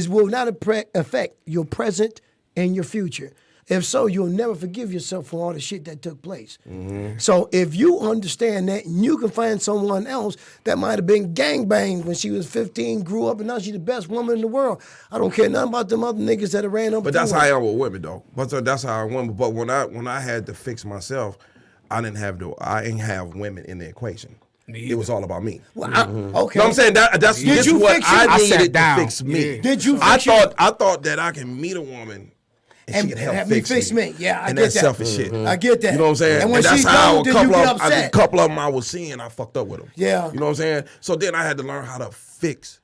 Speaker 1: will not affect your present and your future. If so, you'll never forgive yourself for all the shit that took place.
Speaker 3: Mm-hmm.
Speaker 1: So if you understand that, and you can find someone else that might have been gangbanged when she was 15, grew up, and now she's the best woman in the world. I don't care nothing about them other niggas that have ran up.
Speaker 2: But that's how I am with women, though. But that's how I am with women. But when I had to fix myself, I didn't have women in the equation. It was all about me.
Speaker 1: Well,
Speaker 2: Okay.
Speaker 1: okay.
Speaker 2: You know what I'm saying? That's
Speaker 1: Did
Speaker 2: just
Speaker 1: you
Speaker 2: what
Speaker 1: fix it?
Speaker 2: I
Speaker 1: I
Speaker 2: needed
Speaker 4: sat
Speaker 2: to
Speaker 4: down.
Speaker 2: fix me.
Speaker 4: Yeah.
Speaker 1: Did you
Speaker 2: I
Speaker 1: fix it?
Speaker 2: thought that I can meet a woman and she could help
Speaker 1: have me fix me. Yeah, I
Speaker 2: and
Speaker 1: get
Speaker 2: that's
Speaker 1: that.
Speaker 2: selfish shit.
Speaker 1: I get that.
Speaker 2: You know what I'm saying?
Speaker 1: And when
Speaker 2: that's
Speaker 1: she's
Speaker 2: how
Speaker 1: gone, then you get
Speaker 2: a
Speaker 1: upset.
Speaker 2: couple of them I was seeing, I fucked up with them.
Speaker 1: Yeah.
Speaker 2: You know what I'm saying? So then I had to learn how to fix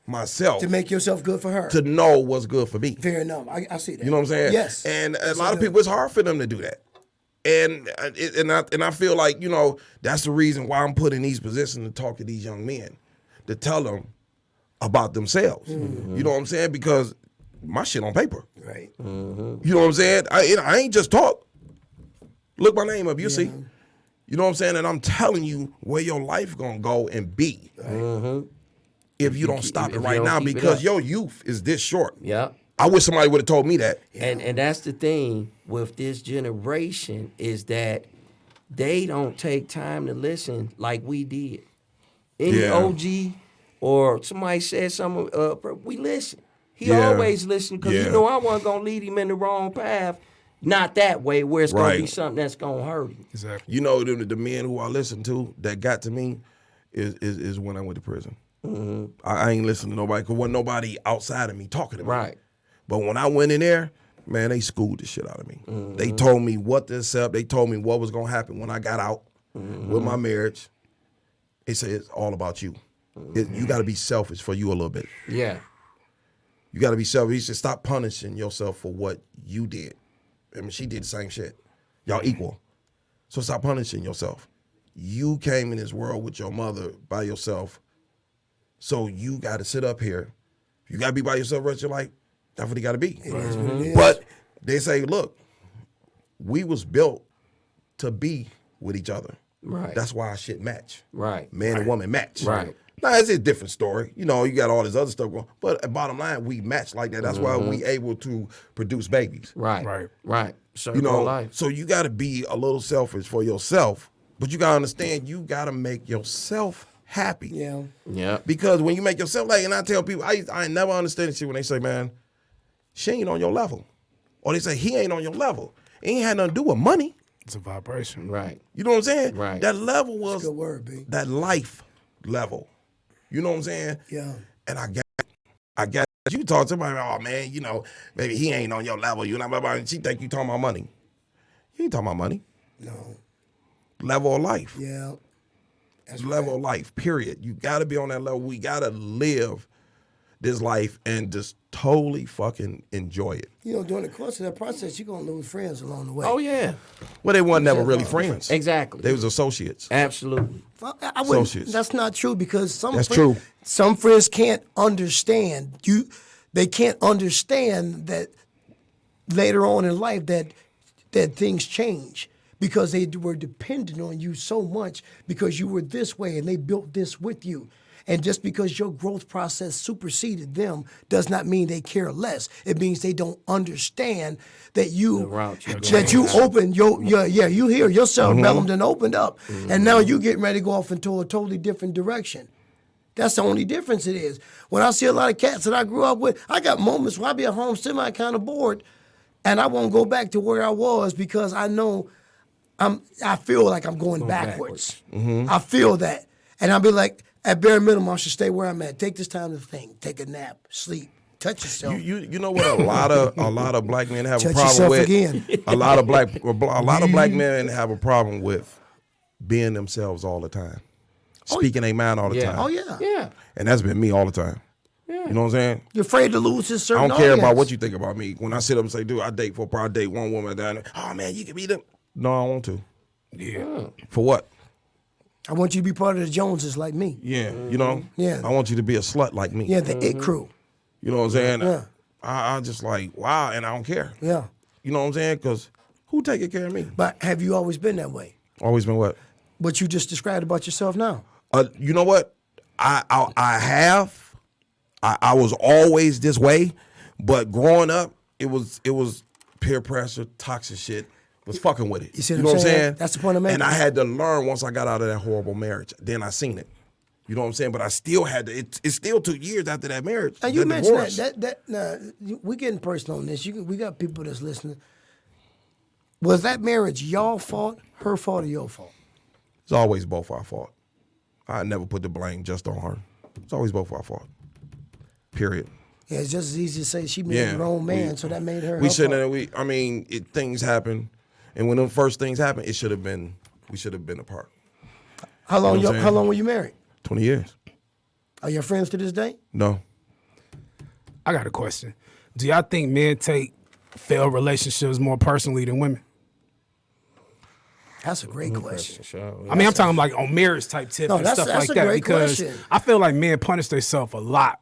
Speaker 2: myself
Speaker 1: To make yourself good for her.
Speaker 2: to know what's good for me.
Speaker 1: Fair enough. I see that.
Speaker 2: You know what I'm saying?
Speaker 1: Yes.
Speaker 2: And a lot of people, it's hard for them to do that. And I feel like, you know, that's the reason why I'm put in these positions to talk to these young men, to tell them about themselves.
Speaker 1: Mm-hmm.
Speaker 2: You know what I'm saying? Because my shit on paper.
Speaker 1: Right.
Speaker 2: You know what I'm saying? I ain't just talk. Look my name up, you see. You know what I'm saying? And I'm telling you where your life gonna go and be if you don't stop
Speaker 3: if
Speaker 2: it
Speaker 3: you
Speaker 2: right
Speaker 3: don't
Speaker 2: now,
Speaker 3: keep it
Speaker 2: because
Speaker 3: up.
Speaker 2: your youth is this short.
Speaker 3: Yeah.
Speaker 2: I wish somebody would have told me that.
Speaker 3: And that's the thing with this generation is that they don't take time to listen like we did. Any
Speaker 2: Yeah.
Speaker 3: OG or somebody said something, we listen. He
Speaker 2: Yeah.
Speaker 3: always listened because
Speaker 2: Yeah.
Speaker 3: he know I wasn't going to lead him in the wrong path. Not that way where it's going to be
Speaker 2: Right.
Speaker 3: something that's going to hurt him.
Speaker 4: Exactly.
Speaker 2: You know, the men who I listen to that got to me is when I went to prison. I ain't listening to nobody because wasn't nobody outside of me talking to me.
Speaker 3: Right.
Speaker 2: But when I went in there, man, they schooled the shit out of me. They told me what to accept. They told me what was going to happen when I got out with my marriage. They said it's all about you. You got to be selfish for you a little bit.
Speaker 3: Yeah.
Speaker 2: You got to be selfish. He said stop punishing yourself for what you did. I mean, she did the same shit. Y'all equal. So stop punishing yourself. You came in this world with your mother by yourself. So you got to sit up here. You got to be by yourself the rest of your life. That's what you got to be.
Speaker 1: It is what it is.
Speaker 2: But they say, look, we was built to be with each other.
Speaker 3: Right.
Speaker 2: That's why our shit match.
Speaker 3: Right.
Speaker 2: Man and woman match.
Speaker 3: Right.
Speaker 2: Now, it's a different story. You know, you got all this other stuff going. But bottom line, we match like that. That's why we able to produce babies.
Speaker 3: Right.
Speaker 4: Right.
Speaker 3: Right. Circle
Speaker 2: You know,
Speaker 3: life.
Speaker 2: so you got to be a little selfish for yourself. But you got to understand, you got to make yourself happy.
Speaker 1: Yeah.
Speaker 3: Yeah.
Speaker 2: Because when you make yourself, like, and I tell people, I never understand shit when they say, man, she ain't on your level. Or they say, he ain't on your level. It ain't had nothing to do with money.
Speaker 4: It's a vibration.
Speaker 3: Right.
Speaker 2: You know what I'm saying?
Speaker 3: Right.
Speaker 2: That level was
Speaker 1: Good word, B.
Speaker 2: that life level. You know what I'm saying?
Speaker 1: Yeah.
Speaker 2: And I got you talk to somebody, oh man, you know, maybe he ain't on your level. You know, blah, blah, and she think you talking about money. You ain't talking about money.
Speaker 1: No.
Speaker 2: Level of life.
Speaker 1: Yeah. That's
Speaker 2: Level of life, period. You gotta be on that level. We gotta live this life and just totally fucking enjoy it.
Speaker 1: You know, during the course of that process, you're going to lose friends along the way.
Speaker 3: Oh, yeah.
Speaker 2: Well, they weren't never really friends.
Speaker 3: Exactly.
Speaker 2: They was associates.
Speaker 3: Absolutely.
Speaker 1: I wouldn't,
Speaker 2: Associates.
Speaker 1: that's not true because
Speaker 2: That's true.
Speaker 1: Some friends can't understand you. They can't understand that later on in life that things change because they were dependent on you so much because you were this way and they built this with you. And just because your growth process superseded them does not mean they care less. It means they don't understand that you
Speaker 3: route you're
Speaker 1: that you opened you hear your cerebellum then opened up, and now you getting ready to go off into a totally different direction. That's the only difference it is. When I see a lot of cats that I grew up with, I got moments where I be at home semi kind of bored, and I won't go back to where I was because I know I feel like I'm going backwards. I feel that, and I'll be like, at bare minimum, I should stay where I'm at. Take this time to think. Take a nap. Sleep. Touch yourself.
Speaker 2: You know what? A lot of black men have a
Speaker 1: Touch
Speaker 2: problem
Speaker 1: yourself
Speaker 2: with.
Speaker 1: again.
Speaker 2: A lot of black men have a problem with being themselves all the time, speaking their mind all the time.
Speaker 1: Oh yeah.
Speaker 3: Yeah.
Speaker 2: And that's been me all the time.
Speaker 3: Yeah.
Speaker 2: You know what I'm saying?
Speaker 1: You're afraid to lose this certain
Speaker 2: I don't care about
Speaker 1: audience.
Speaker 2: what you think about me. When I sit up and say, dude, I date one woman down there. Oh man, you can be them. No, I don't want to.
Speaker 4: Yeah.
Speaker 2: For what?
Speaker 1: I want you to be part of the Joneses like me.
Speaker 2: Yeah, you know?
Speaker 1: Yeah.
Speaker 2: I want you to be a slut like me.
Speaker 1: Yeah, the it crew.
Speaker 2: You know what I'm saying?
Speaker 1: Yeah.
Speaker 2: I just like, wow, and I don't care.
Speaker 1: Yeah.
Speaker 2: You know what I'm saying? Because who taking care of me?
Speaker 1: But have you always been that way?
Speaker 2: Always been what?
Speaker 1: What you just described about yourself now.
Speaker 2: You know what? I have. I was always this way, but growing up, it was peer pressure, toxic shit. Was fucking with it.
Speaker 1: You see
Speaker 2: know
Speaker 1: what
Speaker 2: what
Speaker 1: I'm
Speaker 2: I'm
Speaker 1: saying?
Speaker 2: saying?
Speaker 1: That's the point I'm making.
Speaker 2: And I had to learn once I got out of that horrible marriage. Then I seen it. You know what I'm saying? But I still had to. It still took years after that marriage.
Speaker 1: And you
Speaker 2: the
Speaker 1: mentioned
Speaker 2: divorce.
Speaker 1: we getting personal on this. We got people that's listening. Was that marriage y'all fault, her fault, or your fault?
Speaker 2: It's always both our fault. I never put the blame just on her. It's always both our fault. Period.
Speaker 1: Yeah, it's just as easy to say she made a grown man, so that made her.
Speaker 2: We
Speaker 1: her
Speaker 2: shouldn't.
Speaker 1: fault.
Speaker 2: I mean, things happen, and when the first things happen, we should have been apart.
Speaker 1: How long?
Speaker 2: You know what I'm
Speaker 1: How
Speaker 2: saying?
Speaker 1: long were you married?
Speaker 2: 20 years.
Speaker 1: Are your friends to this day?
Speaker 2: No.
Speaker 4: I got a question. Do y'all think men take failed relationships more personally than women?
Speaker 1: That's a great question.
Speaker 4: I mean, I'm talking like on marriage type tip
Speaker 1: No,
Speaker 4: and
Speaker 1: that's-
Speaker 4: stuff
Speaker 1: that's
Speaker 4: like
Speaker 1: a
Speaker 4: that
Speaker 1: great
Speaker 4: because
Speaker 1: question.
Speaker 4: I feel like men punish themselves a lot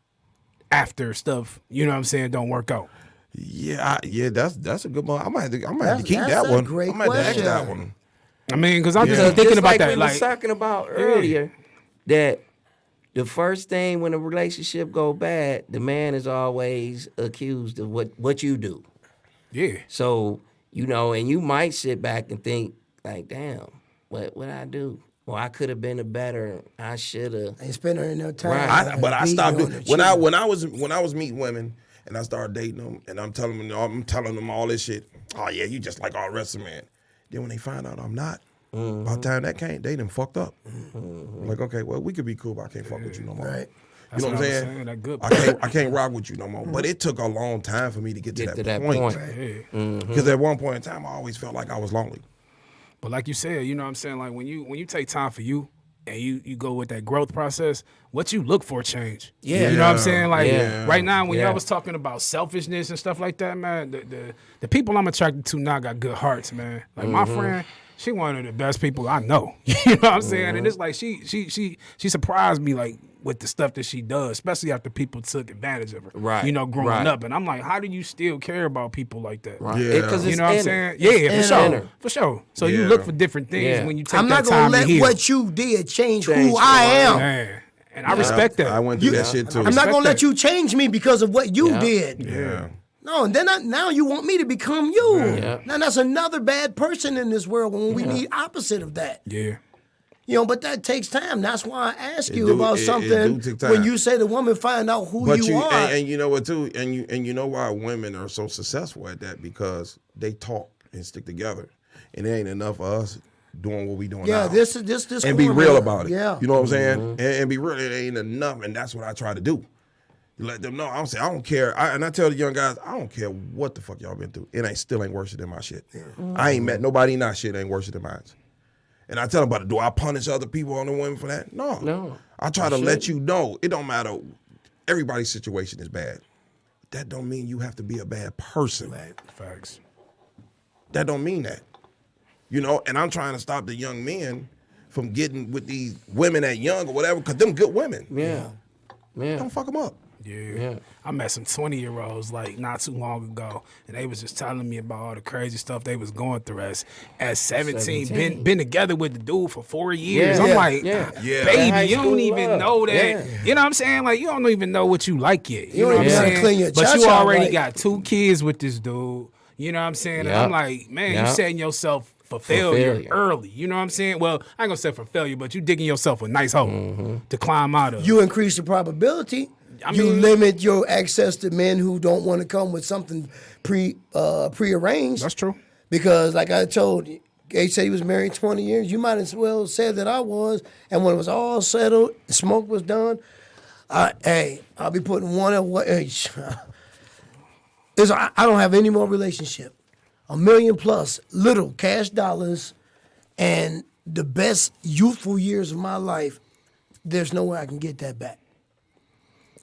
Speaker 4: after stuff, you know what I'm saying, don't work out.
Speaker 2: Yeah, that's a good one. I might have to keep
Speaker 1: That's
Speaker 2: that
Speaker 1: a
Speaker 2: one.
Speaker 1: great
Speaker 2: I might have to ask
Speaker 1: question.
Speaker 2: that one.
Speaker 4: I mean, because I'm
Speaker 2: Yeah.
Speaker 4: just thinking
Speaker 3: Just
Speaker 4: about
Speaker 3: like
Speaker 4: that.
Speaker 3: we
Speaker 4: Like,
Speaker 3: was talking about earlier, that the first thing when a relationship go bad, the man is always accused of what you do.
Speaker 4: yeah.
Speaker 3: So, and you might sit back and think, like, damn, what I do? Well, I could have been I should have.
Speaker 1: Ain't spending no time.
Speaker 3: Right.
Speaker 2: But I
Speaker 1: beating
Speaker 2: stopped
Speaker 1: on
Speaker 2: doing
Speaker 1: the
Speaker 2: when
Speaker 1: children.
Speaker 2: I was meeting women and I started dating them and I'm telling them all this shit. Oh yeah, you just like all the rest of men. Then when they find out I'm not, by the time that came, they done fucked up. I'm like, okay, well we could be cool, but I can't fuck with you no more.
Speaker 1: Right.
Speaker 4: That's
Speaker 2: You know what I'm
Speaker 4: what I was
Speaker 2: saying?
Speaker 4: saying, that good
Speaker 2: I can't rock with you no more. But it took a long time for me to get to that point.
Speaker 4: Yeah.
Speaker 2: Because at one point in time, I always felt like I was lonely.
Speaker 4: But like you said, you know what I'm saying? Like when you take time for you and you go with that growth process, what you look for change.
Speaker 3: Yeah.
Speaker 4: You know what I'm saying? Like
Speaker 3: Yeah.
Speaker 4: right now when
Speaker 3: Yeah.
Speaker 4: y'all was talking about selfishness and stuff like that, man, the people I'm attracted to now got good hearts, man. Like my friend, she one of the best people I know. You know what I'm saying? And it's like she surprised me like with the stuff that she does, especially after people took advantage of her.
Speaker 3: Right.
Speaker 4: You know, growing
Speaker 3: Right.
Speaker 4: up. And I'm like, how do you still care about people like that?
Speaker 3: Right.
Speaker 2: Yeah.
Speaker 3: Because
Speaker 4: You
Speaker 3: it's
Speaker 4: know what I'm
Speaker 3: inner.
Speaker 4: saying? Yeah, for
Speaker 3: It's
Speaker 4: sure.
Speaker 3: inner.
Speaker 4: For sure. So you
Speaker 2: Yeah.
Speaker 4: look for different things
Speaker 3: Yeah.
Speaker 4: when you take
Speaker 1: I'm
Speaker 4: that
Speaker 1: not gonna
Speaker 4: time to
Speaker 1: let
Speaker 4: heal.
Speaker 1: what you did change who
Speaker 3: Change
Speaker 1: I
Speaker 3: who I
Speaker 1: am.
Speaker 4: Man. And I respect that.
Speaker 2: I went through that shit too.
Speaker 1: I'm not gonna
Speaker 4: respect
Speaker 1: let
Speaker 4: that.
Speaker 1: you change me because of what you
Speaker 3: Yeah.
Speaker 1: did.
Speaker 2: Yeah.
Speaker 1: No, and then now you want me to become you.
Speaker 3: Yeah.
Speaker 1: Now that's another bad person in this world when we need opposite of that.
Speaker 4: Yeah.
Speaker 1: But that takes time. That's why I ask you
Speaker 2: do-
Speaker 1: about
Speaker 2: it
Speaker 1: something
Speaker 2: do take time.
Speaker 1: when you say the woman find out who
Speaker 2: But
Speaker 1: you are.
Speaker 2: and you know what too, and you know why women are so successful at that, because they talk and stick together, and it ain't enough of us doing what we doing
Speaker 1: yeah,
Speaker 2: now.
Speaker 1: this
Speaker 2: and be
Speaker 1: corner,
Speaker 2: real about it.
Speaker 1: Yeah.
Speaker 2: You know what I'm saying? And be real. It ain't enough, and that's what I try to do. Let them know. I don't say I don't care. And I tell the young guys, I don't care what the fuck y'all been through. It still ain't worse than my shit. I ain't met nobody in that shit ain't worse than mine. And I tell them about it. Do I punish other people on the women for that? No. I try to let you know. It don't matter. Everybody's situation is bad. That don't mean you have to be a bad person.
Speaker 4: Facts.
Speaker 2: That don't mean that. And I'm trying to stop the young men from getting with these women that young or whatever, because them good women.
Speaker 3: Yeah. Yeah.
Speaker 2: Don't fuck them up.
Speaker 4: Yeah. I met some 20-year-olds like not too long ago, and they was just telling me about all the crazy stuff they was going through as 17. Been together with the dude for 4 years.
Speaker 3: Yeah.
Speaker 4: I'm like,
Speaker 2: Yeah.
Speaker 4: baby, you don't
Speaker 3: school
Speaker 4: even
Speaker 3: love.
Speaker 4: know that.
Speaker 3: Yeah.
Speaker 4: You know what I'm saying? Like, you don't even know what you like yet. You
Speaker 1: don't
Speaker 4: know what I'm
Speaker 1: even know how to
Speaker 4: saying?
Speaker 1: clean your
Speaker 4: But you
Speaker 1: cha-cha
Speaker 4: already
Speaker 1: right.
Speaker 4: got 2 kids with this dude. You know what I'm saying? And
Speaker 3: Yeah.
Speaker 4: I'm like, man, you
Speaker 3: Yeah.
Speaker 4: setting yourself for failure
Speaker 3: failure.
Speaker 4: early. You know what I'm saying? Well, I ain't gonna say for failure, but you digging yourself a nice hole to climb out of.
Speaker 1: You increase the probability. You
Speaker 4: mean-
Speaker 1: limit your access to men who don't want to come with something prearranged.
Speaker 4: That's true.
Speaker 1: Because, like I told you, Gage said he was married 20 years. You might as well said that I was. And when it was all settled, the smoke was done, Hey, I'll be putting one away. I don't have any more relationship. $1 million plus, little cash dollars, and the best youthful years of my life. There's no way I can get that back.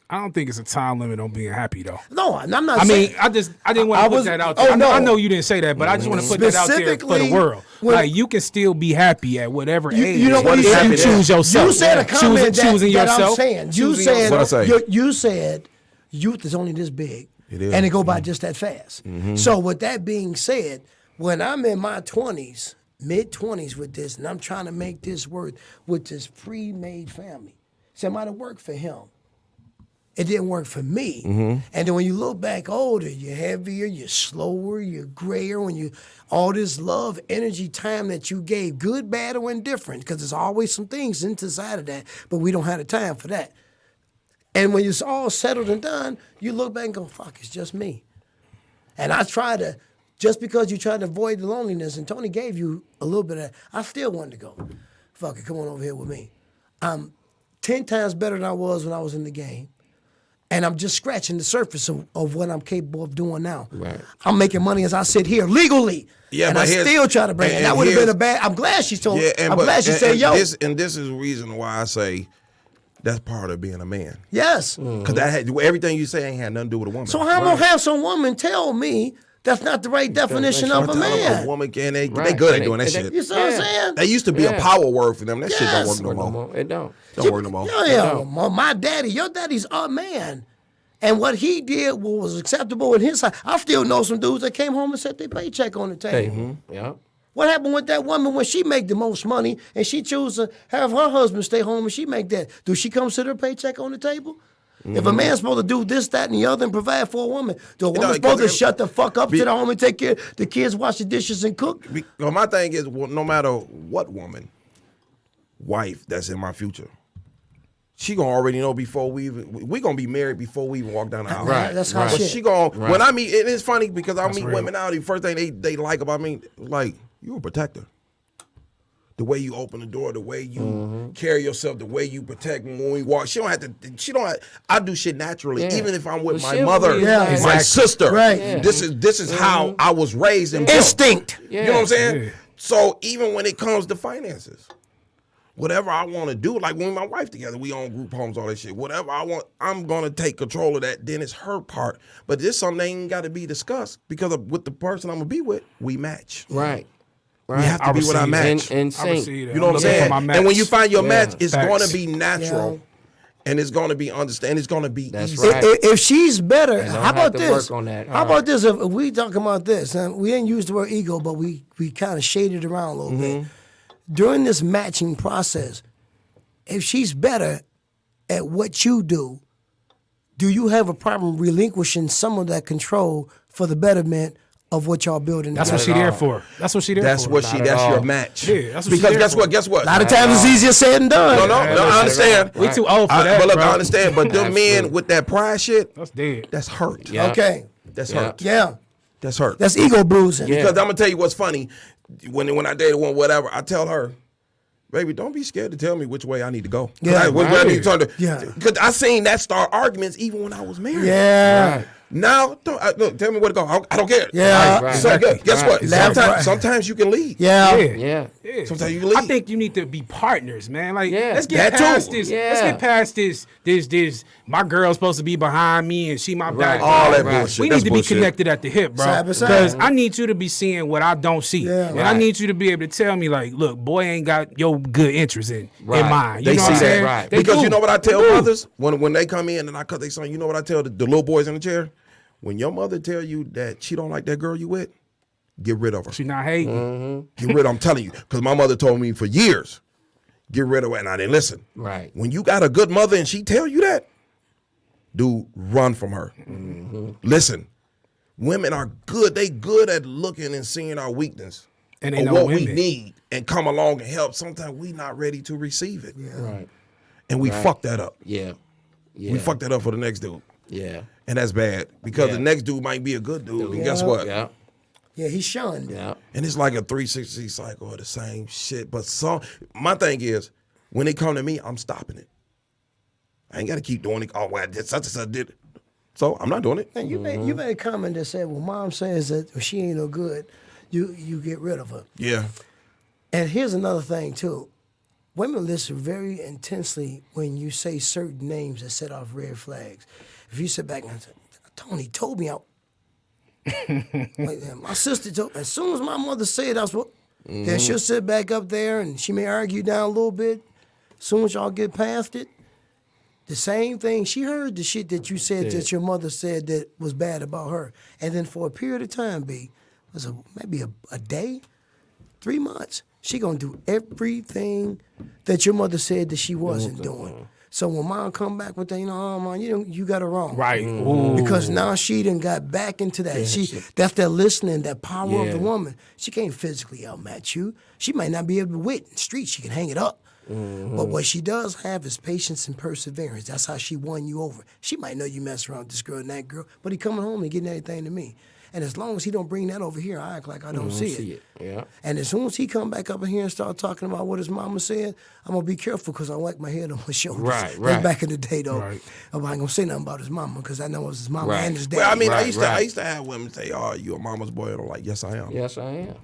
Speaker 4: I don't think it's a time limit on being happy though.
Speaker 1: No, I'm not
Speaker 4: I
Speaker 1: saying.
Speaker 4: mean, I didn't want to put that out there. I know you didn't say that, but I just want to put that out there for the world. Like you can still be happy at whatever age.
Speaker 1: You know what
Speaker 4: you choose yourself.
Speaker 1: You said a comment
Speaker 4: choosing
Speaker 1: that
Speaker 4: yourself.
Speaker 1: I'm saying. You said youth is only this big, and it go by just that fast. So with that being said, when I'm in my 20s, mid-20s with this, and I'm trying to make this work with this pre-made family, somebody work for him. It didn't work for me. And then when you look back older, you're heavier, you're slower, you're grayer. When you all this love, energy, time that you gave, good, bad, or indifferent, because there's always some things inside of that, but we don't have the time for that. And when it's all settled and done, you look back and go, fuck, it's just me. And I try to, just because you try to avoid the loneliness, and Tony gave you a little bit of that, I still wanted to go, fuck it, come on over here with me. I'm 10 times better than I was when I was in the game. And I'm just scratching the surface of what I'm capable of doing now.
Speaker 3: Right.
Speaker 1: I'm making money as I sit here legally.
Speaker 2: Yeah,
Speaker 1: and
Speaker 2: but
Speaker 1: I still try to bring it. That would have been a bad. I'm glad she told. I'm glad she said, "Yo."
Speaker 2: This is the reason why I say that's part of being a man.
Speaker 1: Yes.
Speaker 2: Because everything you say ain't had nothing to do with a woman.
Speaker 1: So how am I gonna have some woman tell me that's not the right definition of a man?
Speaker 2: A woman can they good at doing that shit.
Speaker 1: You see what I'm saying?
Speaker 2: That used to be a power word for them. That shit don't work no more.
Speaker 3: It don't.
Speaker 2: Don't work no more.
Speaker 1: My daddy, your daddy's a man. And what he did was acceptable in his side. I still know some dudes that came home and set their paycheck on the table.
Speaker 3: Yeah.
Speaker 1: What happened with that woman when she make the most money and she choose to have her husband stay home and she make that? Do she come sit her paycheck on the table? If a man's supposed to do this, that, and the other and provide for a woman, the woman's supposed to shut the fuck up to the home and take care of the kids, wash the dishes, and cook?
Speaker 2: Well, my thing is, no matter what woman, wife that's in my future, she gonna already know before we gonna be married before we even walk down the aisle.
Speaker 1: Right, that's how
Speaker 2: But
Speaker 1: shit.
Speaker 2: she gonna when I meet, and it's funny because I meet women now. The first thing they like about me, like, you a protector. The way you open the door, the way you carry yourself, the way you protect me when we walk. I do shit naturally, even if I'm with my mother, my sister.
Speaker 1: Right.
Speaker 3: Yeah.
Speaker 2: This is how I was raised and
Speaker 1: Instinct.
Speaker 2: built. You know what I'm saying? So even when it comes to finances, whatever I want to do, like when my wife together, we own group homes, all that shit. Whatever I want, I'm gonna take control of that. Then it's her part. But this something that ain't got to be discussed because with the person I'm gonna be with, we match.
Speaker 3: Right.
Speaker 2: We have to be with our match.
Speaker 3: And sync.
Speaker 2: You know what I'm saying? And when you find your match, it's gonna be natural, and it's gonna be understand. It's gonna be easy.
Speaker 3: Right.
Speaker 1: If she's better, how about this?
Speaker 3: Work on that.
Speaker 1: How about this? If we talking about this, and we didn't use the word ego, but we kind of shaded around a little bit. During this matching process, if she's better at what you do you have a problem relinquishing some of that control for the betterment of what y'all building?
Speaker 4: That's what she there for. That's what she there
Speaker 2: That's
Speaker 4: for.
Speaker 2: what she. That's your match.
Speaker 4: Yeah, that's what
Speaker 2: because
Speaker 4: she there
Speaker 2: guess what?
Speaker 1: A lot of times it's easier said than done.
Speaker 2: No, I understand.
Speaker 4: We too old for that,
Speaker 2: But look,
Speaker 4: bro.
Speaker 2: I understand. But them men with that pride shit,
Speaker 4: That's dead.
Speaker 2: that's hurt.
Speaker 3: Yeah.
Speaker 1: Okay.
Speaker 2: That's hurt.
Speaker 1: Yeah.
Speaker 2: That's hurt.
Speaker 1: That's ego bruising.
Speaker 2: Because I'm gonna tell you what's funny. When I dated one, whatever, I tell her, baby, don't be scared to tell me which way I need to go.
Speaker 1: Yeah.
Speaker 2: Where I need to turn to.
Speaker 1: Yeah.
Speaker 2: Because I seen that start arguments even when I was married.
Speaker 1: Yeah.
Speaker 3: Right.
Speaker 2: Now, look, tell me where to go. I don't care.
Speaker 1: Yeah.
Speaker 3: Right.
Speaker 2: So guess what?
Speaker 1: Left, right.
Speaker 2: Sometimes you can lead.
Speaker 1: Yeah.
Speaker 3: Yeah.
Speaker 2: Sometimes you can lead.
Speaker 4: I think you need to be partners, man. Like,
Speaker 3: Yeah.
Speaker 4: let's get
Speaker 2: That
Speaker 4: past
Speaker 2: too.
Speaker 4: this.
Speaker 3: Yeah.
Speaker 4: Let's get past this. My girl's supposed to be behind me and she my back.
Speaker 2: All that
Speaker 3: Right.
Speaker 2: bullshit.
Speaker 4: We
Speaker 2: That's
Speaker 4: need to be
Speaker 2: bullshit.
Speaker 4: connected at the hip, bro.
Speaker 1: Side by side.
Speaker 4: Because I need you to be seeing what I don't see.
Speaker 1: Yeah.
Speaker 4: And I need you to be able to tell me, like, look, boy ain't got your good interest in
Speaker 3: Right.
Speaker 4: mind. You
Speaker 2: They
Speaker 4: know
Speaker 2: see
Speaker 4: what I'm saying?
Speaker 2: that.
Speaker 3: Right.
Speaker 4: They
Speaker 2: Because
Speaker 4: do.
Speaker 2: you know what I tell
Speaker 4: They do.
Speaker 2: brothers when they come in and I cut their son, you know what I tell the little boys in the chair? When your mother tell you that she don't like that girl you with, get rid of her.
Speaker 4: She not hating.
Speaker 2: Get rid of her. I'm telling you. Because my mother told me for years, get rid of her, and I didn't listen.
Speaker 3: Right.
Speaker 2: When you got a good mother and she tell you that, dude, run from her. Listen, women are good. They good at looking and seeing our weakness.
Speaker 4: And they
Speaker 2: or
Speaker 4: know
Speaker 2: what we
Speaker 4: women.
Speaker 2: need and come along and help. Sometimes we not ready to receive it.
Speaker 3: Right.
Speaker 2: And we fuck that up.
Speaker 3: Yeah. Yeah.
Speaker 2: We fuck that up for the next dude.
Speaker 3: Yeah.
Speaker 2: And that's bad because
Speaker 3: Yeah.
Speaker 2: the next dude might be a good dude. And guess what?
Speaker 3: Yeah.
Speaker 1: Yeah, he's shunned.
Speaker 3: Yeah.
Speaker 2: And it's like a 360 cycle of the same shit. But my thing is, when it come to me, I'm stopping it. I ain't got to keep doing it. Oh, well, I did such and such did. So I'm not doing it.
Speaker 1: And you made a comment that said, well, mom says that if she ain't no good, you get rid of her.
Speaker 2: Yeah.
Speaker 1: And here's another thing, too. Women listen very intensely when you say certain names that set off red flags. If you sit back and say, Tony told me my sister told me, as soon as my mother said that's what, then she'll sit back up there and she may argue down a little bit. As soon as y'all get past it, the same thing, she heard the shit that you said that your mother said that was bad about her. And then for a period of time, maybe a day, 3 months, she gonna do everything that your mother said that she wasn't doing. So when mom come back with that, oh, mom, you got it wrong.
Speaker 4: Right.
Speaker 1: Because now she done got back into that. That's that listening, that power of the woman. She can't physically outmatch you. She might not be able to wit in the street. She can hang it up. But what she does have is patience and perseverance. That's how she won you over. She might know you mess around with this girl and that girl, but he coming home and getting everything to me. And as long as he don't bring that over here, I act like I don't see it.
Speaker 3: Yeah.
Speaker 1: And as soon as he come back up in here and start talking about what his mama said, I'm going to be careful because I whack my head on my shoulders.
Speaker 3: Right.
Speaker 1: That's back in the day, though.
Speaker 4: Right.
Speaker 1: I ain't going to say nothing about his mama because I know it was his mama
Speaker 3: Right.
Speaker 1: and his dad.
Speaker 2: Well, I mean,
Speaker 3: Right,
Speaker 2: I used to have women say, "Oh, you a mama's boy?" And I'm like, "Yes, I am.
Speaker 3: Yes, I am.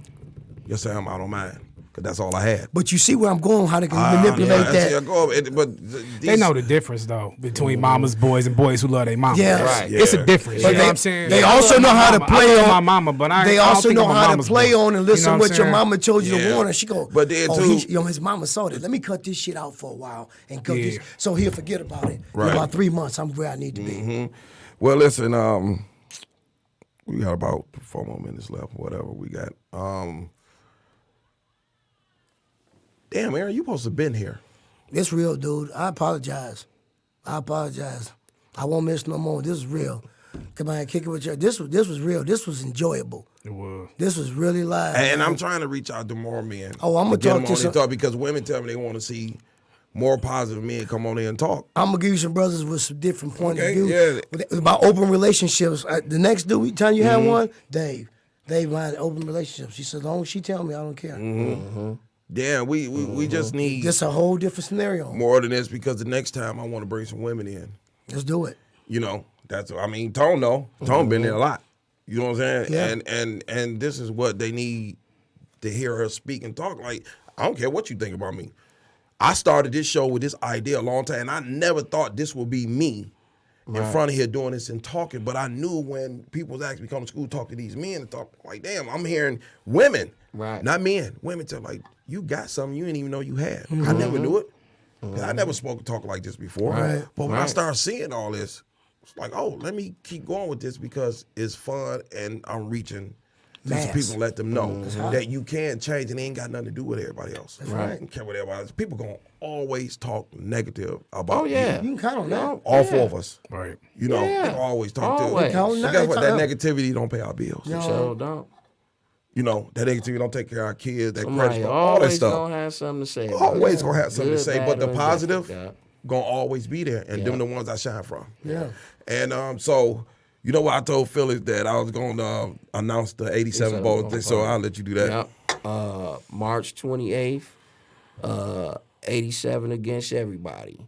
Speaker 2: Yes, I am. I don't mind, because that's all I had."
Speaker 1: But you see where I'm going, how they can manipulate that.
Speaker 2: But
Speaker 4: They know the difference though between mama's boys and boys who love their mama.
Speaker 1: Yeah.
Speaker 3: Right.
Speaker 4: It's a difference.
Speaker 1: But
Speaker 4: You know what I'm saying?
Speaker 1: they
Speaker 4: I
Speaker 1: also
Speaker 4: love
Speaker 1: know
Speaker 4: my
Speaker 1: how to
Speaker 4: mama.
Speaker 1: play
Speaker 4: I love
Speaker 1: on
Speaker 4: my mama, but
Speaker 1: they
Speaker 4: I don't
Speaker 1: also
Speaker 4: think
Speaker 1: know
Speaker 4: I'm a
Speaker 1: how to
Speaker 4: mama's
Speaker 1: play
Speaker 4: boy.
Speaker 1: on and
Speaker 4: You
Speaker 1: listen
Speaker 4: know
Speaker 1: what
Speaker 4: I'm
Speaker 1: your
Speaker 4: saying?
Speaker 1: mama told you to
Speaker 2: Yeah.
Speaker 1: warn her. She go,
Speaker 2: But then, too-
Speaker 1: his mama saw that. Let me cut this shit out for a while and go
Speaker 4: Yeah.
Speaker 1: this. So he'll forget about it.
Speaker 2: Right.
Speaker 1: In about 3 months, I'm where I need to be.
Speaker 2: Well, listen, we got about 4 more minutes left, whatever we got. Damn, Aaron, you supposed to have been here.
Speaker 1: It's real, dude. I apologize. I won't miss no more. This is real. Come on, kick it with you. This was real. This was enjoyable.
Speaker 4: It was.
Speaker 1: This was really live.
Speaker 2: And I'm trying to reach out to more men.
Speaker 1: Oh, I'm gonna
Speaker 2: get
Speaker 1: talk
Speaker 2: them
Speaker 1: to
Speaker 2: on
Speaker 1: some-
Speaker 2: their talk, because women tell me they want to see more positive men come on here and talk.
Speaker 1: I'm gonna give you some brothers with some different point
Speaker 2: Okay,
Speaker 1: of view
Speaker 2: yeah.
Speaker 1: about open relationships. The next dude, time you had one, Dave wanted open relationships. He said, as long as she tell me, I don't care.
Speaker 2: Damn, we just need
Speaker 1: Just a whole different scenario.
Speaker 2: more than this, because the next time I want to bring some women in.
Speaker 1: Let's do it.
Speaker 2: You know, Tone know. Tone been there a lot. You know what I'm saying?
Speaker 1: Yeah.
Speaker 2: And this is what they need to hear her speak and talk. Like, I don't care what you think about me. I started this show with this idea a long time, and I never thought this would be me in front of here doing this and talking. But I knew when people was asking me to come to school, talk to these men and talk, like, damn, I'm hearing women, not men. Women tell, like, you got something you didn't even know you had. I never knew it. 'Cause I never spoke and talk like this before.
Speaker 1: Right.
Speaker 2: But when I started seeing all this, it's like, oh, let me keep going with this because it's fun and I'm reaching to some
Speaker 1: Mass.
Speaker 2: people and let them know that you can change and it ain't got nothing to do with everybody else. That's
Speaker 1: right.
Speaker 2: I don't care what everybody else. People gonna always talk negative about
Speaker 1: You can count on that.
Speaker 2: all four of us.
Speaker 4: Right.
Speaker 2: You know, they gonna always talk
Speaker 3: Always.
Speaker 2: to us. But guess what? That negativity don't pay our bills.
Speaker 3: So don't.
Speaker 2: You know, that negativity don't take care of our kids, that
Speaker 3: Somebody
Speaker 2: credit, all that
Speaker 3: always
Speaker 2: stuff.
Speaker 3: gonna have something to say. about
Speaker 2: Always
Speaker 3: it.
Speaker 2: gonna have something to
Speaker 3: Good,
Speaker 2: say,
Speaker 3: bad,
Speaker 2: but the
Speaker 3: or
Speaker 2: positive
Speaker 3: indifferent,
Speaker 2: gonna always be there, and them the ones I shine from.
Speaker 1: Yeah.
Speaker 2: And so, you know what I told Phyllis, that I was gonna announce the 87 bowl thing, so I'll let you do that.
Speaker 3: Yep. March 28th, 87 against everybody.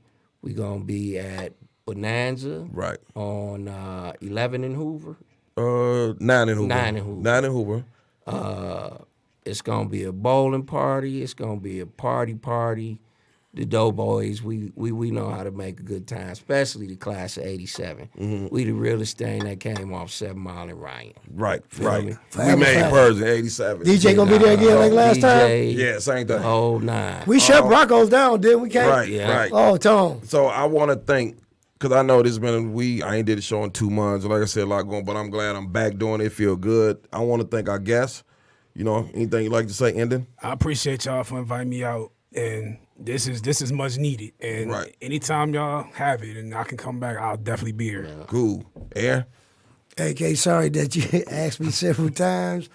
Speaker 3: We gonna be at Bonanza,
Speaker 2: Right.
Speaker 3: on 11 in Hoover.
Speaker 2: 9 in Hoover.
Speaker 3: 9 in Hoover.
Speaker 2: 9 in Hoover.
Speaker 3: It's gonna be a bowling party. It's gonna be a party. The Doughboys, we know how to make a good time, especially the class of '87. We the realest thing that came off 7 Mile and Ryan.
Speaker 2: Right.
Speaker 3: me?
Speaker 2: We made Purrs in 87.
Speaker 1: DJ gonna be there again like last time?
Speaker 3: DJ,
Speaker 2: Yeah, same thing.
Speaker 3: whole nine.
Speaker 1: We shut Broncos down, didn't we? Can't?
Speaker 2: Right,
Speaker 3: Yeah.
Speaker 2: right.
Speaker 1: Oh, Tom.
Speaker 2: So I want to thank, because I know this been, I ain't did a show in 2 months. Like I said, a lot going, but I'm glad I'm back doing it. Feel good. I want to thank our guests. You know, anything you like to say, ending?
Speaker 4: I appreciate y'all for inviting me out, and this is much needed. And
Speaker 2: Right.
Speaker 4: anytime y'all have it and I can come back, I'll definitely be here.
Speaker 2: Cool. Air?
Speaker 1: AK, sorry that you asked me several times.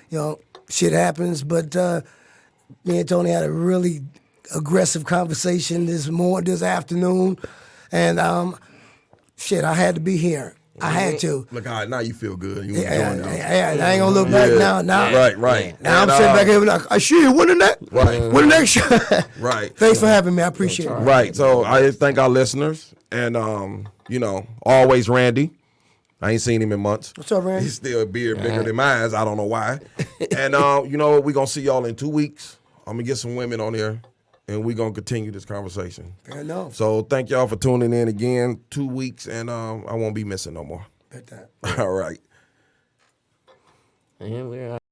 Speaker 1: You know, shit happens, but me and Tony had a really aggressive conversation this afternoon, and I had to be here. I had to.
Speaker 2: Look, all right, now you feel good. You
Speaker 1: Yeah,
Speaker 2: enjoying it.
Speaker 1: I ain't gonna look back now.
Speaker 2: Right.
Speaker 1: Now
Speaker 2: And,
Speaker 1: I'm sitting back here like, I should winning that.
Speaker 2: Right.
Speaker 1: Winning that shot.
Speaker 2: Right.
Speaker 1: Thanks for having me. I appreciate it.
Speaker 2: Right. So I just thank our listeners. And always Randy. I ain't seen him in months.
Speaker 1: What's up, Randy?
Speaker 2: He's still a beard bigger than mine. I don't know why. And you know what? We're going to see y'all in 2 weeks. I'm going to get some women on here, and we're going to continue this conversation.
Speaker 1: Fair enough.
Speaker 2: So thank y'all for tuning in again. 2 weeks, and I won't be missing no more.
Speaker 1: Bet that.
Speaker 2: All right.
Speaker 3: And we're